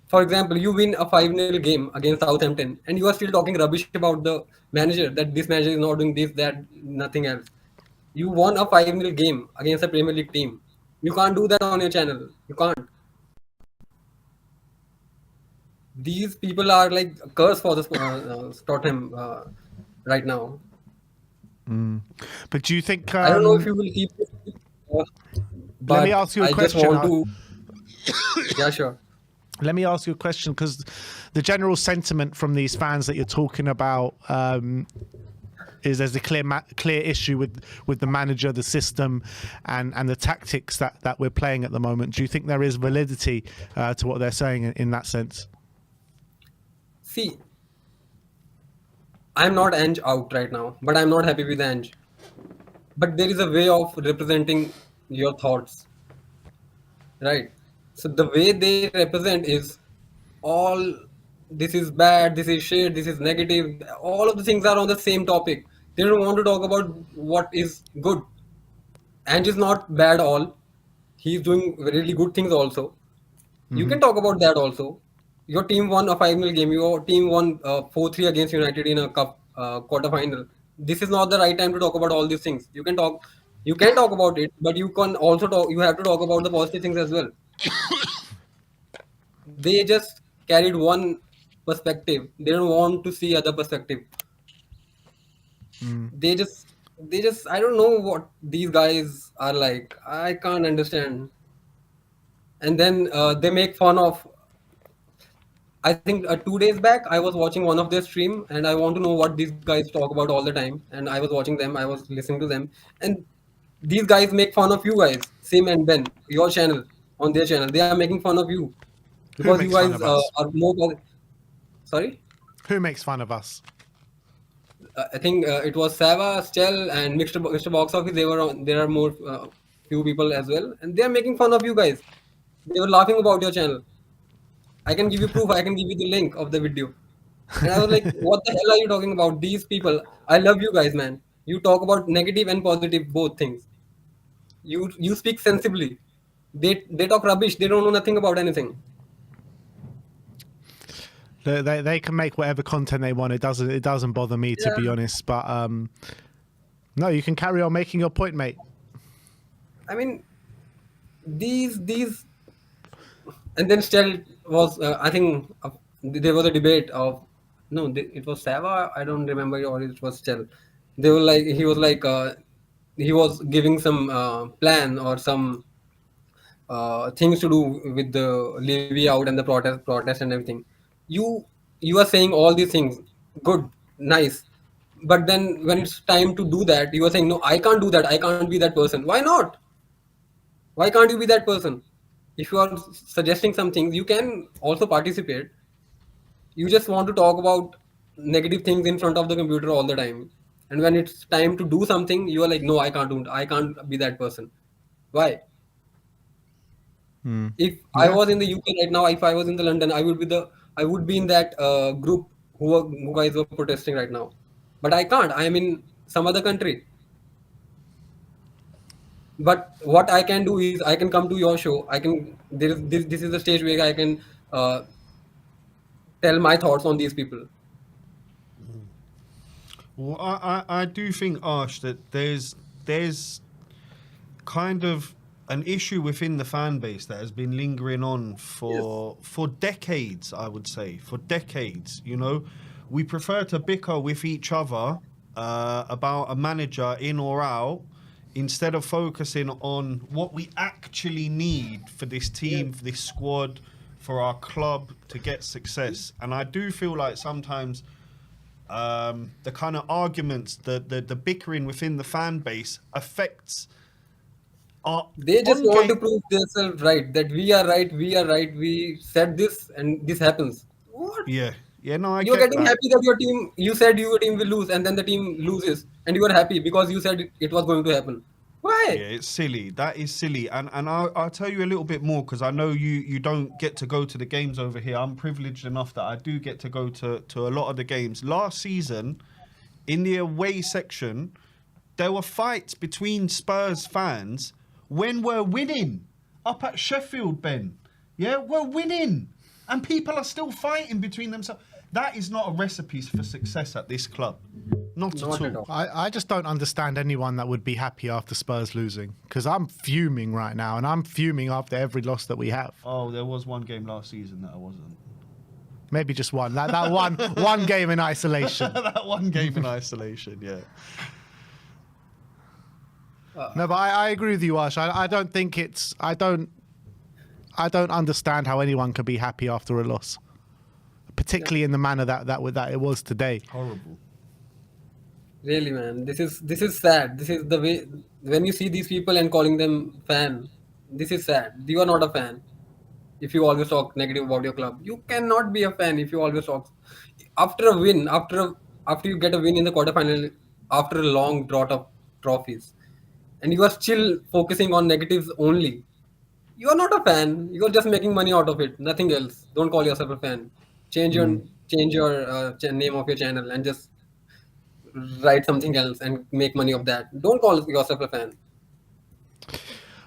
Speaker 7: For example, you win a 5-0 game against Southampton, and you are still talking rubbish about the manager, that this manager is not doing this, that, nothing else. You won a 5-0 game against a Premier League team. You can't do that on your channel. You can't. These people are like a curse for the Tottenham right now.
Speaker 1: But do you think?
Speaker 7: I don't know if you will keep this, uh,
Speaker 1: Let me
Speaker 7: but
Speaker 1: ask you a
Speaker 7: I just
Speaker 1: question.
Speaker 7: want to. Yeah, sure.
Speaker 1: Let me ask you a question, because the general sentiment from these fans that you're talking about is there's a clear issue with the manager, the system, and the tactics that we're playing at the moment. Do you think there is validity to what they're saying in that sense?
Speaker 7: See, I'm not Ange out right now, but I'm not happy with Ange. But there is a way of representing your thoughts, right? So the way they represent is all this is bad, this is shit, this is negative. All of the things are on the same topic. They don't want to talk about what is good. Ange is not bad all. He's doing really good things also. You can talk about that also. Your team won a 5-0 game. Your team won 4-3 against United in a cup quarter final. This is not the right time to talk about all these things. You can talk about it, but you can also talk. You have to talk about the positive things as well. They just carried one perspective. They don't want to see other perspective. They just I don't know what these guys are like. I can't understand. And then they make fun of. I think 2 days back, I was watching one of their stream, and I want to know what these guys talk about all the time. And I was watching them, I was listening to them, and these guys make fun of you guys, Sim and Ben, your channel, on their channel. They are making fun of you
Speaker 1: Who
Speaker 7: because you
Speaker 1: makes fun
Speaker 7: guys
Speaker 1: of us?
Speaker 7: are more. Sorry,
Speaker 1: Who makes fun of us?
Speaker 7: I think it was Sava, Stel, and Mr. Box Office. They were on. There are more few people as well, and they are making fun of you guys. They were laughing about your channel. I can give you proof. I can give you the link of the video. And I was like, what the hell are you talking about? These people, I love you guys, man. You talk about negative and positive, both things. You speak sensibly. They talk rubbish. They don't know nothing about anything.
Speaker 1: They can make whatever content they want. It doesn't bother me, to be honest. But no, you can carry on making your point, mate.
Speaker 7: I mean, these and then still was I think there was a debate of no, it was Sava. I don't remember, or it was still. They were like he was giving some plan or some things to do with the levy out and the protest and everything. You you are saying all these things, good, nice, but then when it's time to do that, you are saying no, I can't do that. I can't be that person. Why not? Why can't you be that person? If you are suggesting some things, you can also participate. You just want to talk about negative things in front of the computer all the time. And when it's time to do something, you are like, no, I can't be that person. Why? If I
Speaker 1: Yeah.
Speaker 7: was in the UK right now, if I was in the London, I would be in that group who guys were protesting right now. But I can't. I am in some other country. But what I can do is I can come to your show. I can there is this is the stage where I can tell my thoughts on these people.
Speaker 2: Well, I do think, Ash, that there's kind of an issue within the fan base that has been lingering on for decades. I would say for decades. You know, we prefer to bicker with each other about a manager in or out, instead of focusing on what we actually need for this team, for this squad, for our club to get success. And I do feel like sometimes the kind of arguments, the bickering within the fan base affects our
Speaker 7: They just want to
Speaker 2: on-game.
Speaker 7: prove themselves right, that we are right, we said this and this happens. What?
Speaker 2: Yeah, no, I
Speaker 7: You're
Speaker 2: get
Speaker 7: getting
Speaker 2: that.
Speaker 7: happy that you said your team will lose, and then the team loses, and you are happy because you said it was going to happen. Why?
Speaker 2: Yeah, it's silly. That is silly. And I'll tell you a little bit more, because I know you don't get to go to the games over here. I'm privileged enough that I do get to go to a lot of the games. Last season, in the away section, there were fights between Spurs fans when we're winning up at Sheffield, Ben. Yeah, we're winning. And people are still fighting between themselves. That is not a recipe for success at this club. Not at
Speaker 7: Not at
Speaker 2: all.
Speaker 7: all.
Speaker 1: I just don't understand anyone that would be happy after Spurs losing, because I'm fuming right now, and I'm fuming after every loss that we have.
Speaker 2: Oh, there was one game last season that I wasn't.
Speaker 1: Maybe just one. That one game in isolation.
Speaker 2: That one game in isolation, yeah.
Speaker 1: No, but I agree with you, Ash. I don't think it's. I don't understand how anyone can be happy after a loss, particularly in the manner that it was today.
Speaker 2: Horrible.
Speaker 7: Really, man, this is sad. This is the way when you see these people and calling them fan. This is sad. You are not a fan if you always talk negative about your club. You cannot be a fan if you always talk after a win, after you get a win in the quarterfinal, after a long drought of trophies, and you are still focusing on negatives only. You are not a fan. You are just making money out of it. Nothing else. Don't call yourself a fan. Change your name of your channel and just write something else and make money of that. Don't call yourself a fan.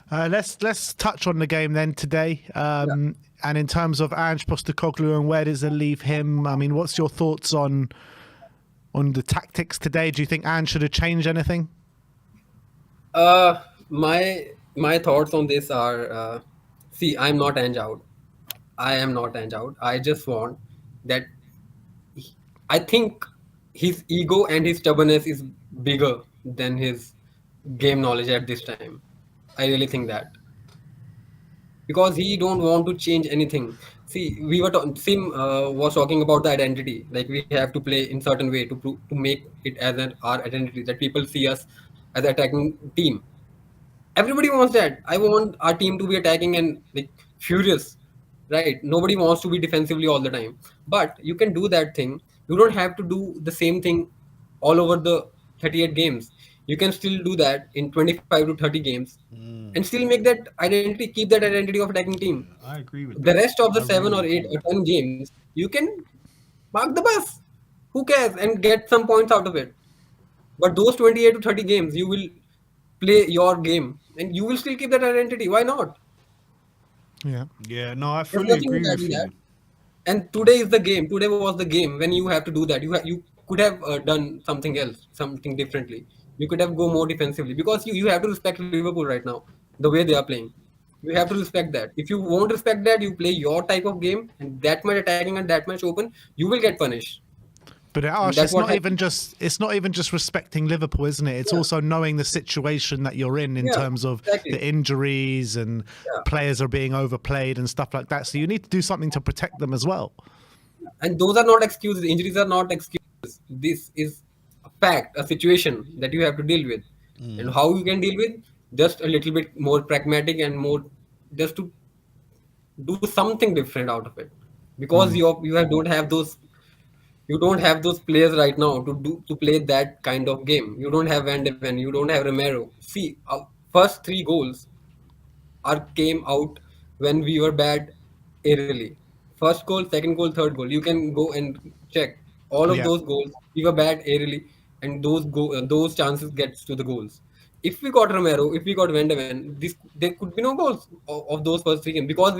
Speaker 1: Let's touch on the game then today. And in terms of Ange Postecoglou and where does it leave him? I mean, what's your thoughts on the tactics today? Do you think Ange should have changed anything?
Speaker 7: My thoughts on this are, see, I'm not Ange out. I am not Ange out. I just want that. I think his ego and his stubbornness is bigger than his game knowledge at this time. I really think that because he don't want to change anything. See, we were Sim was talking about the identity. Like we have to play in certain way to make it as our identity that people see us as an attacking team. Everybody wants that. I want our team to be attacking and like furious, right? Nobody wants to be defensively all the time. But you can do that thing. You don't have to do the same thing all over the 38 games. You can still do that in 25 to 30 games and still make that identity, keep that identity of attacking team.
Speaker 2: I agree with
Speaker 7: The
Speaker 2: that.
Speaker 7: rest of the
Speaker 2: I
Speaker 7: 7 or
Speaker 2: really
Speaker 7: 8
Speaker 2: agree.
Speaker 7: or 10 games, you can park the bus. Who cares? And get some points out of it. But those 28 to 30 games, you will play your game and you will still keep that identity. Why not?
Speaker 1: Yeah.
Speaker 2: Yeah, no, I
Speaker 7: There's
Speaker 2: fully
Speaker 7: nothing
Speaker 2: agree
Speaker 7: bad
Speaker 2: with
Speaker 7: in that.
Speaker 2: you.
Speaker 7: And today is the game. Today was the game when you have to do that. You could have done something else, something differently. You could have go more defensively because you have to respect Liverpool right now, the way they are playing. You have to respect that. If you won't respect that, you play your type of game and that much attacking and that much open, you will get punished.
Speaker 1: But
Speaker 7: And
Speaker 1: Ash,
Speaker 7: that's what happened.
Speaker 1: it's not even just respecting Liverpool, isn't it? It's
Speaker 7: Yeah.
Speaker 1: also knowing the situation that you're in
Speaker 7: Yeah,
Speaker 1: terms of
Speaker 7: exactly.
Speaker 1: the injuries and
Speaker 7: Yeah.
Speaker 1: players are being overplayed and stuff like that. So you need to do something to protect them as well.
Speaker 7: And those are not excuses. Injuries are not excuses. This is a fact, a situation that you have to deal with. And how you can deal with just a little bit more pragmatic and more just to do something different out of it. Because you don't have those players right now to play that kind of game. You don't have Van de Ven, you don't have Romero. See, our first 3 goals are came out when we were bad early. First goal, second goal, third goal. You can go and check all of
Speaker 1: Yeah.
Speaker 7: those goals. We were bad early, and those chances gets to the goals. If we got Romero, if we got Van de Ven, this there could be no goals of those first 3 games because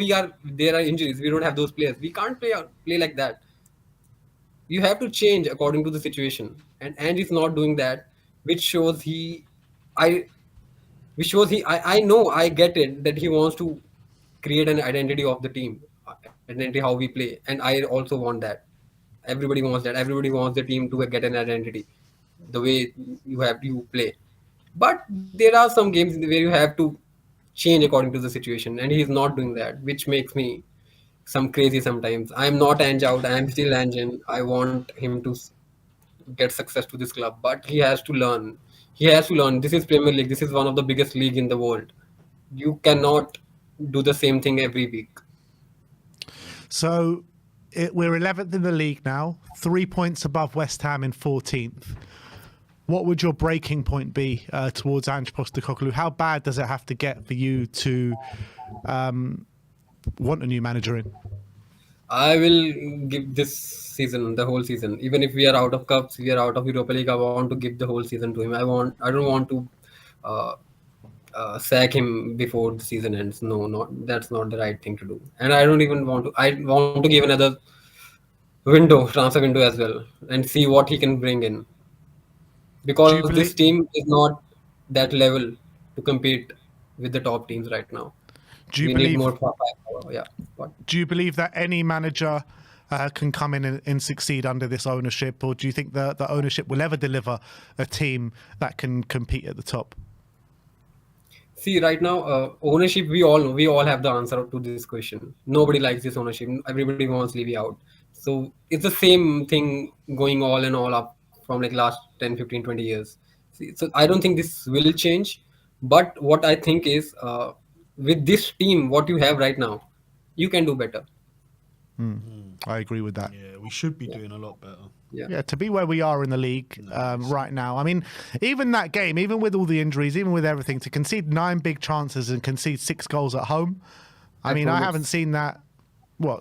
Speaker 7: there are injuries. We don't have those players. We can't play like that. You have to change according to the situation, and he's not doing that, which shows I I know I get it that he wants to create an identity of the team, identity how we play, and I also want that. Everybody wants that. Everybody wants the team to get an identity, the way you play. But there are some games where you have to change according to the situation, and he's not doing that, which makes me some crazy sometimes. I'm not Ange out. I'm still Ange. I want him to get success to this club, but he has to learn. He has to learn. This is Premier League. This is one of the biggest league in the world. You cannot do the same thing every week.
Speaker 1: So we're 11th in the league now, 3 points above West Ham in 14th. What would your breaking point be towards Ange Postecoglou? How bad does it have to get for you to want a new manager in?
Speaker 7: I will give this season, the whole season. Even if we are out of cups, we are out of Europa League, I want to give the whole season to him. I don't want to uh, sack him before the season ends. No, that's not the right thing to do. And I don't even want to. I want to give another transfer window as well, and see what he can bring in. because
Speaker 1: believe-
Speaker 7: this team is not that level to compete with the top teams right now.
Speaker 1: Do you
Speaker 7: We need
Speaker 1: believe?
Speaker 7: more firepower. Yeah. What?
Speaker 1: Do you believe that any manager can come in and succeed under this ownership, or do you think the ownership will ever deliver a team that can compete at the top?
Speaker 7: See, right now, ownership. We all have the answer to this question. Nobody likes this ownership. Everybody wants Levy out. So it's the same thing going all and all up from like last 10, 15, 20 years. See, so I don't think this will change. But what I think is, with this team, what you have right now, you can do better.
Speaker 1: I agree with that.
Speaker 2: Yeah, we should be doing a lot better.
Speaker 7: Yeah.
Speaker 1: Yeah, to be where we are in the league right now. I mean, even that game, even with all the injuries, even with everything, to concede 9 big chances and concede 6 goals at home. I mean, I haven't seen that,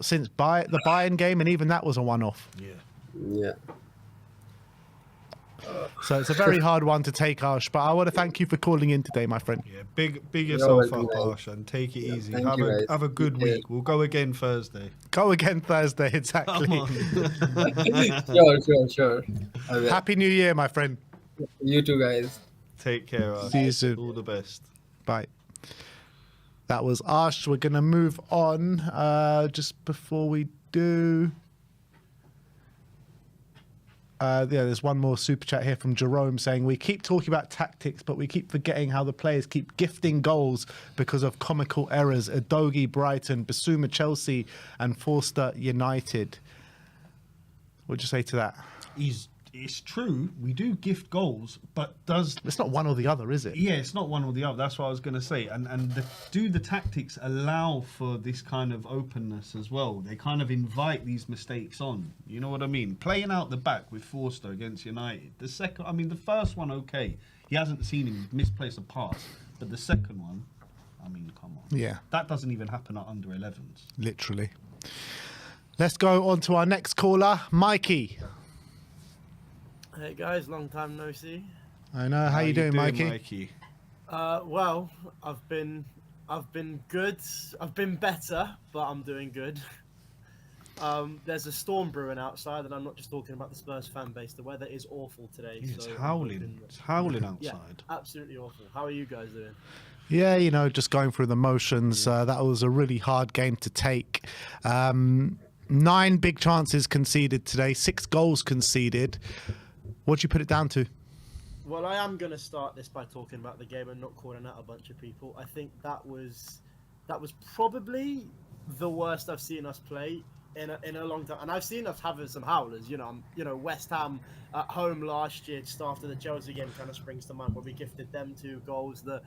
Speaker 1: since the Bayern game, and even that was a one-off.
Speaker 2: Yeah.
Speaker 7: Yeah.
Speaker 1: So it's a very hard one to take, Ash, but I want to thank you for calling in today, my friend.
Speaker 2: Yeah, big yourself
Speaker 7: welcome,
Speaker 2: up,
Speaker 7: guys.
Speaker 2: Ash, and take it easy.
Speaker 7: thank you, guys.
Speaker 2: Have a good
Speaker 7: Yeah.
Speaker 2: week. We'll go again Thursday.
Speaker 1: Go again Thursday, exactly.
Speaker 2: Come on.
Speaker 7: Sure. I will.
Speaker 1: Happy New Year, my friend.
Speaker 7: You too, guys.
Speaker 2: Take care, Ash.
Speaker 1: See you soon.
Speaker 2: All the best.
Speaker 1: Bye. That was Ash. We're going to move on. Just before we do... there's one more super chat here from Jerome saying, we keep talking about tactics, but we keep forgetting how the players keep gifting goals because of comical errors. Udogie, Brighton, Basuma, Chelsea, and Forster, United. What'd you say to that?
Speaker 2: It's true. We do gift goals, but does
Speaker 1: It's not one or the other, is it?
Speaker 2: yeah, it's not one or the other. That's what I was going to say. And do the tactics allow for this kind of openness as well? They kind of invite these mistakes on. You know what I mean? Playing out the back with Forster against United. The first one, okay. He hasn't seen him misplace a pass. But the second one, I mean, come on.
Speaker 1: Yeah,
Speaker 2: That doesn't even happen at under 11s.
Speaker 1: literally. Let's go on to our next caller, Mikey.
Speaker 8: Hey guys, long time no see.
Speaker 1: I know. How you doing, Mikey?
Speaker 8: Well, I've been good. I've been better, but I'm doing good. There's a storm brewing outside, and I'm not just talking about the Spurs fan base. The weather is awful today.
Speaker 2: It's
Speaker 8: so I'm
Speaker 2: howling.
Speaker 8: hoping-
Speaker 2: It's howling
Speaker 8: Yeah,
Speaker 2: outside.
Speaker 8: absolutely awful. How are you guys doing?
Speaker 1: Yeah, just going through the motions. That was a really hard game to take. 9 big chances conceded today, 6 goals conceded. What'd you put it down to?
Speaker 8: Well, I am going to start this by talking about the game and not calling out a bunch of people. I think that was probably the worst I've seen us play in a long time. And I've seen us having some howlers. West Ham at home last year, just after the Chelsea game, kind of springs to mind, where we gifted them 2 goals. The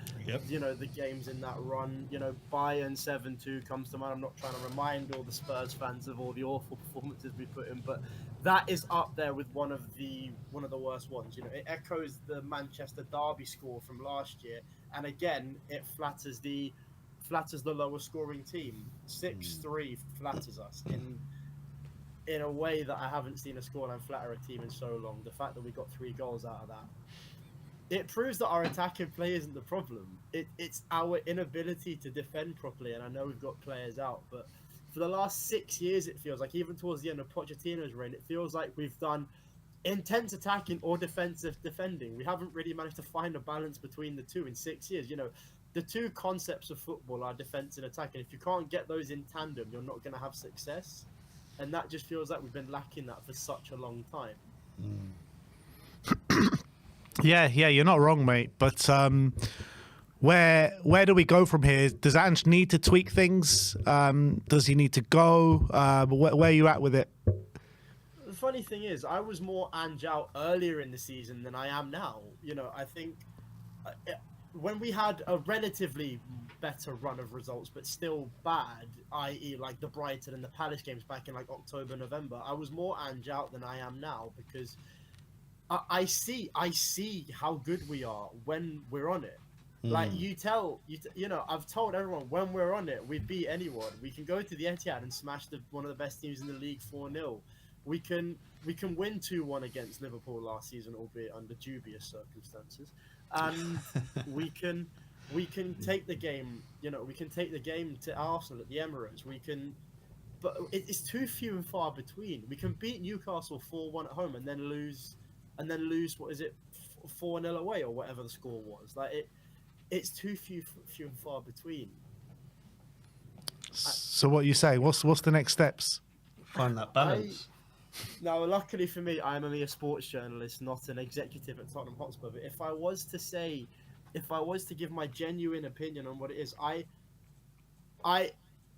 Speaker 8: games in that run. Bayern 7-2 comes to mind. I'm not trying to remind all the Spurs fans of all the awful performances we put in, but that is up there with one of the worst ones. It echoes the Manchester derby score from last year, and again, it flatters the lower scoring team. 6-3 flatters us in a way that I haven't seen a scoreline flatter a team in so long. The fact that we got 3 goals out of that, it proves that our attacking play isn't the problem. It's our inability to defend properly, and I know we've got players out, but for the last 6 years, it feels like, even towards the end of Pochettino's reign, it feels like we've done intense attacking or defensive defending. We haven't really managed to find a balance between the two in 6 years. The 2 concepts of football are defense and attack, and if you can't get those in tandem, you're not going to have success. And that just feels like we've been lacking that for such a long time.
Speaker 1: Yeah, you're not wrong, mate. But where do we go from here? Does Ange need to tweak things? Does he need to go? Where are you at with it?
Speaker 8: The funny thing is, I was more Ange out earlier in the season than I am now. I think when we had a relatively better run of results, but still bad, i.e. like the Brighton and the Palace games back in like October, November, I was more Ange out than I am now, because I see how good we are when we're on it. Like I've told everyone, when we're on it, we beat anyone. We can go to the Etihad and smash one of the best teams in the league 4-0. We can win 2-1 against Liverpool last season, albeit under dubious circumstances, and we can take the game. We can take the game to Arsenal at the Emirates. But it's too few and far between. We can beat Newcastle 4-1 at home and then lose and then lose, what is it, 4-0 away or whatever the score was. Like it's too few and far between.
Speaker 1: So what you say? What's the next steps?
Speaker 2: Find that balance.
Speaker 8: Now, luckily for me, I'm only a sports journalist, not an executive at Tottenham Hotspur. But if I was to give my genuine opinion on what it is, I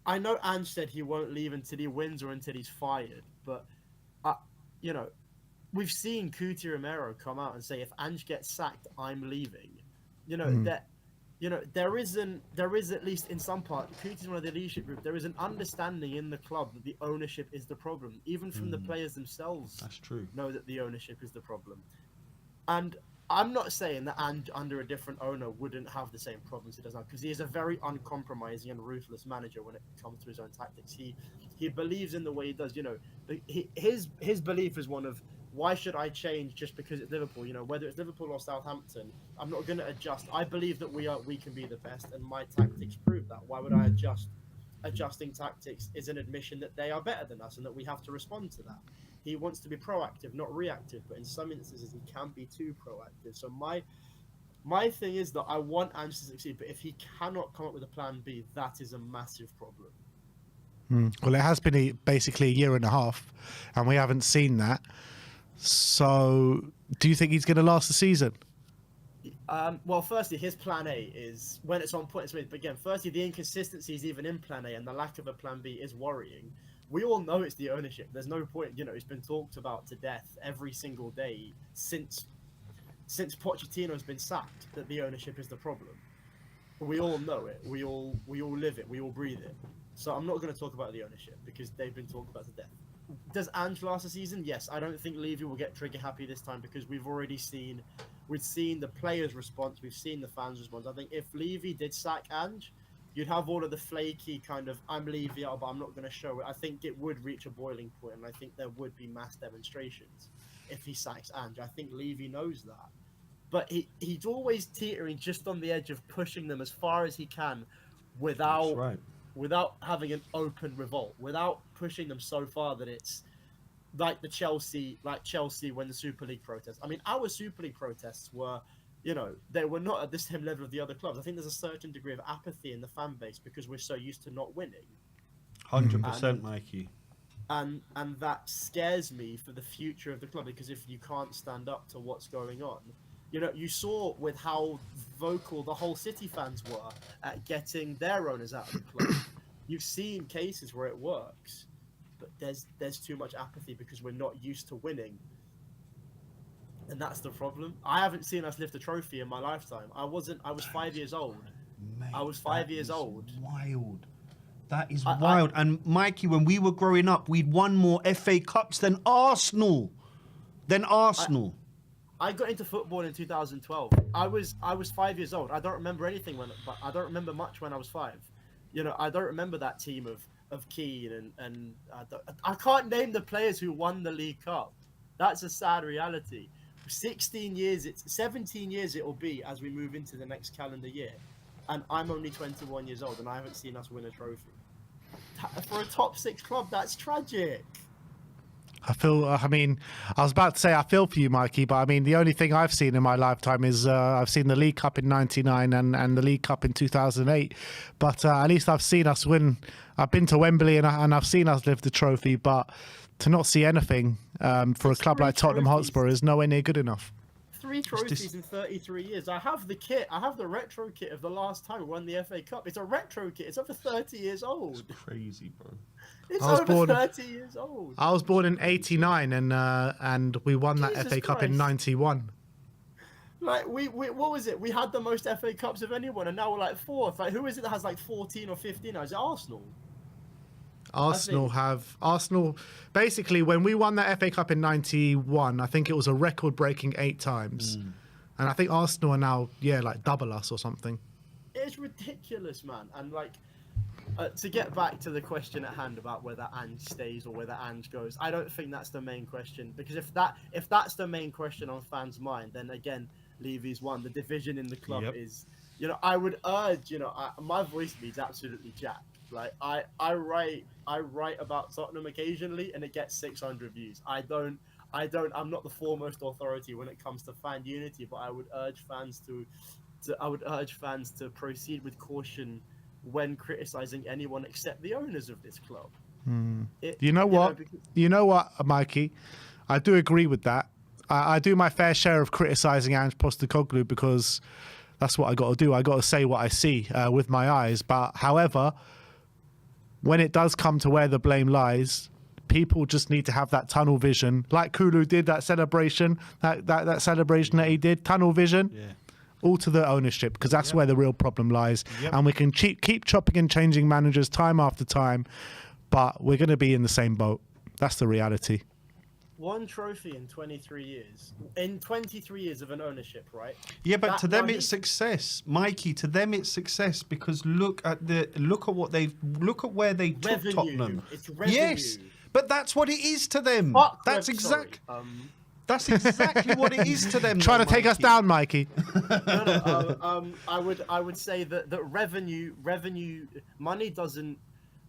Speaker 8: know Ange said he won't leave until he wins or until he's fired. But, you know, we've seen Cuti Romero come out and say, if Ange gets sacked, I'm leaving. You know, there is at least in some part, Cuti's one of the leadership group, there is an understanding in the club that the ownership is the problem. Even from the players themselves.
Speaker 2: That's true.
Speaker 8: Know that the ownership is the problem. And I'm not saying that Ange under a different owner wouldn't have the same problems he does now, because he is a very uncompromising and ruthless manager when it comes to his own tactics. He believes in the way he does. You know, his belief is one of, why should I change just because it's Liverpool? You know, whether it's Liverpool or Southampton, I'm not going to adjust. I believe that we can be the best, and my tactics prove that. Why would I adjust? Adjusting tactics is an admission that they are better than us and that we have to respond to that. He wants to be proactive, not reactive, but in some instances he can be too proactive. So my thing is that I want Ange to succeed, but if he cannot come up with a plan B, that is a massive problem.
Speaker 1: Well, it has been basically a year and a half, and we haven't seen that. So, do you think he's going to last the season?
Speaker 8: Well, firstly, his plan A is, when it's on point, it's made. But again, firstly, the inconsistencies even in plan A and the lack of a plan B is worrying. We all know it's the ownership. There's no point, you know, it's been talked about to death every single day since Pochettino's been sacked, that the ownership is the problem. We all know it. We all live it. We all breathe it. So I'm not going to talk about the ownership because they've been talked about to death. Does Ange last a season? Yes. I don't think Levy will get trigger happy this time because we've seen the players' response, we've seen the fans' response. I think if Levy did sack Ange, you'd have all of the flaky kind of, I'm Levy, but I'm not going to show it. I think it would reach a boiling point, and I think there would be mass demonstrations if he sacks Ange. I think Levy knows that. But he's always teetering just on the edge of pushing them as far as he can without having an open revolt, without pushing them so far that it's like Chelsea when the Super League protests. I mean, our Super League protests were, you know, they were not at the same level of the other clubs. I think there's a certain degree of apathy in the fan base because we're so used to not winning.
Speaker 2: 100%, Mikey.
Speaker 8: And that scares me for the future of the club, because if you can't stand up to what's going on, you know, you saw with how vocal the whole City fans were at getting their owners out of the club. You've seen cases where it works, but there's too much apathy because we're not used to winning. And that's the problem. I haven't seen us lift a trophy in my lifetime. I was 5 years old.
Speaker 2: Mate,
Speaker 8: I was 5 years old.
Speaker 2: Wild. That is wild. And Mikey, when we were growing up, we'd won more FA Cups than Arsenal.
Speaker 8: I got into football in 2012. I was 5 years old. I don't remember anything but I don't remember much when I was 5. You know, I don't remember that team of Keane and I can't name the players who won the League Cup. That's a sad reality. 17 years it will be as we move into the next calendar year, and I'm only 21 years old and I haven't seen us win a trophy. For a top 6 club, that's tragic.
Speaker 1: I was about to say I feel for you, Mikey, but I mean, the only thing I've seen in my lifetime is I've seen the League Cup in '99 and the League Cup in 2008. But at least I've seen us win. I've been to Wembley and I've seen us lift the trophy, but to not see anything for a club like Tottenham Hotspur is nowhere near good enough.
Speaker 8: 3 trophies in 33 years. I have the kit. I have the retro kit of the last time we won the FA Cup. It's a retro kit. It's over 30 years old.
Speaker 2: It's crazy, bro.
Speaker 8: It's over 30 years old.
Speaker 1: I was born in '89 and we won that
Speaker 8: Jesus
Speaker 1: FA Cup
Speaker 8: Christ.
Speaker 1: in '91.
Speaker 8: Like we what was it? We had the most FA Cups of anyone, and now we're like 4th. Like, who is it that has like 14 or 15 now? Is it Arsenal?
Speaker 1: Arsenal basically, when we won that FA Cup in '91, I think it was a record-breaking 8 times, and I think Arsenal are now like double us or something.
Speaker 8: It's ridiculous, man. And like, to get back to the question at hand about whether Ange stays or whether Ange goes, I don't think that's the main question, because if that's the main question on fans' mind, then again, Levy's won. The division in the club is, you know, I would urge, you know, my voice means absolutely jacked. Like I write about Tottenham occasionally and it gets 600 views. I I'm not the foremost authority when it comes to fan unity, but I would urge fans to proceed with caution when criticizing anyone except the owners of this club.
Speaker 1: You know what? You know what, Mikey? I do agree with that. I do my fair share of criticising Ange Postecoglou because that's what I got to do. I got to say what I see with my eyes. But however, when it does come to where the blame lies, people just need to have that tunnel vision, like Kulu did. That celebration, that celebration that he did, tunnel vision.
Speaker 2: Yeah.
Speaker 1: All to the ownership, because that's where the real problem lies. And we can keep chopping and changing managers time after time, but we're going to be in the same boat. That's the reality.
Speaker 8: One trophy in 23 years. In 23 years of an ownership, right?
Speaker 2: Yeah, but
Speaker 8: That
Speaker 2: to them
Speaker 8: money-
Speaker 2: it's success, Mikey. To them it's success because look at where they took
Speaker 8: Revenue.
Speaker 2: Tottenham.
Speaker 8: It's revenue.
Speaker 2: Yes, but that's what it is to them.
Speaker 8: Fuck
Speaker 2: That's
Speaker 8: rev-
Speaker 2: exact.
Speaker 8: sorry,
Speaker 2: That's exactly what it is to them.
Speaker 1: Trying
Speaker 2: though,
Speaker 1: to take us
Speaker 2: Mikey.
Speaker 1: down, Mikey.
Speaker 8: I would say that revenue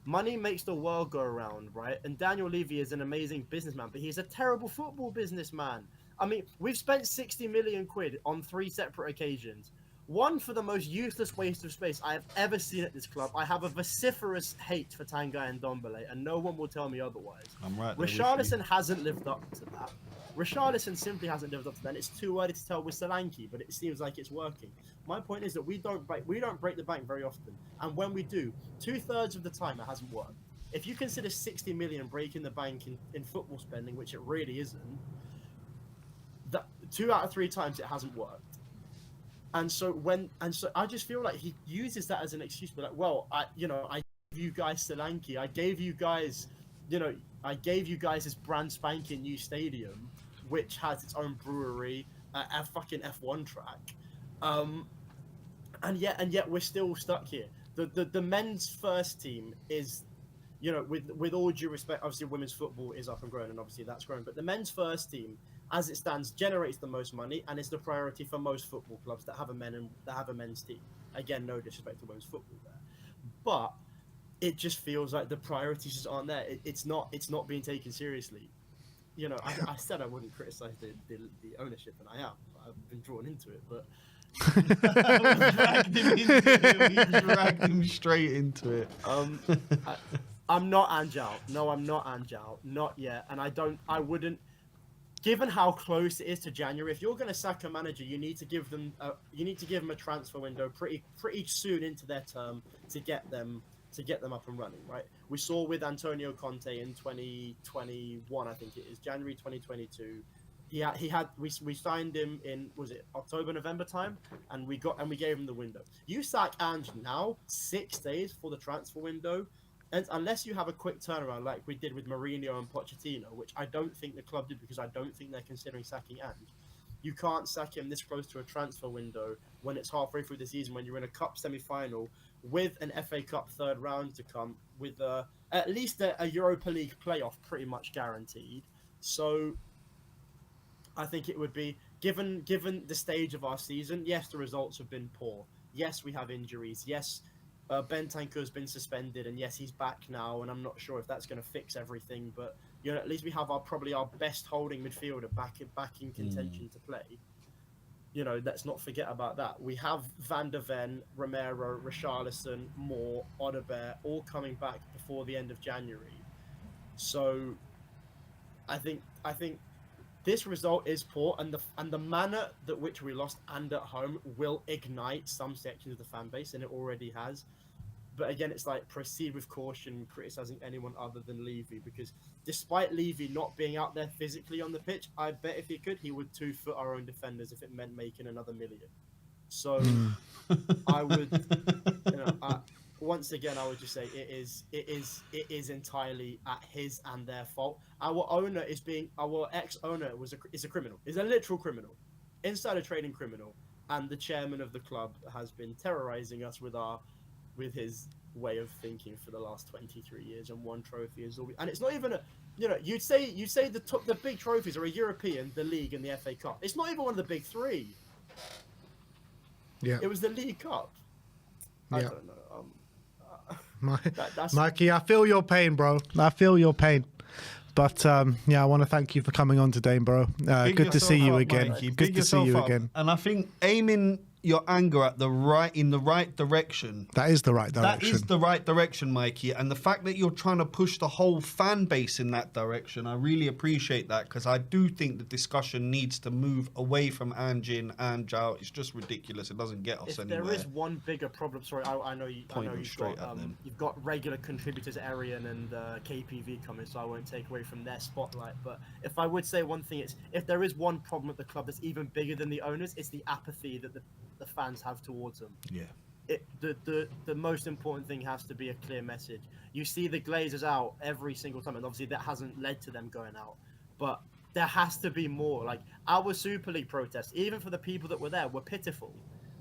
Speaker 8: money makes the world go around, right? And Daniel Levy is an amazing businessman, but he's a terrible football businessman. I mean, we've spent 60 million quid on 3 separate occasions. One for the most useless waste of space I have ever seen at this club. I have a vociferous hate for Tanguy and Ndombele, and no one will tell me otherwise.
Speaker 2: I'm right there with you.
Speaker 8: Richarlison hasn't lived up to that. Richarlison simply hasn't lived up to that. It's too early to tell with Solanke, but it seems like it's working. My point is that we don't break the bank very often, and when we do, 2/3 of the time it hasn't worked. If you consider 60 million breaking the bank in football spending, which it really isn't, that 2 out of 3 times it hasn't worked. And so I just feel like he uses that as an excuse to be like, well, I gave you guys Solanke, I gave you guys this brand spanking new stadium, which has its own brewery, a fucking F1 track, and yet we're still stuck here. The men's first team is, with all due respect, obviously women's football is up and growing, and obviously that's growing, but the men's first team, as it stands, generates the most money and is the priority for most football clubs that have a men's team. Again, no disrespect to women's football there, but it just feels like the priorities just aren't there. It's not being taken seriously. I said I wouldn't criticize the ownership, and I am. I've been drawn into it, but
Speaker 2: Dragged him into it. We dragged him straight into it.
Speaker 8: I'm not Anjal. No, I'm not Anjal. Not yet. And I wouldn't. Given how close it is to January, if you're going to sack a manager, you need to give them a transfer window pretty soon into their term to get them up and running, right? We saw with Antonio Conte in 2021, I think it is January 2022. We signed him in, was it October, November time, and we gave him the window. You sack Ange now, 6 days for the transfer window, and unless you have a quick turnaround like we did with Mourinho and Pochettino, which I don't think the club did because I don't think they're considering sacking Ange. You can't sack him this close to a transfer window when it's halfway through the season, when you're in a cup semi-final with an FA Cup third round to come, with at least a Europa League playoff pretty much guaranteed. So I think it would be, given the stage of our season, yes, the results have been poor. Yes, we have injuries. Yes, Bentancur has been suspended, and yes, he's back now, and I'm not sure if that's going to fix everything, but at least we have probably our best holding midfielder back in contention to play. Let's not forget about that. We have Van der Ven, Romero, Richarlison, Moore, Odegaard all coming back before the end of January. So I think this result is poor, and the manner that which we lost and at home will ignite some sections of the fan base, and it already has. But again, it's like proceed with caution, criticizing anyone other than Levy, because despite Levy not being out there physically on the pitch, I bet if he could, he would 2-foot our own defenders if it meant making another million. So I would, once again, I would just say it is entirely at his and their fault. Our ex-owner is a criminal, is a literal criminal, insider trading criminal, and the chairman of the club has been terrorizing us with his way of thinking for the last 23 years, and one trophy is all. And it's not even you'd say the big trophies are a European, the League, and the FA Cup. It's not even one of the big 3.
Speaker 1: Yeah,
Speaker 8: it was the League Cup. I don't know.
Speaker 1: Mikey, I feel your pain, bro. I feel your pain. But yeah, I want to thank you for coming on today, bro.
Speaker 2: Big
Speaker 1: Good to see
Speaker 2: yourself
Speaker 1: you
Speaker 2: up,
Speaker 1: again.
Speaker 2: Mikey.
Speaker 1: Good
Speaker 2: Big
Speaker 1: to see
Speaker 2: yourself
Speaker 1: you
Speaker 2: up.
Speaker 1: again.
Speaker 2: And I think aiming your anger at in the right direction.
Speaker 1: That is the right
Speaker 2: That
Speaker 1: direction.
Speaker 2: is the right direction, Mikey. And the fact that you're trying to push the whole fan base in that direction, I really appreciate that, because I do think the discussion needs to move away from Anjin and Zhao. It's just ridiculous. It doesn't get us
Speaker 8: If
Speaker 2: anywhere.
Speaker 8: there is one bigger problem, sorry, I know
Speaker 2: Pointing
Speaker 8: you've
Speaker 2: straight
Speaker 8: got
Speaker 2: at them.
Speaker 8: you've got regular contributors Arian and KPV coming, so I won't take away from their spotlight. But if I would say one thing, it's if there is one problem at the club that's even bigger than the owners, it's the apathy that the fans have towards them.
Speaker 2: Yeah.
Speaker 8: The most important thing has to be a clear message. You see the Glazers out every single time, and obviously that hasn't led to them going out. But there has to be more. Like our Super League protests, even for the people that were there, were pitiful.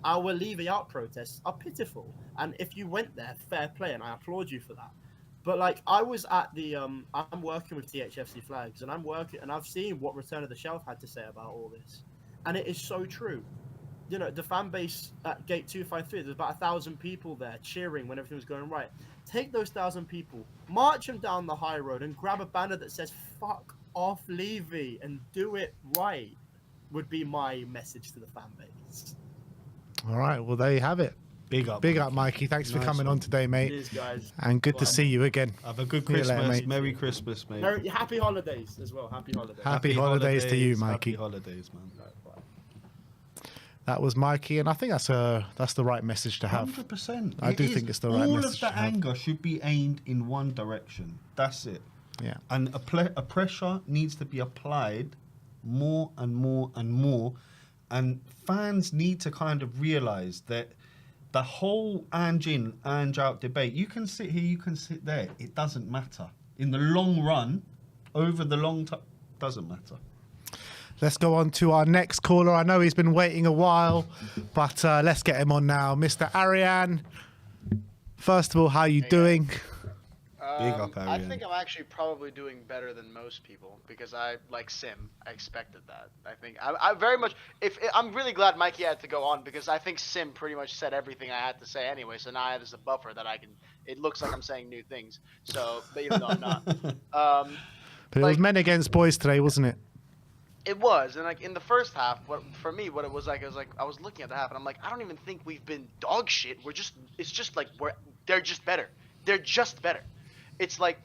Speaker 8: Our Levy out protests are pitiful. And if you went there, fair play, and I applaud you for that. But like I was at the I'm working with THFC Flags, and I've seen what Return of the Shelf had to say about all this, and it is so true. You know, the fan base at Gate 253, there's about 1,000 people there cheering when everything was going right. Take those 1,000 people, march them down the high road, and grab a banner that says "fuck off Levy" and do it right. Would be my message to the fan base.
Speaker 1: All right. Well, there you have it.
Speaker 2: Big up.
Speaker 1: Big up, Mikey. Thanks for
Speaker 2: Nice
Speaker 1: coming
Speaker 2: one.
Speaker 1: on today, mate.
Speaker 8: Cheers, guys.
Speaker 1: And good to see you again.
Speaker 2: Have a good
Speaker 1: See you later,
Speaker 2: Christmas.
Speaker 1: mate.
Speaker 2: Merry Christmas, mate.
Speaker 8: Happy holidays as well. Happy holidays.
Speaker 1: Happy holidays to you, Mikey.
Speaker 2: Happy holidays, man.
Speaker 1: That was Mikey, and I think that's the right message to have.
Speaker 2: 100%.
Speaker 1: I do think it's the right
Speaker 2: all
Speaker 1: message
Speaker 2: of the
Speaker 1: to have.
Speaker 2: anger should be aimed in one direction. That's it.
Speaker 1: Yeah.
Speaker 2: And a pressure needs to be applied more and more and more. And fans need to kind of realise that the whole Ange in, Ange out debate, you can sit here, you can sit there. It doesn't matter. In the long run, over the long time, doesn't matter.
Speaker 1: Let's go on to our next caller. I know he's been waiting a while, but let's get him on now. Mr. Arian, first of all, how you doing?
Speaker 2: Big up,
Speaker 9: I
Speaker 2: Arian.
Speaker 9: think I'm actually probably doing better than most people because I like Sim. I expected that. I think I very much. I'm really glad Mikey had to go on because I think Sim pretty much said everything I had to say anyway. So now I have this buffer that I can. It looks like I'm saying new things. So, but even though I'm not.
Speaker 1: But it was men against boys today, wasn't it?
Speaker 9: It was, and like in the first half, what it was like, I was looking at the half, and I'm like, I don't even think we've been dog shit. It's just like they're just better. They're just better. It's like,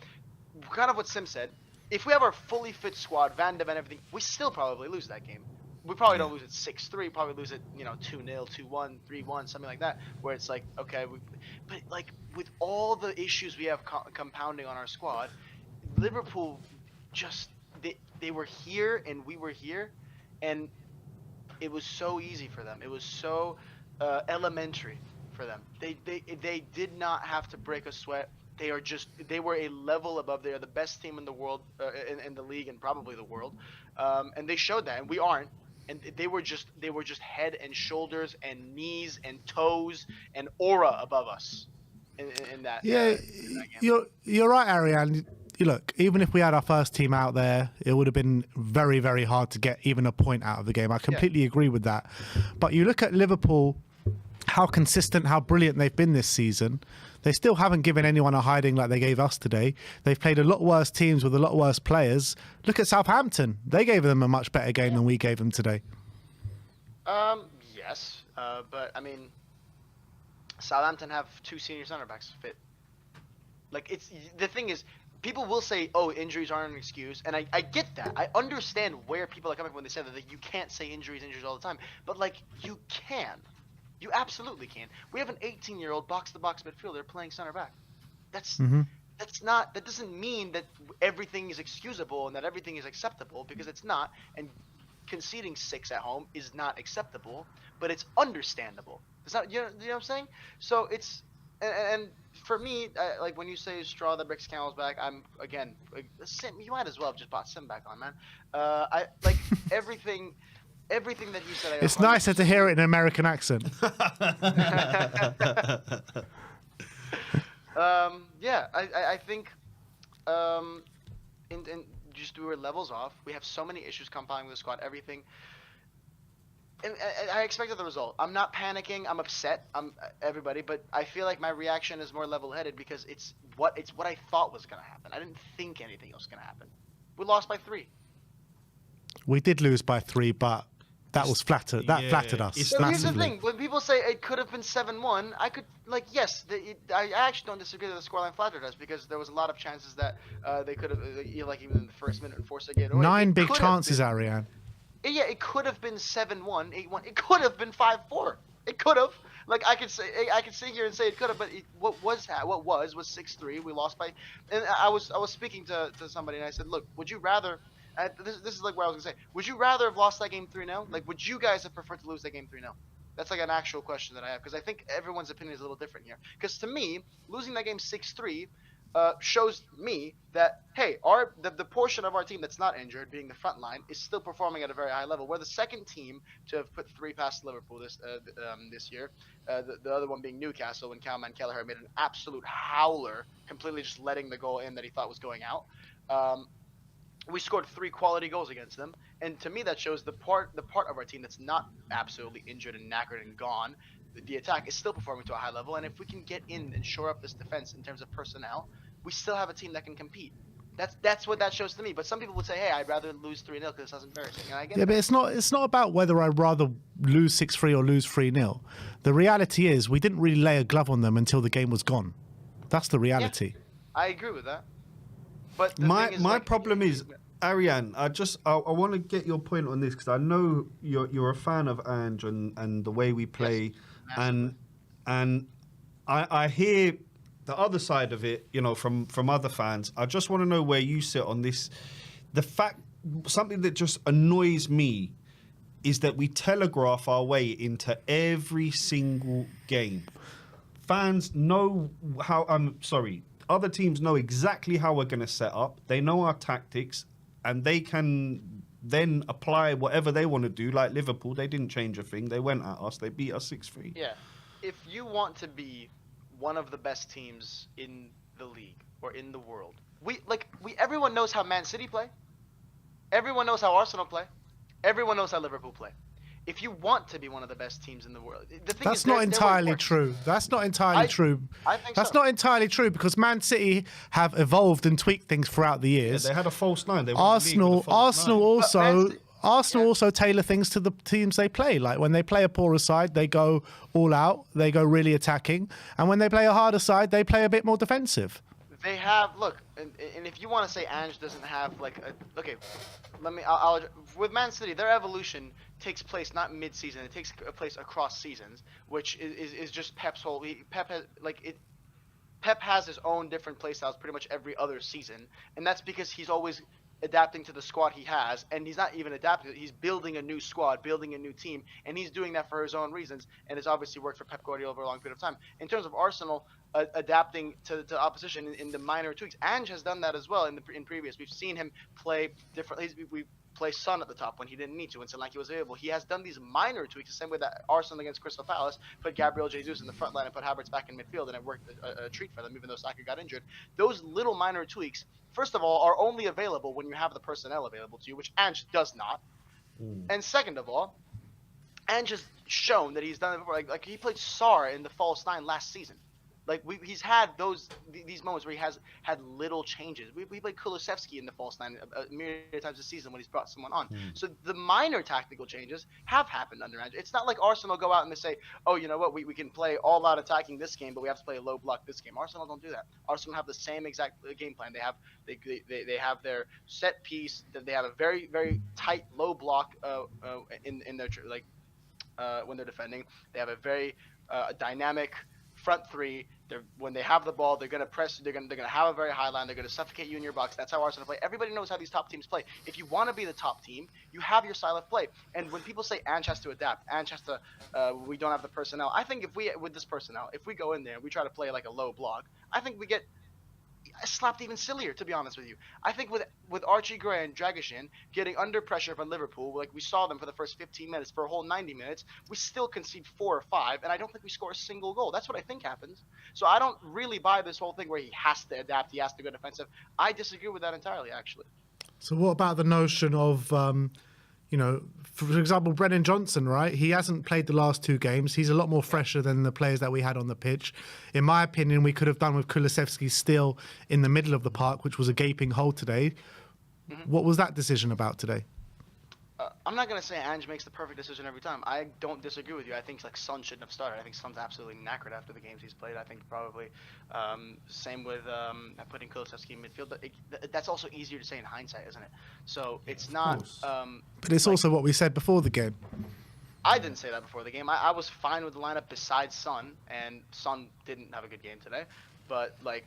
Speaker 9: kind of what Sim said. If we have our fully fit squad, Van de Ven, everything, we still probably lose that game. We probably don't lose it 6-3. Probably lose it, 2-0, 2-1, 3-1, something like that. Where it's like, okay, but like with all the issues we have compounding on our squad, Liverpool just. They were here and we were here, and it was so easy for them. It was so elementary for them. They did not have to break a sweat. They were a level above. They are the best team in the world, in the league and probably the world, and they showed that. And we aren't. And they were just head and shoulders and knees and toes and aura above us in that.
Speaker 1: Yeah,
Speaker 9: in that game.
Speaker 1: you're right, Arian. Look, even if we had our first team out there, it would have been very, very hard to get even a point out of the game. I completely agree with that. But you look at Liverpool, how consistent, how brilliant they've been this season. They still haven't given anyone a hiding like they gave us today. They've played a lot worse teams with a lot worse players. Look at Southampton. They gave them a much better game than we gave them today.
Speaker 9: Yes, but I mean, Southampton have 2 senior center backs fit. Like the thing is, people will say, "Oh, injuries aren't an excuse," and I get that. I understand where people are coming from when they say that you can't say injuries all the time. But like, you can, you absolutely can. We have an 18-year-old box-to-box midfielder playing center back. That's not. That doesn't mean that everything is excusable and that everything is acceptable, because it's not. And conceding 6 at home is not acceptable, but it's understandable. It's not. You know what I'm saying? So it's and. For me, like when you say straw that breaks camel's back, I'm again, Sim. You might as well have just bought Sim back on, man. I like everything that you said.
Speaker 1: It's nicer to hear it in an American accent.
Speaker 9: Yeah, I think, in just we were levels off. We have so many issues compounding with the squad. Everything. And I expected the result. I'm not panicking. I'm upset. Everybody, but I feel like my reaction is more level-headed because it's what I thought was gonna happen. I didn't think anything else was gonna happen. We lost by 3.
Speaker 1: We did lose by 3, but that was flattered. That
Speaker 2: yeah,
Speaker 1: flattered us
Speaker 2: it's-
Speaker 9: So here's the
Speaker 1: massively.
Speaker 9: thing: when people say it could have been 7-1, I could yes, I actually don't disagree that the scoreline flattered us because there was a lot of chances that they could have, like even in the first minute, and forced a get away.
Speaker 1: 9
Speaker 9: It
Speaker 1: big
Speaker 9: could have
Speaker 1: chances,
Speaker 9: been-
Speaker 1: Arian.
Speaker 9: Yeah, it could have been 7-1, 8-1. It could have been 5-4. It could have. Like I could sit here and say it could have, but what was 6-3. We lost by, and I was speaking to somebody and I said, look, would you rather? This is like what I was gonna say. Would you rather have lost that game 3-0? Like, would you guys have preferred to lose that game 3-0? That's like an actual question that I have because I think everyone's opinion is a little different here. Because to me, losing that game 6-3 shows me that hey, the portion of our team that's not injured, being the front line, is still performing at a very high level. We're the second team to have put 3 past Liverpool this year. The other one being Newcastle when Callum Kelleher made an absolute howler, completely just letting the goal in that he thought was going out. We scored 3 quality goals against them, and to me that shows the part of our team that's not absolutely injured and knackered and gone. The attack is still performing to a high level, and if we can get in and shore up this defense in terms of personnel, we still have a team that can compete. That's what that shows to me. But some people would say, hey, I'd rather lose 3-0 because that's embarrassing. And I get
Speaker 1: Yeah, but it's not about whether I'd rather lose 6-3 or lose 3-0. The reality is we didn't really lay a glove on them until the game was gone. That's the reality.
Speaker 9: I agree with that. But the
Speaker 2: My
Speaker 9: thing is,
Speaker 2: my problem is, Arian, I want to get your point on this because I know you're a fan of Ange and the way we play,
Speaker 9: Yes,
Speaker 2: and I hear the other side of it, from other fans. I just want to know where you sit on this. The fact, something that just annoys me is that we telegraph our way into every single game. Fans know how. Other teams know exactly how we're going to set up. They know our tactics, and they can then apply whatever they want to do. Like Liverpool, they didn't change a thing. They went at us. They beat us 6-3.
Speaker 9: Yeah. If you want to be one of the best teams in the league or in the world, everyone knows how Man City play. Everyone knows how Arsenal play. Everyone knows how Liverpool play. If you want to be one of the best teams in the world, the thing
Speaker 1: That's
Speaker 9: is,
Speaker 1: not
Speaker 9: they're
Speaker 1: entirely
Speaker 9: worse.
Speaker 1: true. That's not entirely true.
Speaker 9: I think
Speaker 1: That's
Speaker 9: so.
Speaker 1: not entirely true because Man City have evolved and tweaked things throughout the
Speaker 2: Yeah,
Speaker 1: years.
Speaker 2: they had a false 9. They won the league with a false
Speaker 1: Arsenal
Speaker 2: 9.
Speaker 1: also
Speaker 9: City-
Speaker 1: Arsenal
Speaker 9: yeah.
Speaker 1: also tailor things to the teams they play. Like when they play a poorer side, they go all out, they go really attacking, and when they play a harder side, they play a bit more defensive.
Speaker 9: They have and if you want to say Ange doesn't have I'll with Man City, their evolution takes place not mid-season, it takes place across seasons, which is just Pep's whole. Pep has his own different play styles pretty much every other season, and that's because he's always adapting to the squad he has, and he's not even adapting. He's building a new squad, building a new team, and he's doing that for his own reasons, and it's obviously worked for Pep Guardiola over a long period of time. In terms of Arsenal adapting to opposition in the minor tweaks, Ange has done that as well in previous. We've seen him play differently. We play Son at the top when he didn't need to, when Solanke was available. He has done these minor tweaks, the same way that Arsenal against Crystal Palace put Gabriel Jesus in the front line and put Havertz back in midfield, and it worked a treat for them, even though Saka got injured. Those little minor tweaks, first of all, are only available when you have the personnel available to you, which Ange does not. And second of all, Ange has shown that he's done it before. Like he played Sarr in the false 9 last season. He's had these moments where he has had little changes. We played Kulusevski in the false 9 a myriad times this season when he's brought someone on. So the minor tactical changes have happened under Ange. It's not like Arsenal go out and they say, oh, you know what, we can play all out attacking this game, but we have to play a low block this game. Arsenal don't do that. Arsenal have the same exact game plan. They have their set piece. They have a very, very tight low block in their when they're defending. They have a very dynamic front 3. When they have the ball, they're gonna press. They're gonna have a very high line. They're gonna suffocate you in your box. That's how Arsenal play. Everybody knows how these top teams play. If you want to be the top team, you have your style of play. And when people say Ange has to adapt, Ange has to, we don't have the personnel. I think with this personnel, if we go in there and we try to play like a low block, I think we get slapped even sillier, to be honest with you. I think with Archie Gray and Dragishin getting under pressure from Liverpool, like we saw them for the first 15 minutes, for a whole 90 minutes, we still concede 4 or 5, and I don't think we score a single goal. That's what I think happens. So I don't really buy this whole thing where he has to adapt, he has to go defensive. I disagree with that entirely, actually.
Speaker 1: So what about the notion of, for example, Brennan Johnson, right? He hasn't played the last 2 games. He's a lot more fresher than the players that we had on the pitch. In my opinion, we could have done with Kulusevski still in the middle of the park, which was a gaping hole today. What was that decision about today?
Speaker 9: I'm not gonna say Ange makes the perfect decision every time. I don't disagree with you. I think like Son shouldn't have started. I think Son's absolutely knackered after the games he's played. I think probably same with putting Kulusevski in midfield. But that's also easier to say in hindsight, isn't it? So it's not.
Speaker 1: But it's
Speaker 9: like,
Speaker 1: also what we said before the game.
Speaker 9: I didn't say that before the game. I was fine with the lineup besides Son, and Son didn't have a good game today. But like,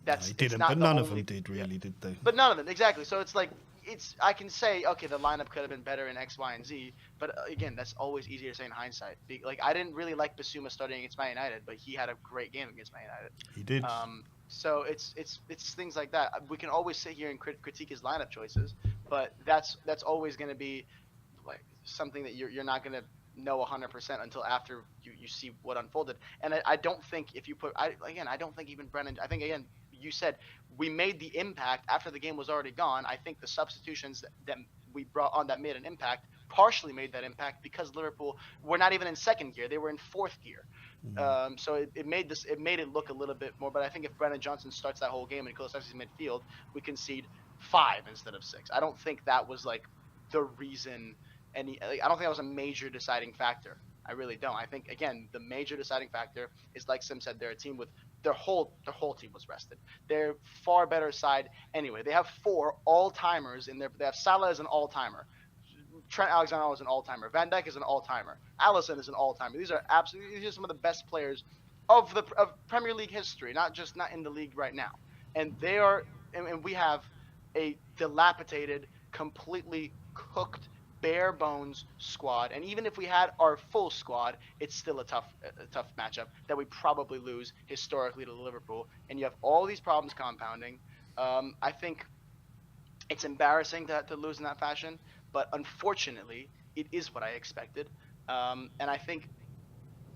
Speaker 9: that's
Speaker 2: He
Speaker 9: it's
Speaker 2: didn't,
Speaker 9: not
Speaker 2: but
Speaker 9: the
Speaker 2: none of
Speaker 9: only-
Speaker 2: them did really, did they?
Speaker 9: But none of them, exactly. So it's like, I can say, okay, the lineup could have been better in X, Y, and Z, but again, that's always easier to say in hindsight. Like, I didn't really like Basuma starting against Man United, but he had a great game against Man United.
Speaker 2: He did.
Speaker 9: So it's things like that. We can always sit here and critique his lineup choices, but that's always going to be like something that you're not going to know 100% until after you see what unfolded. And I don't think if you put I don't think even Brennan. I think again you said we made the impact after the game was already gone. I think the substitutions that we brought on that made an impact partially made that impact because Liverpool were not even in second gear; they were in fourth gear. So it made it look a little bit more. But I think if Brennan Johnson starts that whole game and Kulusevski's midfield, we concede 5 instead of 6. I don't think that was like the reason. I don't think that was a major deciding factor. I really don't. I think again the major deciding factor is like Sim said, they're a team with their whole team was rested. They're far better side anyway. They have 4 all-timers in there. They have Salah as an all-timer. Trent Alexander-Arnold is an all-timer. Van Dijk is an all-timer. Alisson is an all-timer. These are some of the best players of Premier League history, not in the league right now. And we have a dilapidated, completely cooked, bare bones squad. And even if we had our full squad, it's still a tough matchup that we probably lose historically to Liverpool. And you have all these problems compounding. I think it's embarrassing to lose in that fashion. But unfortunately, it is what I expected. And I think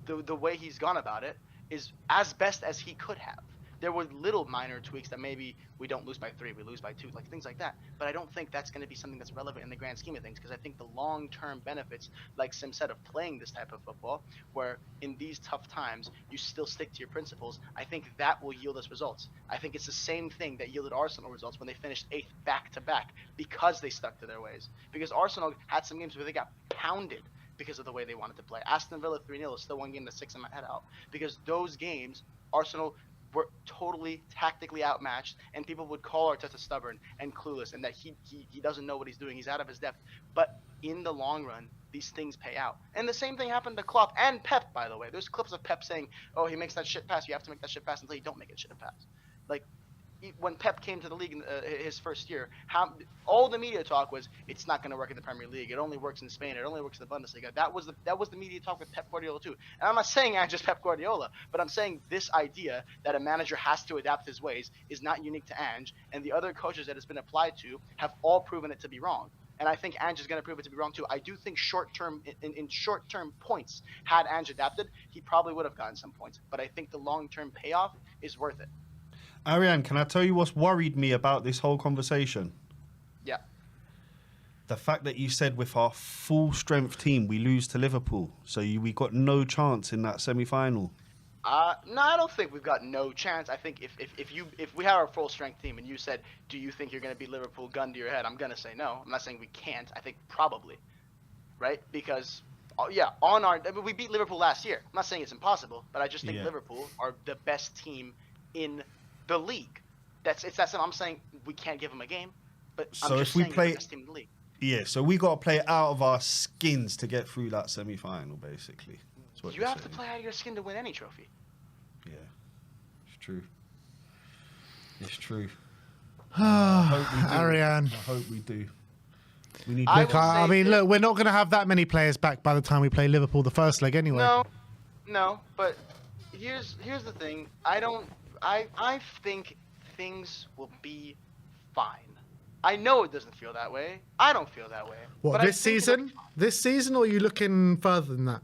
Speaker 9: the way he's gone about it is as best as he could have. There were little minor tweaks that maybe we don't lose by 3, we lose by 2, like things like that. But I don't think that's going to be something that's relevant in the grand scheme of things because I think the long-term benefits, like Sim said, of playing this type of football, where in these tough times you still stick to your principles, I think that will yield us results. I think it's the same thing that yielded Arsenal results when they finished 8th back-to-back because they stuck to their ways. Because Arsenal had some games where they got pounded because of the way they wanted to play. Aston Villa 3-0 is still one game that sticks in my head out because those games, Arsenal were totally tactically outmatched, and people would call Arteta stubborn and clueless, and that he doesn't know what he's doing. He's out of his depth. But in the long run, these things pay out. And the same thing happened to Klopp and Pep, by the way. There's clips of Pep saying, "Oh, he makes that shit pass. You have to make that shit pass until you don't make it shit pass." Like when Pep came to the league in his first year, all the media talk was it's not going to work in the Premier League. It only works in Spain. It only works in the Bundesliga. That was the media talk with Pep Guardiola too. And I'm not saying I'm just Pep Guardiola, but I'm saying this idea that a manager has to adapt his ways is not unique to Ange, and the other coaches that it's been applied to have all proven it to be wrong. And I think Ange is going to prove it to be wrong too. I do think in short-term points, had Ange adapted, he probably would have gotten some points. But I think the long-term payoff is worth it.
Speaker 2: Arian, can I tell you what's worried me about this whole conversation?
Speaker 9: Yeah.
Speaker 2: The fact that you said with our full strength team we lose to Liverpool, so we got no chance in that semi-final.
Speaker 9: No, I don't think we've got no chance. I think if we had our full strength team and you said, do you think you're going to beat Liverpool gun to your head? I'm going to say no. I'm not saying we can't. I think probably, right? Because we beat Liverpool last year. I'm not saying it's impossible, but I just think Liverpool are the best team in the league. That's simple. I'm saying we can't give them a game, but I'm just saying they're the best team in the league.
Speaker 2: Yeah, so we got to play out of our skins to get through that semi-final, basically.
Speaker 9: You have to play out of your skin to win any trophy.
Speaker 2: Yeah, it's true. It's true.
Speaker 1: Arian.
Speaker 2: I hope we do. We need.
Speaker 1: Look, look, we're not going to have that many players back by the time we play Liverpool the first leg anyway.
Speaker 9: No, but here's the thing. I think things will be fine. I know it doesn't feel that way. I don't feel that way.
Speaker 1: What, this season? This season, or are you looking further than that?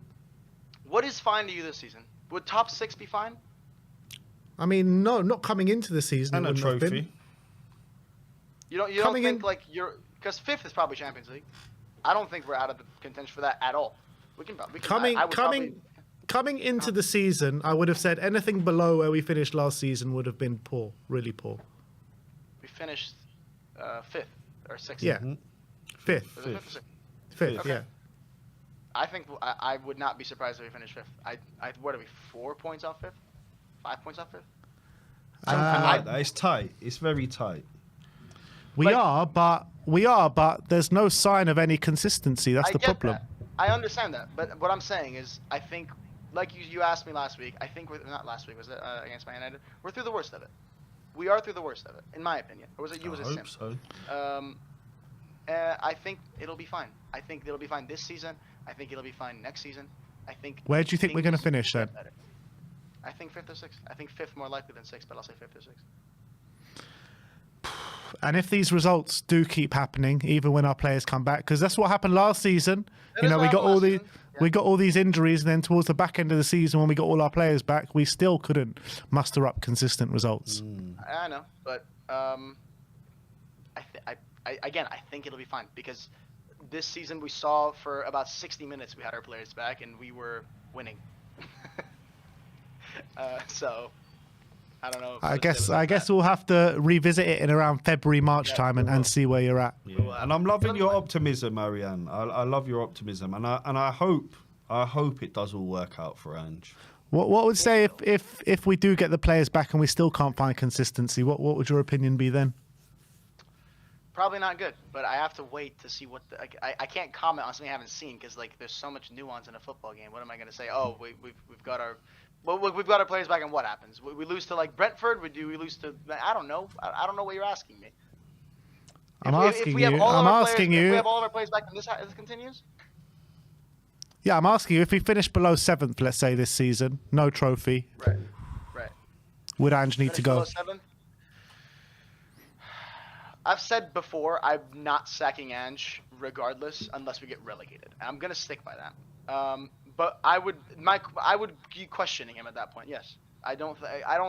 Speaker 9: What is fine to you this season? Would top 6 be fine?
Speaker 1: I mean, no, not coming into the season.
Speaker 2: And a trophy.
Speaker 9: You don't think like you're, because 5th is probably Champions League. I don't think we're out of the contention for that at all. We can
Speaker 1: coming into the season, I would have said anything below where we finished last season would have been poor, really poor.
Speaker 9: We finished 5th or sixth?
Speaker 1: Yeah, fifth.
Speaker 9: Was it fifth or sixth?
Speaker 1: Fifth.
Speaker 9: Okay.
Speaker 1: Yeah.
Speaker 9: I think I would not be surprised if we finish fifth. What are we? 4 points off fifth? 5 points off fifth?
Speaker 2: Something like that. It's tight. It's very tight.
Speaker 1: We are, but there's no sign of any consistency. That's
Speaker 9: I
Speaker 1: the
Speaker 9: get
Speaker 1: problem.
Speaker 9: that. I understand that, but what I'm saying is, I think, like you asked me last week. I think we're not last week. Was it against Man United? We're through the worst of it. We are through the worst of it, in my opinion. Or was it you? Was it Sim?
Speaker 2: So.
Speaker 9: I think it'll be fine. I think it'll be fine this season. I think it'll be fine next season. I think.
Speaker 1: Where do you think we're going to
Speaker 9: things
Speaker 1: finish then?
Speaker 9: get better. I think fifth or sixth. I think fifth more likely than sixth, but I'll say fifth or sixth.
Speaker 1: And if these results do keep happening, even when our players come back, because that's what happened last season.
Speaker 9: That
Speaker 1: You
Speaker 9: is
Speaker 1: know,
Speaker 9: what
Speaker 1: we got
Speaker 9: happened
Speaker 1: all
Speaker 9: last
Speaker 1: the
Speaker 9: season. Yeah.
Speaker 1: we got all these injuries, and then towards the back end of the season, when we got all our players back, we still couldn't muster up consistent results.
Speaker 9: I know, but again, I think it'll be fine because this season we saw for about 60 minutes we had our players back and we were winning. So I don't know.
Speaker 1: I guess we'll have to revisit it in around February, March time and see where you're at.
Speaker 2: Yeah. And I'm loving your optimism, Arian. I love your optimism, and I hope it does all work out for Ange.
Speaker 1: What would say if we do get the players back and we still can't find consistency? What would your opinion be then?
Speaker 9: Probably not good, but I have to wait to see what I can't comment on something I haven't seen because like there's so much nuance in a football game. What am I going to say? Oh, we've got our players back, and what happens? We lose to like Brentford? We lose to I don't know. I don't know what you're asking me.
Speaker 1: I'm asking you.
Speaker 9: If we have all of our players back and this continues?
Speaker 1: Yeah, I'm asking you, if we finish below 7th, let's say this season, no trophy,
Speaker 9: Right.
Speaker 1: would Ange need to go?
Speaker 9: Finish below 7th? I've said before, I'm not sacking Ange regardless unless we get relegated. I'm gonna stick by that. But I would be questioning him at that point. Yes, I don't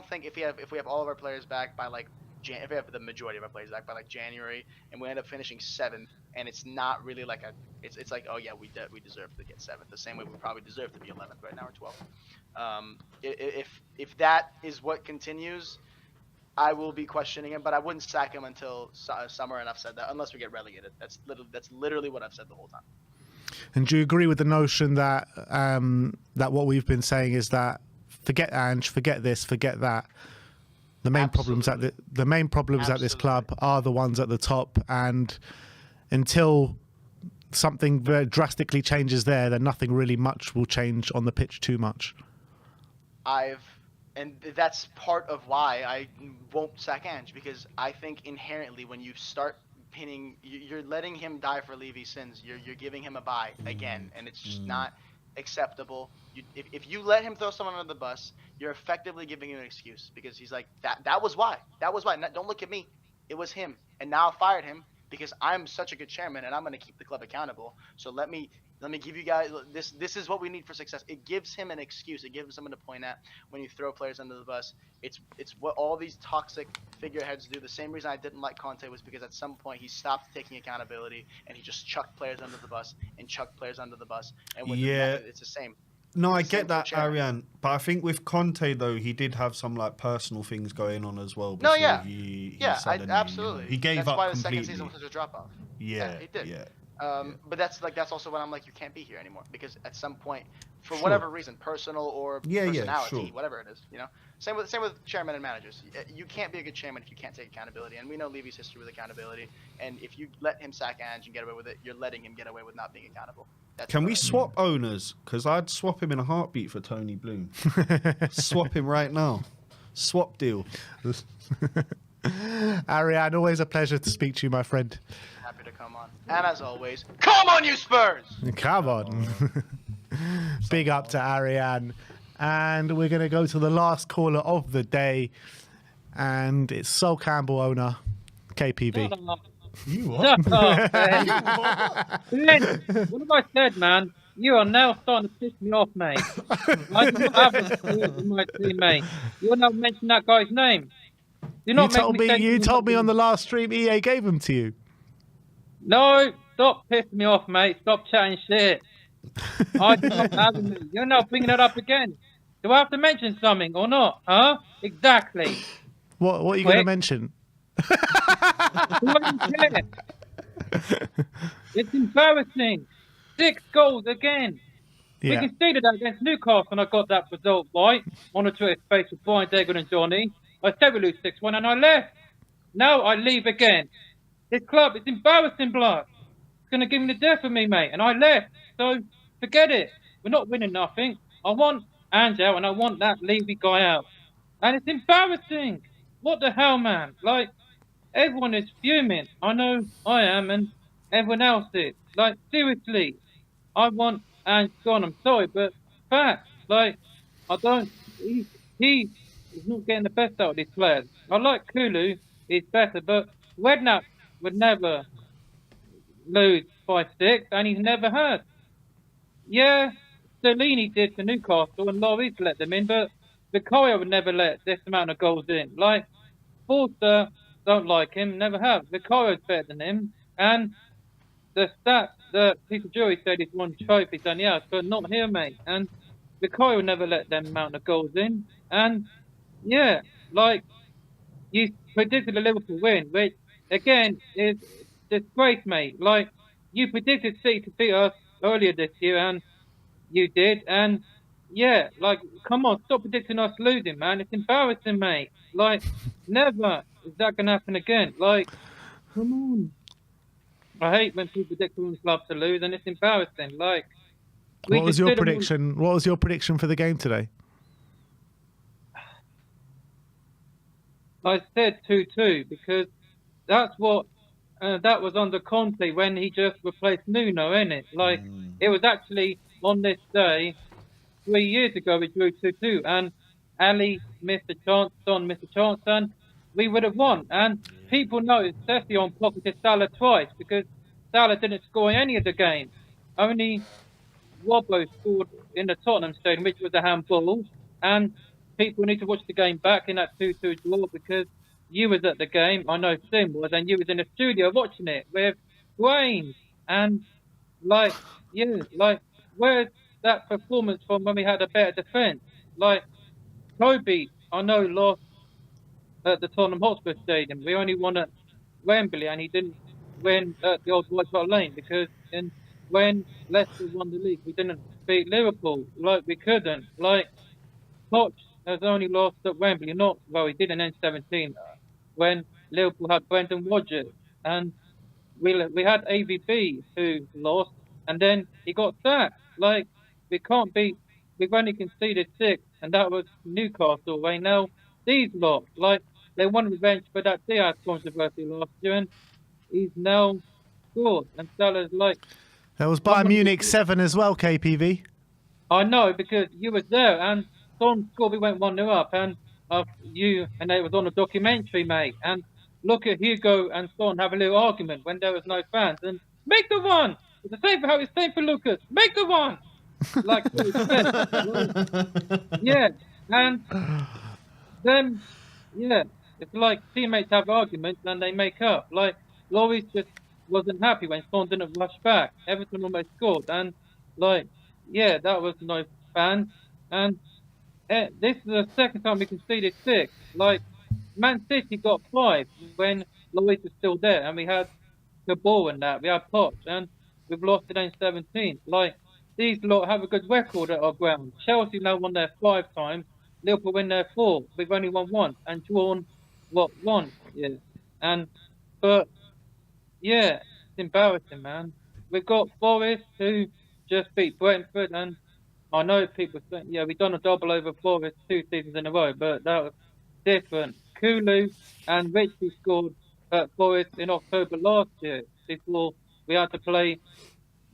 Speaker 9: think if we have all of our players back by like if we have the majority of our players back by like January and we end up finishing 7th and it's not really like it's like, oh yeah, we deserve to get 7th the same way we probably deserve to be 11th right now or 12th. If that is what continues, I will be questioning him, but I wouldn't sack him until summer, and I've said that unless we get relegated. That's literally what I've said the whole time.
Speaker 1: And do you agree with the notion that that what we've been saying is that forget Ange, forget this, forget that? The main problems at this club are the ones at the top, and until something very drastically changes there, then nothing really much will change on the pitch too much.
Speaker 9: And that's part of why I won't sack Ange, because I think inherently when you start pinning, you're letting him die for Levy's sins. You're giving him a bye again, and it's just not acceptable. If you let him throw someone under the bus, you're effectively giving him an excuse, because he's like, that was why. That was why. Don't look at me. It was him. And now I fired him because I'm such a good chairman and I'm going to keep the club accountable. So let me give you guys this is what we need for success. It gives him an excuse. It gives him something to point at when you throw players under the bus. It's what all these toxic figureheads do. The same reason I didn't like Conte was because at some point he stopped taking accountability and he just chucked players under the bus and chucked players under the bus. And when it's the same.
Speaker 2: No, I get that, Arian, but I think with Conte though, he did have some like personal things going on as well.
Speaker 9: No, yeah,
Speaker 2: he
Speaker 9: absolutely.
Speaker 2: He gave
Speaker 9: that's
Speaker 2: up
Speaker 9: why the
Speaker 2: completely.
Speaker 9: second season was such a drop off.
Speaker 2: Yeah,
Speaker 9: he did.
Speaker 2: Yeah.
Speaker 9: But that's also when I'm like, you can't be here anymore, because at some point, for whatever reason, personal or personality, whatever it is, same with chairmen and managers. You can't be a good chairman if you can't take accountability, and we know Levy's history with accountability. And if you let him sack Ange and get away with it, you're letting him get away with not being accountable.
Speaker 2: Can we swap owners? Because I'd swap him in a heartbeat for Tony Bloom. Swap him right now. Swap deal.
Speaker 1: Arian, always a pleasure to speak to you, my friend.
Speaker 9: Happy to come on. And as always, come on, you Spurs!
Speaker 1: Come on. Big up to Arian. And we're going to go to the last caller of the day. And it's Sol Campbell owner, KPV.
Speaker 2: You are?
Speaker 10: What have I said, man? You are now starting to piss me off, mate. I do not have a sport in my team, mate. You're not mentioning that guy's name.
Speaker 1: You told me on the last stream EA gave him to you.
Speaker 10: No, stop pissing me off, mate. Stop chatting shit. I do not have him. You're now bringing it up again. Do I have to mention something or not? Huh? Exactly.
Speaker 1: What are you going to mention?
Speaker 10: Who are you care? It's embarrassing. 6 goals again. We
Speaker 1: Yeah.
Speaker 10: conceded that against Newcastle, and I got that result right. On a Twitter space with Brian Dagan and Johnny. I said we lose 6-1, and I left. Now I leave again. This club is embarrassing, blood. It's going to give me the death of me, mate. And I left. So forget it. We're not winning nothing. I want Ange out, and I want that Levy guy out. And it's embarrassing. What the hell, man? Like, everyone is fuming. I know I am, and everyone else is. Like, seriously. I want Ange gone. I'm sorry, but facts. Like, I don't. He is not getting the best out of these players. I like Kulu. He's better, but Redknapp would never lose 5-6, and he's never had. Yeah, Stellini did to Newcastle, and Lloris let them in, but Vicario would never let this amount of goals in. Like, Forster, don't like him, never have. Vicario's better than him, and the stats that Peter Jury said he's won trophies and yes, but not here, mate. And Vicario never let them amount of goals in. And yeah, like you predicted a Liverpool win, which again is disgrace, mate. Like you predicted City to beat us earlier this year, and you did. And yeah, like come on, stop predicting us losing, man. It's embarrassing, mate. Like never is that gonna happen again. Like come on. I hate when people predict one club to lose, and it's embarrassing. Like,
Speaker 1: What was your prediction? What was your prediction for the game today?
Speaker 10: I said 2-2 because that's what that was under Conte when he just replaced Nuno, innit? Like, it was actually on this day 3 years ago we drew 2-2, and Ali missed a chance, Son missed a chance, and we would have won. And people noticed Session pocketed Salah twice because Salah didn't score in any of the games. Only Robbo scored in the Tottenham Stadium, which was a handball. And people need to watch the game back in that 2-2 draw because you was at the game. I know Sim was, and you was in the studio watching it with Wayne. And like, yeah, like, where's that performance from when we had a better defence? Like, Kobe, I know, lost at the Tottenham Hotspur Stadium. We only won at Wembley, and he didn't win at the old White Hart Lane because when Leicester won the league, we didn't beat Liverpool. Like, we couldn't. Like, Poch has only lost at Wembley. Not, well, he did in N17 when Liverpool had Brendan Rodgers. And we had AVB who lost, and then he got sacked. Like, we can't beat, we've only conceded 6, and that was Newcastle right now. These lot, like, they won revenge for that Diaz controversy last year, and he's now scored. And Salah's like,
Speaker 1: There was Bayern Munich 7 as well, KPV.
Speaker 10: I know because you was there, and Son scored. We went 1-0 up, and you and it was on a documentary, mate. And look at Hugo and Son have a little argument when there was no fans, and make the one. It's the same for how it's same for Lucas. Make the one. Like yeah, and then yeah, it's like teammates have arguments and they make up. Like Lloris just wasn't happy when Son didn't rush back. Everton almost scored, and like yeah, that was no fans. And this is the second time we conceded 6. Like Man City got 5 when Lloris was still there, and we had the ball and that. We had Poch, and we've lost it in 17. Like these lot have a good record at our ground. Chelsea now won there 5 times. Liverpool win there 4. We've only won 1 and drawn what 1. Yeah, and but yeah, it's embarrassing, man. We've got Forest who just beat Brentford, and I know people think, yeah, we've done a double over Forest 2 seasons in a row, but that was different. Kulu and Richie scored at Forest in October last year before we had to play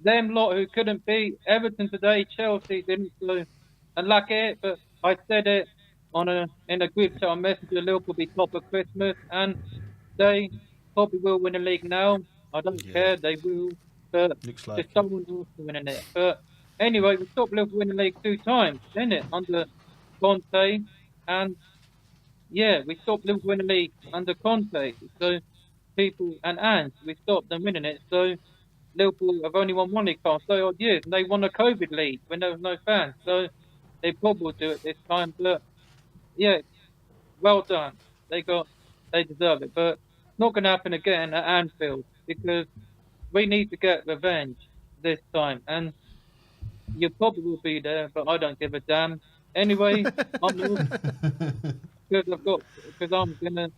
Speaker 10: them lot who couldn't beat Everton today. Chelsea didn't go and lack it, but I said it in a group chat on Messenger. Liverpool will be top of Christmas, and they probably will win the league now. I don't care, they will, but
Speaker 2: Looks like
Speaker 10: there's someone else winning it. But anyway, we stopped Liverpool winning the league 2 times, didn't it? Under Conte, and yeah, we stopped Liverpool winning the league under Conte. So people and Ange, we stopped them winning it. So Liverpool have only won 1 league past so odd years, and they won a COVID league when there was no fans. So they probably will do it this time. But yeah, well done. They deserve it. But it's not going to happen again at Anfield because we need to get revenge this time, and you probably will be there, but I don't give a damn. Anyway, I'm off because I'm gonna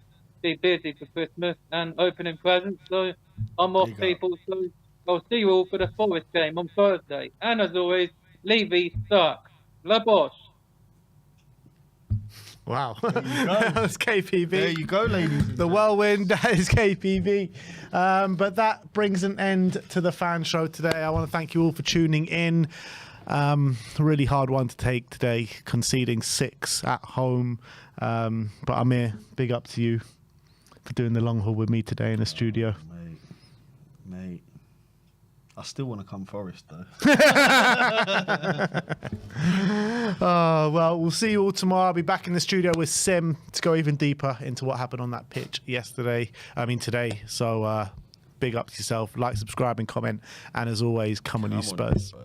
Speaker 10: be busy for Christmas and opening presents, so I'm off,
Speaker 2: Big up.
Speaker 10: people. So I'll see you all for the Forest game on Thursday. And as always, Levy sucks. La Bosh.
Speaker 1: Wow.
Speaker 2: There you go.
Speaker 1: That was KPV.
Speaker 2: There you go, ladies. and
Speaker 1: The whirlwind, that is KPV. But that brings an end to the fan show today. I want to thank you all for tuning in. Really hard one to take today, conceding 6 at home. But Amir, big up to you for doing the long haul with me today in the studio.
Speaker 2: Mate. I still want to come Forest, though.
Speaker 1: Well, we'll see you all tomorrow. I'll be back in the studio with Sim to go even deeper into what happened on that pitch today. So big up to yourself. Like, subscribe, and comment. And as always, come on, you Spurs.
Speaker 2: Spurs.